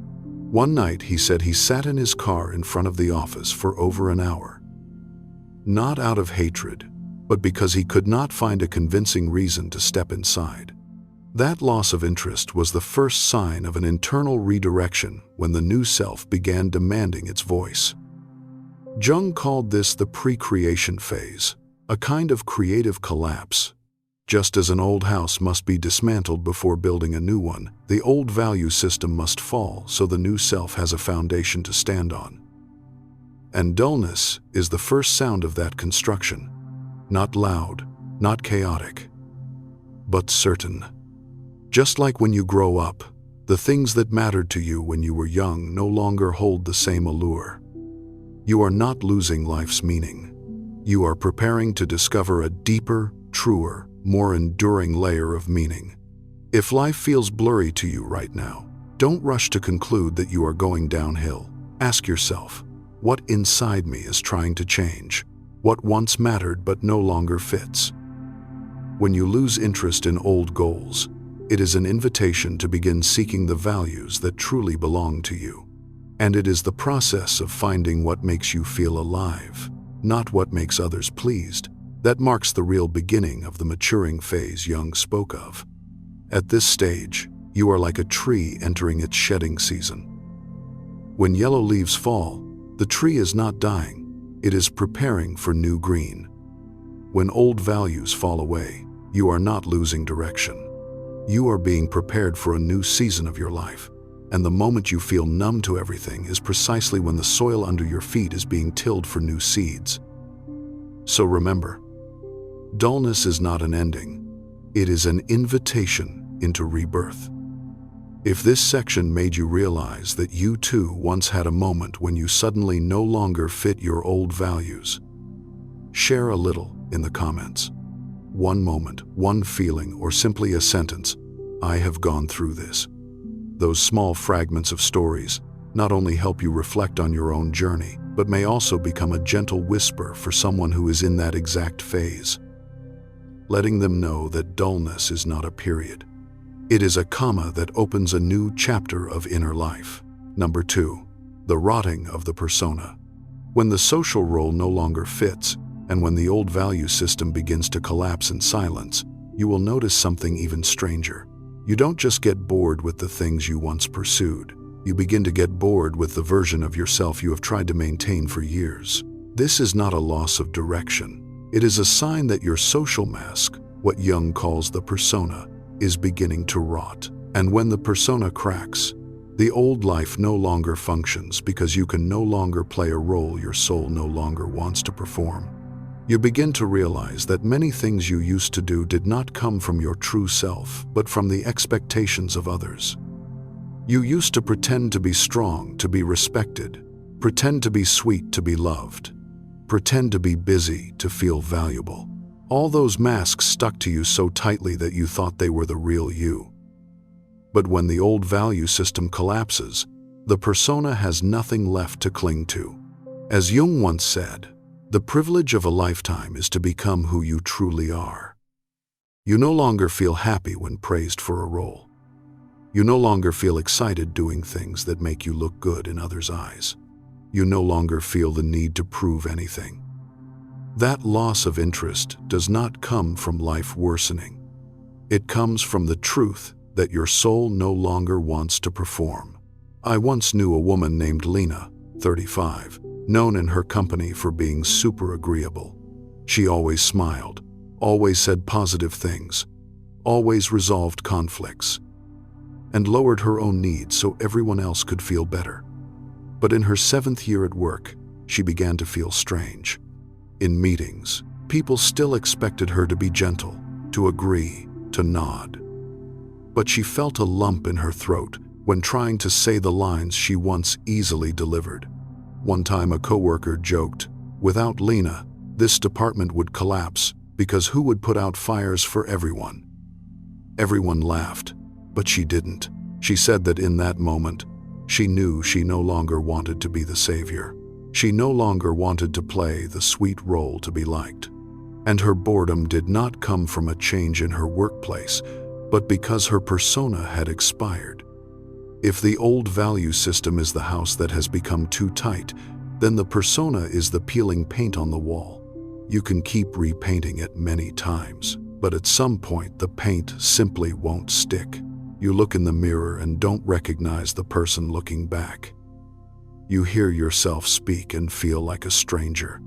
One night, he said he sat in his car in front of the office for over an hour. Not out of hatred, but because he could not find a convincing reason to step inside. That loss of interest was the first sign of an internal redirection when the new self began demanding its voice. Jung called this the pre-creation phase, a kind of creative collapse. Just as an old house must be dismantled before building a new one, the old value system must fall so the new self has a foundation to stand on. And dullness is the first sound of that construction. Not loud, not chaotic, but certain. Just like when you grow up, the things that mattered to you when you were young no longer hold the same allure. You are not losing life's meaning. You are preparing to discover a deeper, truer, more enduring layer of meaning. If life feels blurry to you right now, don't rush to conclude that you are going downhill. Ask yourself, what inside me is trying to change? What once mattered but no longer fits? When you lose interest in old goals, it is an invitation to begin seeking the values that truly belong to you. And it is the process of finding what makes you feel alive, not what makes others pleased, that marks the real beginning of the maturing phase Jung spoke of. At this stage, you are like a tree entering its shedding season. When yellow leaves fall, the tree is not dying, it is preparing for new green. When old values fall away, you are not losing direction. You are being prepared for a new season of your life, and the moment you feel numb to everything is precisely when the soil under your feet is being tilled for new seeds. So remember, dullness is not an ending, it is an invitation into rebirth. If this section made you realize that you too once had a moment when you suddenly no longer fit your old values, share a little in the comments. One moment, one feeling, or simply a sentence, "I have gone through this." Those small fragments of stories not only help you reflect on your own journey, but may also become a gentle whisper for someone who is in that exact phase, letting them know that dullness is not a period. It is a comma that opens a new chapter of inner life. Number 2, the rotting of the persona. When the social role no longer fits, and when the old value system begins to collapse in silence, you will notice something even stranger. You don't just get bored with the things you once pursued. You begin to get bored with the version of yourself you have tried to maintain for years. This is not a loss of direction. It is a sign that your social mask, what Jung calls the persona, is beginning to rot. And when the persona cracks, the old life no longer functions because you can no longer play a role your soul no longer wants to perform. You begin to realize that many things you used to do did not come from your true self, but from the expectations of others. You used to pretend to be strong, to be respected, pretend to be sweet, to be loved, pretend to be busy, to feel valuable. All those masks stuck to you so tightly that you thought they were the real you. But when the old value system collapses, the persona has nothing left to cling to. As Jung once said, the privilege of a lifetime is to become who you truly are. You no longer feel happy when praised for a role. You no longer feel excited doing things that make you look good in others' eyes. You no longer feel the need to prove anything. That loss of interest does not come from life worsening. It comes from the truth that your soul no longer wants to perform. I once knew a woman named Lena, 35, known in her company for being super agreeable. She always smiled, always said positive things, always resolved conflicts, and lowered her own needs so everyone else could feel better. But in her 7th year at work, she began to feel strange. In meetings, people still expected her to be gentle, to agree, to nod. But she felt a lump in her throat when trying to say the lines she once easily delivered. One time a coworker joked, "Without Lena, this department would collapse because who would put out fires for everyone?" Everyone laughed, but she didn't. She said that in that moment, she knew she no longer wanted to be the savior. She no longer wanted to play the sweet role to be liked. And her boredom did not come from a change in her workplace, but because her persona had expired. If the old value system is the house that has become too tight, then the persona is the peeling paint on the wall. You can keep repainting it many times, But at some point, the paint simply won't stick. You look in the mirror and don't recognize the person looking back. You hear yourself speak and feel like a stranger.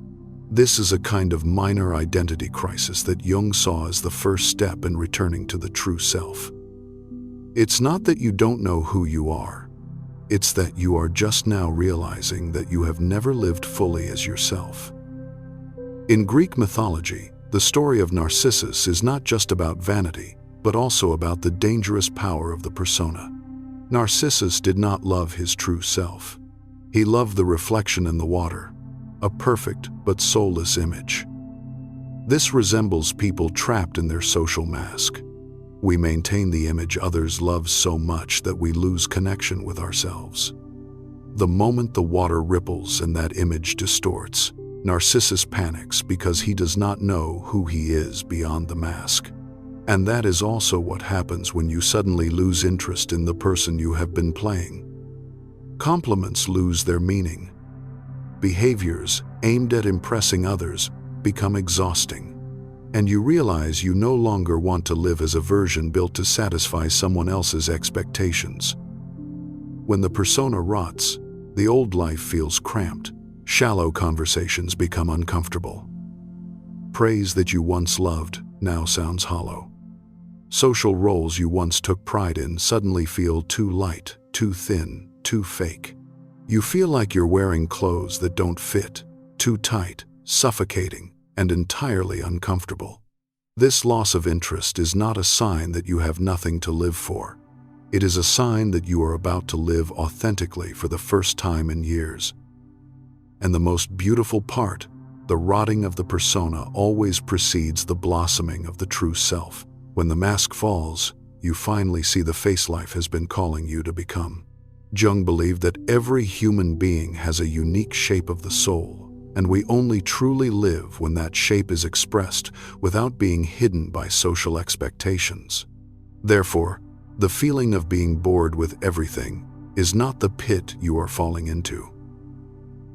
This is a kind of minor identity crisis that Jung saw as the first step in returning to the true self. It's not that you don't know who you are. It's that you are just now realizing that you have never lived fully as yourself. In Greek mythology, the story of Narcissus is not just about vanity, but also about the dangerous power of the persona. Narcissus did not love his true self. He loved the reflection in the water, a perfect but soulless image. This resembles people trapped in their social mask. We maintain the image others love so much that we lose connection with ourselves. The moment the water ripples and that image distorts, Narcissus panics because he does not know who he is beyond the mask. And that is also what happens when you suddenly lose interest in the person you have been playing. Compliments lose their meaning. Behaviors aimed at impressing others become exhausting. And you realize you no longer want to live as a version built to satisfy someone else's expectations. When the persona rots, the old life feels cramped. Shallow conversations become uncomfortable. Praise that you once loved now sounds hollow. Social roles you once took pride in suddenly feel too light, too thin, too fake. You feel like you're wearing clothes that don't fit, too tight, suffocating, and entirely uncomfortable. This loss of interest is not a sign that you have nothing to live for. It is a sign that you are about to live authentically for the first time in years. And the most beautiful part, the rotting of the persona always precedes the blossoming of the true self. When the mask falls, you finally see the face life has been calling you to become. Jung believed that every human being has a unique shape of the soul, and we only truly live when that shape is expressed without being hidden by social expectations. Therefore, the feeling of being bored with everything is not the pit you are falling into.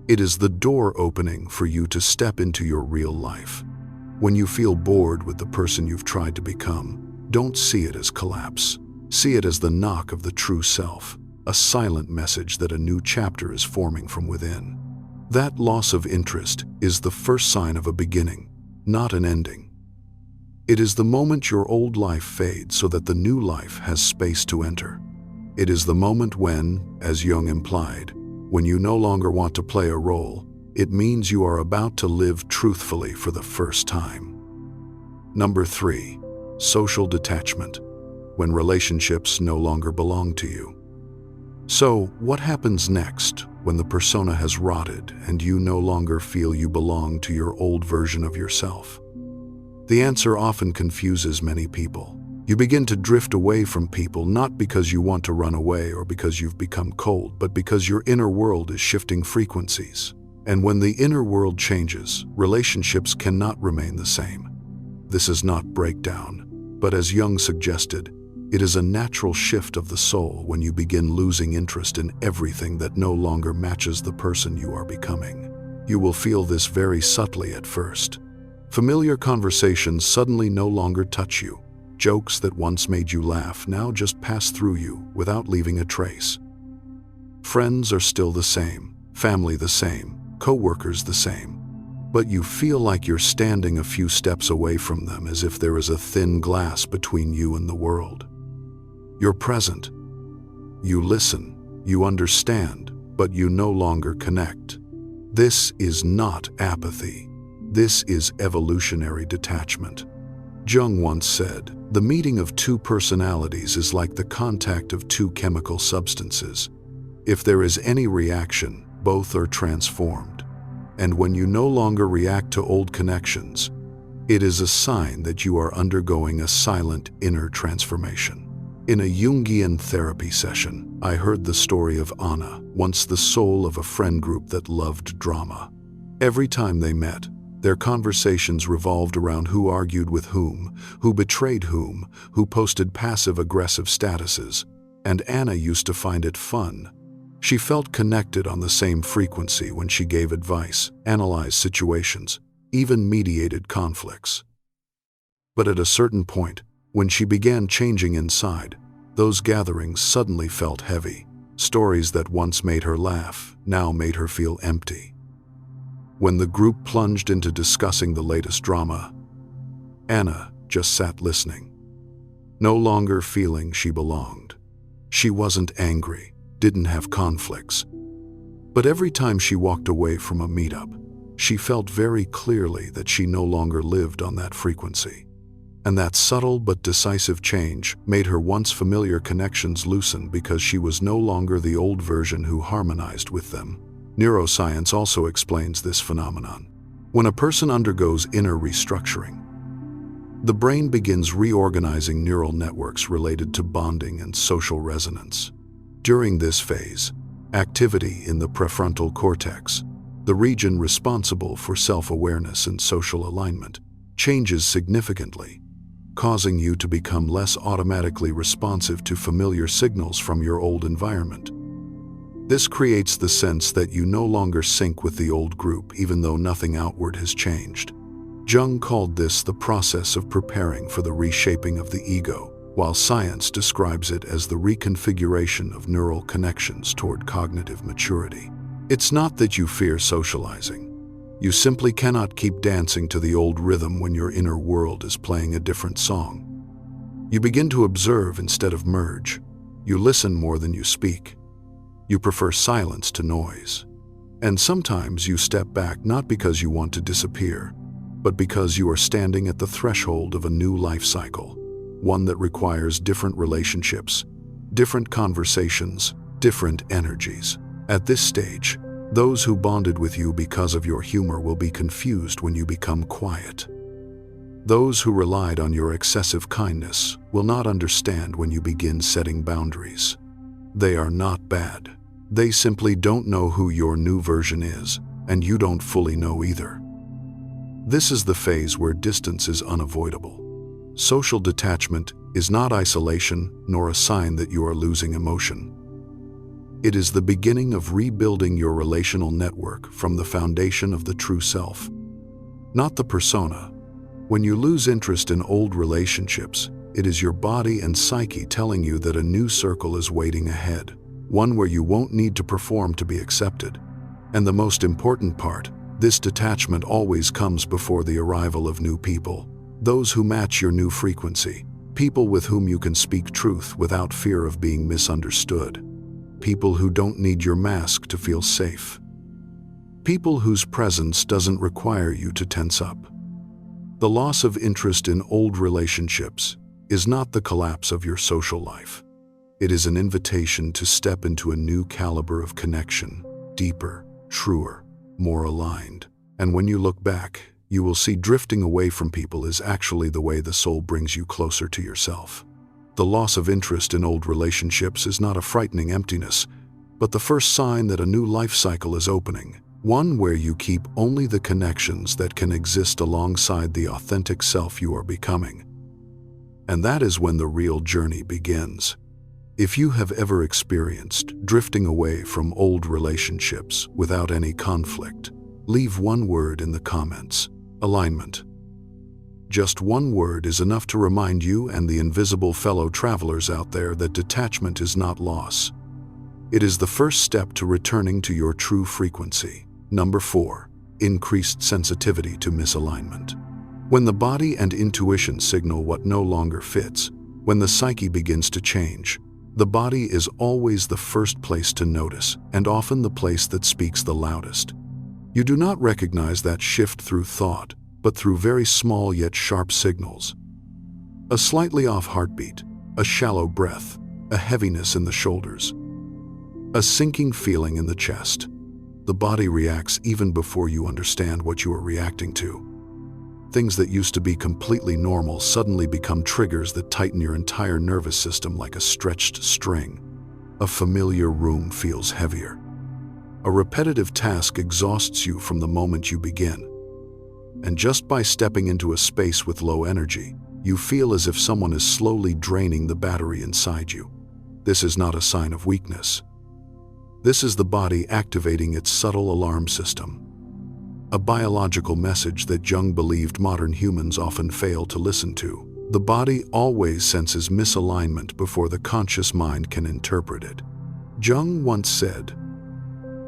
It is the door opening for you to step into your real life. When you feel bored with the person you've tried to become, don't see it as collapse. See it as the knock of the true self, a silent message that a new chapter is forming from within. That loss of interest is the first sign of a beginning, not an ending. It is the moment your old life fades so that the new life has space to enter. It is the moment when, as Jung implied, when you no longer want to play a role, it means you are about to live truthfully for the first time. Number 3, social detachment, when relationships no longer belong to you. So, what happens next when the persona has rotted and you no longer feel you belong to your old version of yourself? The answer often confuses many people. You begin to drift away from people not because you want to run away or because you've become cold, but because your inner world is shifting frequencies. And when the inner world changes, relationships cannot remain the same. This is not breakdown, but as Jung suggested, it is a natural shift of the soul when you begin losing interest in everything that no longer matches the person you are becoming. You will feel this very subtly at first. Familiar conversations suddenly no longer touch you. Jokes that once made you laugh now just pass through you without leaving a trace. Friends are still the same, family the same, co-workers the same, but you feel like you're standing a few steps away from them as if there is a thin glass between you and the world. You're present. You listen, you understand, but you no longer connect. This is not apathy. This is evolutionary detachment. Jung once said, "The meeting of two personalities is like the contact of two chemical substances. If there is any reaction, both are transformed. And when you no longer react to old connections, it is a sign that you are undergoing a silent inner transformation." In a Jungian therapy session, I heard the story of Anna, once the soul of a friend group that loved drama. Every time they met, their conversations revolved around who argued with whom, who betrayed whom, who posted passive-aggressive statuses, and Anna used to find it fun. She felt connected on the same frequency when she gave advice, analyzed situations, even mediated conflicts. But at a certain point, when she began changing inside, those gatherings suddenly felt heavy. Stories that once made her laugh now made her feel empty. When the group plunged into discussing the latest drama, Anna just sat listening, no longer feeling she belonged. She wasn't angry, didn't have conflicts. But every time she walked away from a meetup, she felt very clearly that she no longer lived on that frequency. And that subtle but decisive change made her once familiar connections loosen because she was no longer the old version who harmonized with them. Neuroscience also explains this phenomenon. When a person undergoes inner restructuring, the brain begins reorganizing neural networks related to bonding and social resonance. During this phase, activity in the prefrontal cortex, the region responsible for self-awareness and social alignment, changes significantly, causing you to become less automatically responsive to familiar signals from your old environment. This creates the sense that you no longer sync with the old group, even though nothing outward has changed. Jung called this the process of preparing for the reshaping of the ego, while science describes it as the reconfiguration of neural connections toward cognitive maturity. It's not that you fear socializing. You simply cannot keep dancing to the old rhythm when your inner world is playing a different song. You begin to observe instead of merge. You listen more than you speak. You prefer silence to noise. And sometimes you step back not because you want to disappear, but because you are standing at the threshold of a new life cycle, one that requires different relationships, different conversations, different energies. At this stage, those who bonded with you because of your humor will be confused when you become quiet. Those who relied on your excessive kindness will not understand when you begin setting boundaries. They are not bad. They simply don't know who your new version is, and you don't fully know either. This is the phase where distance is unavoidable. Social detachment is not isolation nor a sign that you are losing emotion. It is the beginning of rebuilding your relational network from the foundation of the true self, not the persona. When you lose interest in old relationships, it is your body and psyche telling you that a new circle is waiting ahead, one where you won't need to perform to be accepted. And the most important part, this detachment always comes before the arrival of new people, those who match your new frequency, people with whom you can speak truth without fear of being misunderstood. People who don't need your mask to feel safe. People whose presence doesn't require you to tense up. The loss of interest in old relationships is not the collapse of your social life. It is an invitation to step into a new caliber of connection, deeper, truer, more aligned. And when you look back, you will see drifting away from people is actually the way the soul brings you closer to yourself. The loss of interest in old relationships is not a frightening emptiness, but the first sign that a new life cycle is opening, one where you keep only the connections that can exist alongside the authentic self you are becoming. And that is when the real journey begins. If you have ever experienced drifting away from old relationships without any conflict, leave one word in the comments: alignment. Just one word is enough to remind you and the invisible fellow travelers out there that detachment is not loss. It is the first step to returning to your true frequency. Number 4, increased sensitivity to misalignment. When the body and intuition signal what no longer fits, when the psyche begins to change, the body is always the first place to notice, and often the place that speaks the loudest. You do not recognize that shift through thought, but through very small yet sharp signals. A slightly off heartbeat, a shallow breath, a heaviness in the shoulders, a sinking feeling in the chest. The body reacts even before you understand what you are reacting to. Things that used to be completely normal suddenly become triggers that tighten your entire nervous system like a stretched string. A familiar room feels heavier. A repetitive task exhausts you from the moment you begin. And just by stepping into a space with low energy, you feel as if someone is slowly draining the battery inside you. This is not a sign of weakness. This is the body activating its subtle alarm system. a biological message that Jung believed modern humans often fail to listen to. The body always senses misalignment before the conscious mind can interpret it. Jung once said,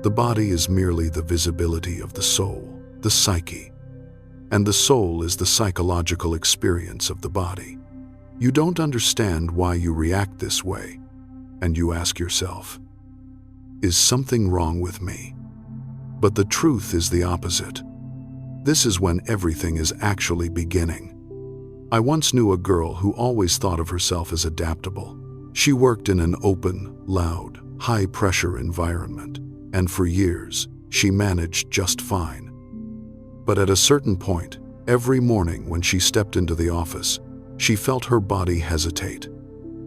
"The body is merely the visibility of the soul, the psyche, and the soul is the psychological experience of the body." You don't understand why you react this way, and you ask yourself, "Is something wrong with me?" But the truth is the opposite. This is when everything is actually beginning. I once knew a girl who always thought of herself as adaptable. She worked in an open, loud, high-pressure environment, and for years, she managed just fine. But at a certain point, every morning when she stepped into the office, she felt her body hesitate.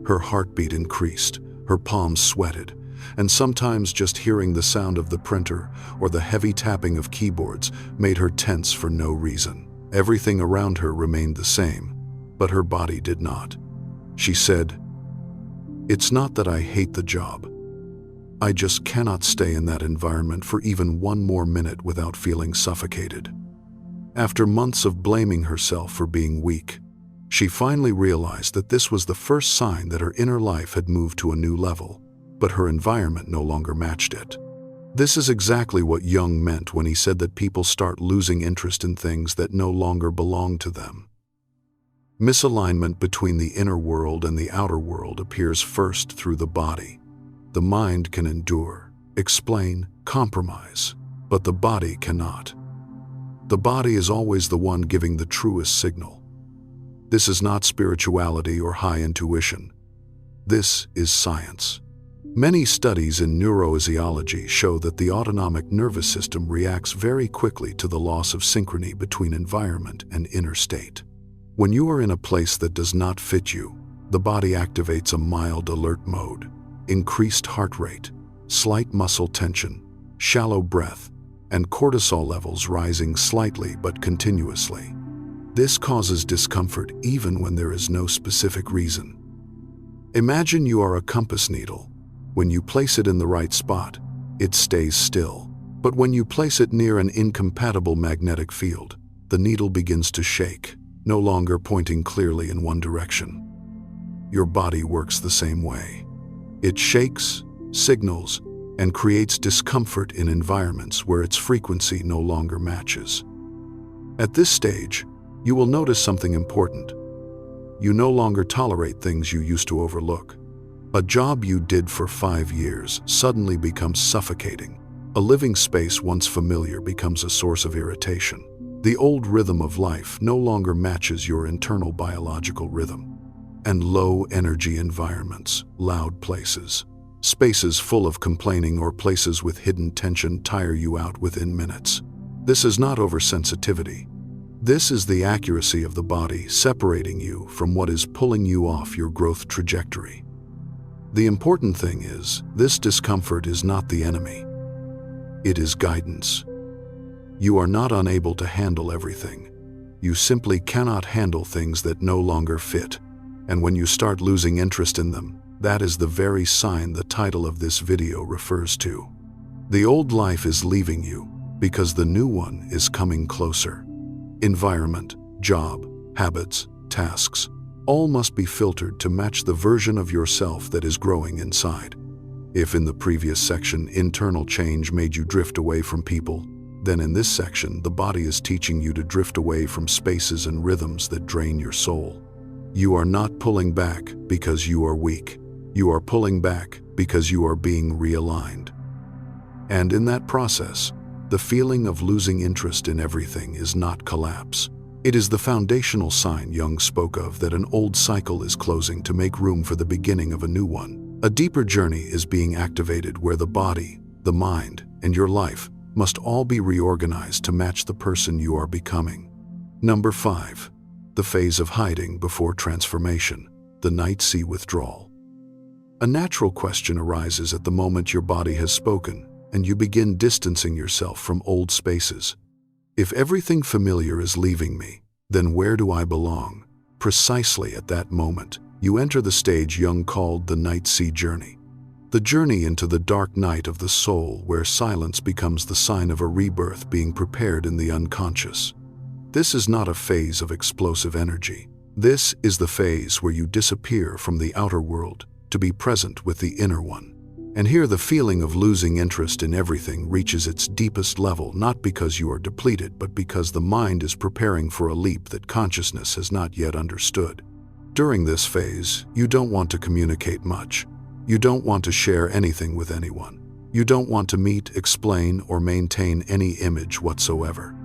Her heartbeat increased, her palms sweated, and sometimes just hearing the sound of the printer or the heavy tapping of keyboards made her tense for no reason. Everything around her remained the same, but her body did not. She said, "It's not that I hate the job. I just cannot stay in that environment for even one more minute without feeling suffocated." After months of blaming herself for being weak, she finally realized that this was the first sign that her inner life had moved to a new level, but her environment no longer matched it. This is exactly what Jung meant when he said that people start losing interest in things that no longer belong to them. Misalignment between the inner world and the outer world appears first through the body. The mind can endure, explain, compromise, but the body cannot. The body is always the one giving the truest signal. This is not spirituality or high intuition. This is science. Many studies in neurophysiology show that the autonomic nervous system reacts very quickly to the loss of synchrony between environment and inner state. When you are in a place that does not fit you, the body activates a mild alert mode, increased heart rate, slight muscle tension, shallow breath, and cortisol levels rising slightly but continuously. This causes discomfort even when there is no specific reason. Imagine you are a compass needle. When you place it in the right spot, it stays still. But when you place it near an incompatible magnetic field, the needle begins to shake, no longer pointing clearly in one direction. Your body works the same way. It shakes, signals, and creates discomfort in environments where its frequency no longer matches. At this stage, you will notice something important. You no longer tolerate things you used to overlook. A job you did for 5 years suddenly becomes suffocating. A living space once familiar becomes a source of irritation. The old rhythm of life no longer matches your internal biological rhythm. And low-energy environments, loud places, spaces full of complaining or places with hidden tension tire you out within minutes. This is not oversensitivity. This is the accuracy of the body separating you from what is pulling you off your growth trajectory. The important thing is, this discomfort is not the enemy. It is guidance. You are not unable to handle everything. You simply cannot handle things that no longer fit. And when you start losing interest in them, that is the very sign the title of this video refers to. The old life is leaving you because the new one is coming closer. Environment, job, habits, tasks, all must be filtered to match the version of yourself that is growing inside. If in the previous section internal change made you drift away from people, then in this section the body is teaching you to drift away from spaces and rhythms that drain your soul. You are not pulling back because you are weak. You are pulling back because you are being realigned. And in that process, the feeling of losing interest in everything is not collapse. It is the foundational sign Jung spoke of that an old cycle is closing to make room for the beginning of a new one. A deeper journey is being activated where the body, the mind, and your life must all be reorganized to match the person you are becoming. Number 5. The phase of hiding before transformation, the night sea withdrawal. A natural question arises at the moment your body has spoken and you begin distancing yourself from old spaces. If everything familiar is leaving me, then where do I belong? Precisely at that moment, you enter the stage Jung called the night sea journey. The journey into the dark night of the soul, where silence becomes the sign of a rebirth being prepared in the unconscious. This is not a phase of explosive energy. This is the phase where you disappear from the outer world to be present with the inner one. And here the feeling of losing interest in everything reaches its deepest level, not because you are depleted, but because the mind is preparing for a leap that consciousness has not yet understood. During this phase, you don't want to communicate much. You don't want to share anything with anyone. You don't want to meet, explain, or maintain any image whatsoever.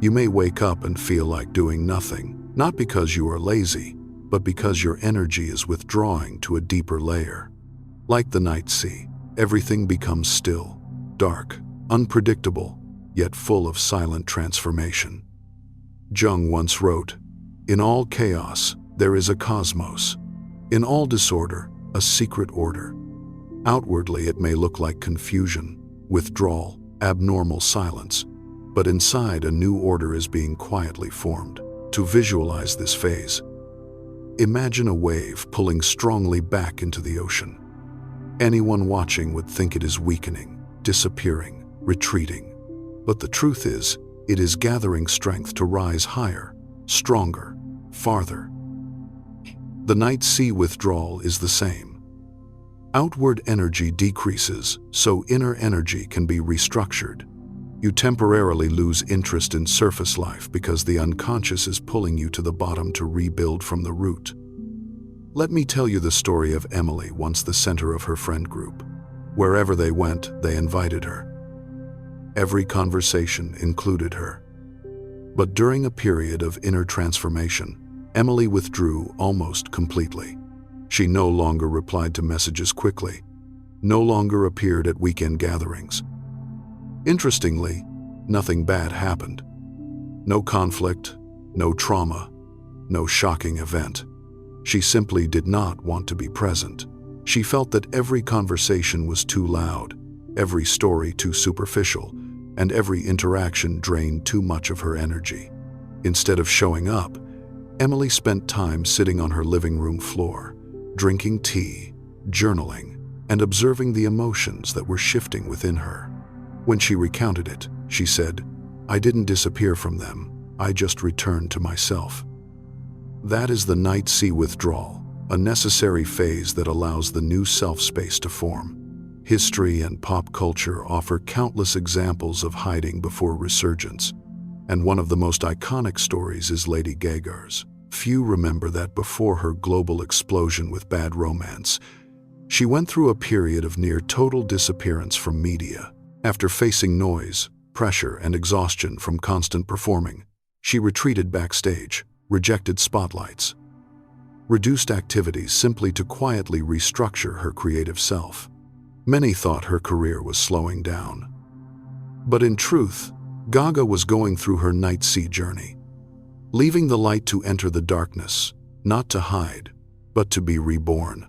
You may wake up and feel like doing nothing, not because you are lazy, but because your energy is withdrawing to a deeper layer. Like the night sea, everything becomes still, dark, unpredictable, yet full of silent transformation. Jung once wrote, "In all chaos, there is a cosmos. In all disorder, a secret order. Outwardly, it may look like confusion, withdrawal, abnormal silence, but inside a new order is being quietly formed." To visualize this phase, imagine a wave pulling strongly back into the ocean. Anyone watching would think it is weakening, disappearing, retreating. But the truth is, it is gathering strength to rise higher, stronger, farther. The night sea withdrawal is the same. Outward energy decreases, so inner energy can be restructured. You temporarily lose interest in surface life because the unconscious is pulling you to the bottom to rebuild from the root. Let me tell you the story of Emily, once the center of her friend group. Wherever they went, they invited her. Every conversation included her. But during a period of inner transformation, Emily withdrew almost completely. She no longer replied to messages quickly, no longer appeared at weekend gatherings. Interestingly, nothing bad happened. No conflict, no trauma, no shocking event. She simply did not want to be present. She felt that every conversation was too loud, every story too superficial, and every interaction drained too much of her energy. Instead of showing up, Emily spent time sitting on her living room floor, drinking tea, journaling, and observing the emotions that were shifting within her. When she recounted it, she said, "I didn't disappear from them, I just returned to myself." That is the night sea withdrawal, a necessary phase that allows the new self space to form. History and pop culture offer countless examples of hiding before resurgence, and one of the most iconic stories is Lady Gaga's. Few remember that before her global explosion with Bad Romance, she went through a period of near total disappearance from media. After facing noise, pressure, and exhaustion from constant performing, she retreated backstage, rejected spotlights, reduced activities simply to quietly restructure her creative self. Many thought her career was slowing down. But in truth, Gaga was going through her night sea journey, leaving the light to enter the darkness, not to hide, but to be reborn.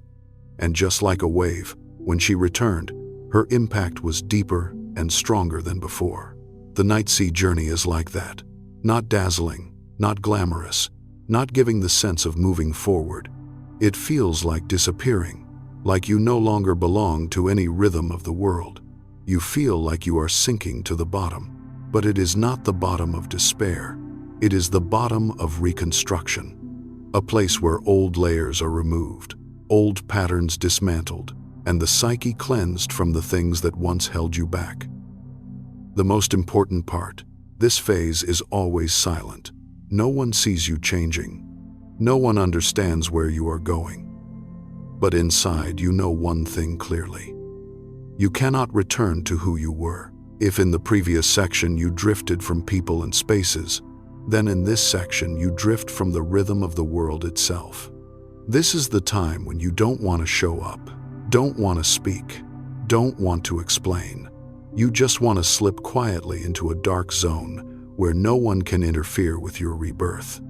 And just like a wave, when she returned, her impact was deeper and stronger than before. The night sea journey is like that. Not dazzling, not glamorous, not giving the sense of moving forward. It feels like disappearing, like you no longer belong to any rhythm of the world. You feel like you are sinking to the bottom. But it is not the bottom of despair. It is the bottom of reconstruction. A place where old layers are removed, old patterns dismantled, and the psyche cleansed from the things that once held you back. The most important part, this phase is always silent. No one sees you changing. No one understands where you are going. But inside, you know one thing clearly. You cannot return to who you were. If in the previous section you drifted from people and spaces, then in this section you drift from the rhythm of the world itself. This is the time when you don't want to show up, don't want to speak, don't want to explain. You just want to slip quietly into a dark zone where no one can interfere with your rebirth.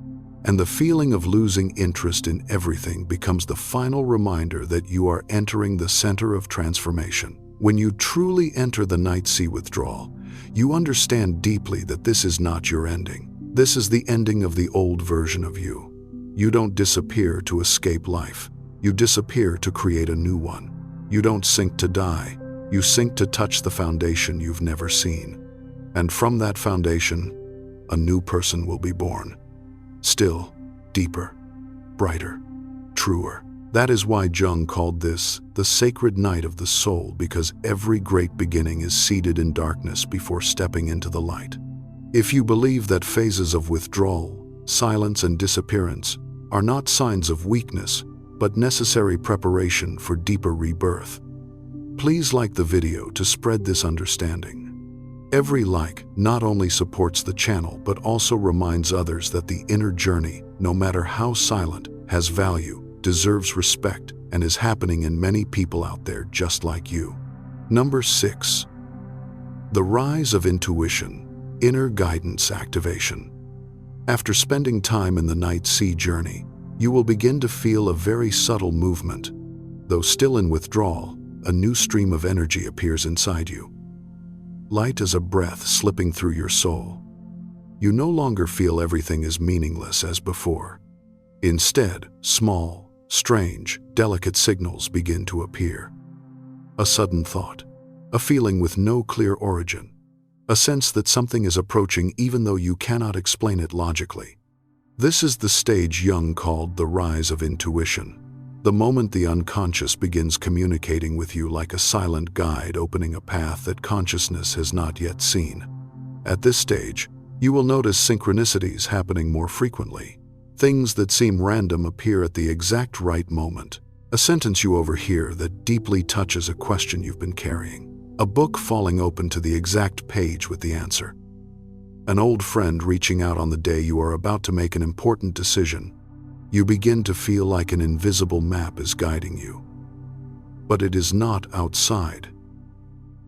And the feeling of losing interest in everything becomes the final reminder that you are entering the center of transformation. When you truly enter the night sea withdrawal, you understand deeply that this is not your ending. This is the ending of the old version of you. You don't disappear to escape life. You disappear to create a new one. You don't sink to die, you sink to touch the foundation you've never seen. And from that foundation, a new person will be born. Still, deeper, brighter, truer. That is why Jung called this the sacred night of the soul, because every great beginning is seated in darkness before stepping into the light. If you believe that phases of withdrawal, silence, and disappearance are not signs of weakness, but necessary preparation for deeper rebirth, please like the video to spread this understanding. Every like not only supports the channel, but also reminds others that the inner journey, no matter how silent, has value, deserves respect, and is happening in many people out there just like you. Number 6. The rise of intuition, inner guidance activation. After spending time in the night sea journey, you will begin to feel a very subtle movement. Though still in withdrawal, a new stream of energy appears inside you. Light as a breath slipping through your soul. You no longer feel everything as meaningless as before. Instead, small, strange, delicate signals begin to appear. A sudden thought, a feeling with no clear origin, a sense that something is approaching even though you cannot explain it logically. This is the stage Jung called the rise of intuition. The moment the unconscious begins communicating with you like a silent guide opening a path that consciousness has not yet seen. At this stage, you will notice synchronicities happening more frequently. Things that seem random appear at the exact right moment. A sentence you overhear that deeply touches a question you've been carrying. A book falling open to the exact page with the answer. An old friend reaching out on the day you are about to make an important decision. You begin to feel like an invisible map is guiding you. But it is not outside.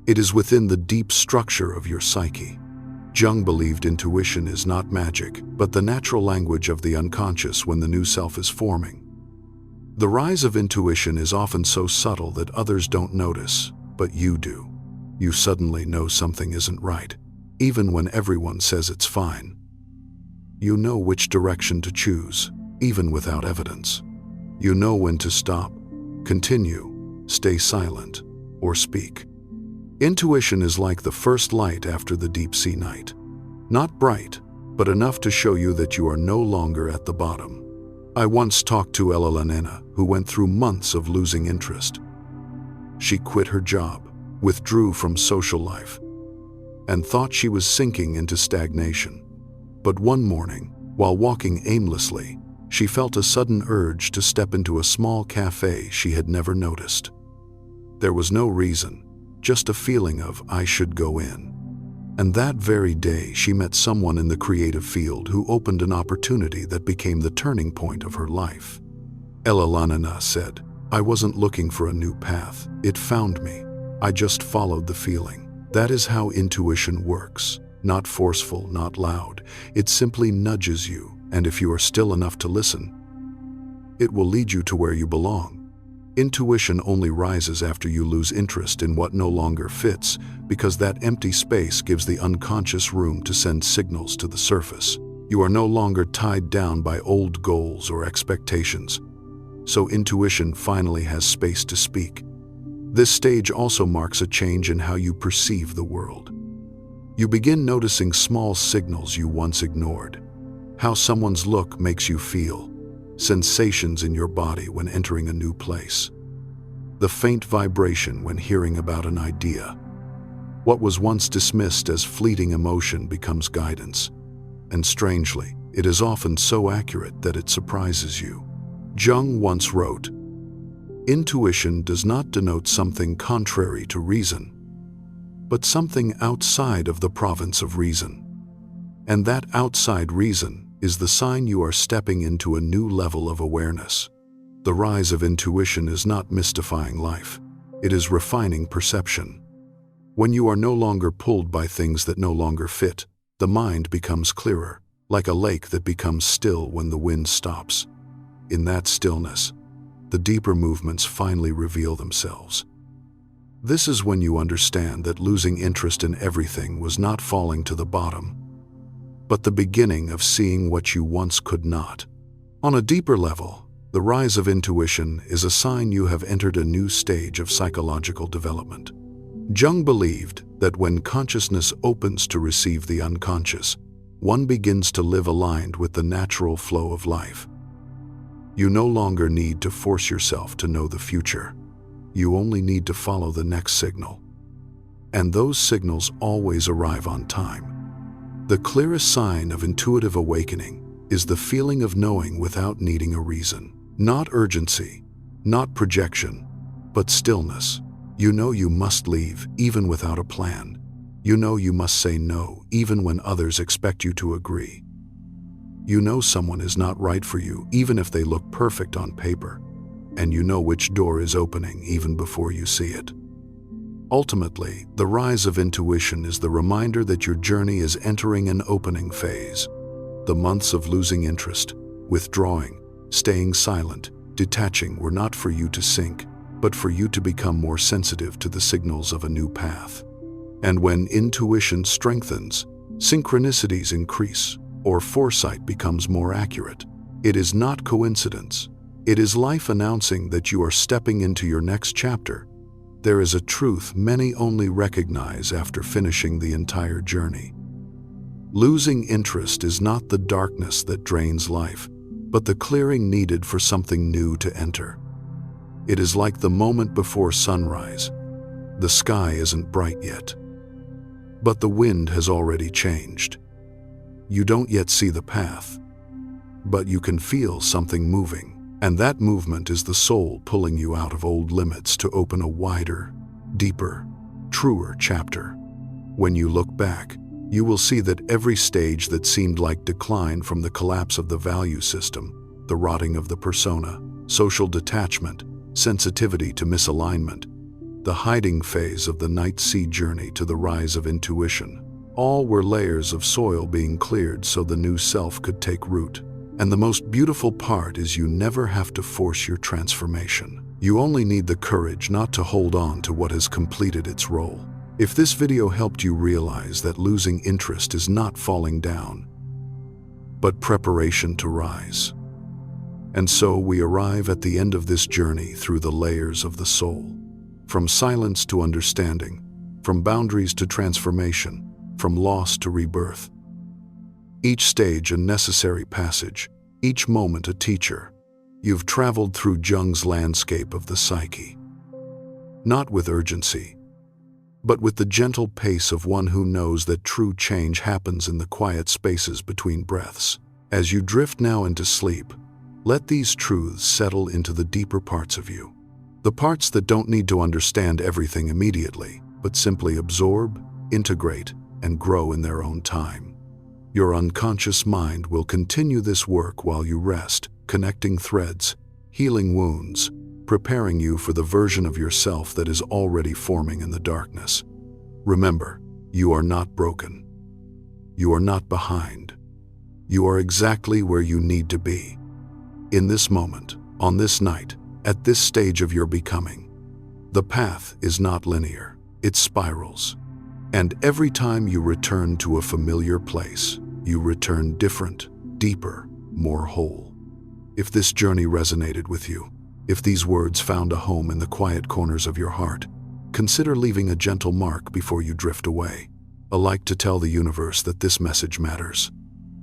It is within the deep structure of your psyche. Jung believed intuition is not magic, but the natural language of the unconscious when the new self is forming. The rise of intuition is often so subtle that others don't notice, but you do. You suddenly know something isn't right, even when everyone says it's fine. You know which direction to choose, even without evidence. You know when to stop, continue, stay silent, or speak. Intuition is like the first light after the deep sea night. Not bright, but enough to show you that you are no longer at the bottom. I once talked to Ella, who went through months of losing interest. She quit her job, withdrew from social life, and thought she was sinking into stagnation. But one morning, while walking aimlessly, she felt a sudden urge to step into a small cafe she had never noticed. There was no reason, just a feeling of I should go in. And that very day she met someone in the creative field who opened an opportunity that became the turning point of her life. Ella said, I wasn't looking for a new path, it found me. I just followed the feeling. That is how intuition works. Not forceful, not loud. It simply nudges you, and if you are still enough to listen, it will lead you to where you belong. Intuition only rises after you lose interest in what no longer fits, because that empty space gives the unconscious room to send signals to the surface. You are no longer tied down by old goals or expectations, so intuition finally has space to speak. This stage also marks a change in how you perceive the world. You begin noticing small signals you once ignored. How someone's look makes you feel. Sensations in your body when entering a new place. The faint vibration when hearing about an idea. What was once dismissed as fleeting emotion becomes guidance. And strangely, it is often so accurate that it surprises you. Jung once wrote, "Intuition does not denote something contrary to reason, but something outside of the province of reason. And that outside reason is the sign you are stepping into a new level of awareness." The rise of intuition is not mystifying life. It is refining perception. When you are no longer pulled by things that no longer fit, the mind becomes clearer, like a lake that becomes still when the wind stops. In that stillness, the deeper movements finally reveal themselves. This is when you understand that losing interest in everything was not falling to the bottom, but the beginning of seeing what you once could not. On a deeper level, The rise of intuition is a sign you have entered a new stage of psychological development. Jung believed that when consciousness opens to receive the unconscious, one begins to live aligned with the natural flow of life. You no longer need to force yourself to know the future. You only need to follow the next signal. And those signals always arrive on time. The clearest sign of intuitive awakening is the feeling of knowing without needing a reason. Not urgency, not projection, but stillness. You know you must leave even without a plan. You know you must say no even when others expect you to agree. You know someone is not right for you even if they look perfect on paper. And you know which door is opening even before you see it. Ultimately, the rise of intuition is the reminder that your journey is entering an opening phase. The months of losing interest, withdrawing, staying silent, detaching were not for you to sink, but for you to become more sensitive to the signals of a new path. And when intuition strengthens, synchronicities increase, or foresight becomes more accurate. It is not coincidence. It is life announcing that you are stepping into your next chapter. There is a truth many only recognize after finishing the entire journey. Losing interest is not the darkness that drains life, but the clearing needed for something new to enter. It is like the moment before sunrise. The sky isn't bright yet, but the wind has already changed. You don't yet see the path, but you can feel something moving. And that movement is the soul pulling you out of old limits to open a wider, deeper, truer chapter. When you look back, you will see that every stage that seemed like decline, from the collapse of the value system, the rotting of the persona, social detachment, sensitivity to misalignment, the hiding phase of the night sea journey to the rise of intuition, all were layers of soil being cleared so the new self could take root. And the most beautiful part is you never have to force your transformation. You only need the courage not to hold on to what has completed its role. If this video helped you realize that losing interest is not falling down, but preparation to rise. And so we arrive at the end of this journey through the layers of the soul. From silence to understanding, from boundaries to transformation, from loss to rebirth. Each stage a necessary passage, each moment a teacher. You've traveled through Jung's landscape of the psyche. Not with urgency, but with the gentle pace of one who knows that true change happens in the quiet spaces between breaths. As you drift now into sleep, let these truths settle into the deeper parts of you. The parts that don't need to understand everything immediately, but simply absorb, integrate, and grow in their own time. Your unconscious mind will continue this work while you rest, connecting threads, healing wounds, preparing you for the version of yourself that is already forming in the darkness. Remember, you are not broken. You are not behind. You are exactly where you need to be. In this moment, on this night, at this stage of your becoming. The path is not linear, it spirals. And every time you return to a familiar place, you return different, deeper, more whole. If this journey resonated with you, if these words found a home in the quiet corners of your heart, consider leaving a gentle mark before you drift away, a like to tell the universe that this message matters.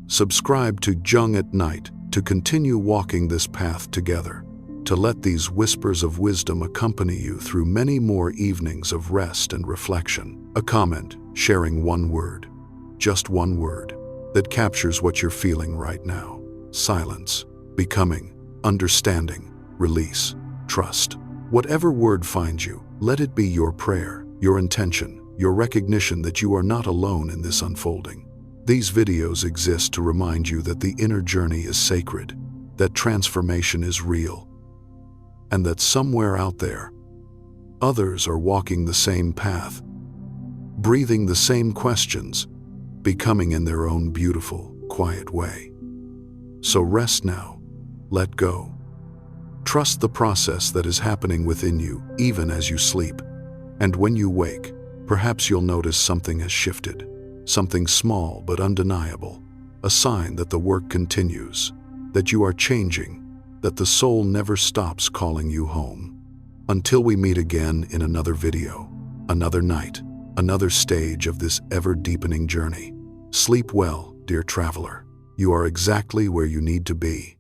Subscribe to Jung at Night to continue walking this path together, to let these whispers of wisdom accompany you through many more evenings of rest and reflection. A comment, sharing one word, just one word, that captures what you're feeling right now. Silence, becoming, understanding, release, trust. Whatever word finds you, let it be your prayer, your intention, your recognition that you are not alone in this unfolding. These videos exist to remind you that the inner journey is sacred, that transformation is real, and that somewhere out there, others are walking the same path, breathing the same questions, becoming in their own beautiful, quiet way. So rest now, let go. Trust the process that is happening within you, even as you sleep. And when you wake, perhaps you'll notice something has shifted, something small but undeniable, a sign that the work continues, that you are changing, that the soul never stops calling you home. Until we meet again in another video, another night, another stage of this ever-deepening journey. Sleep well, dear traveler. You are exactly where you need to be.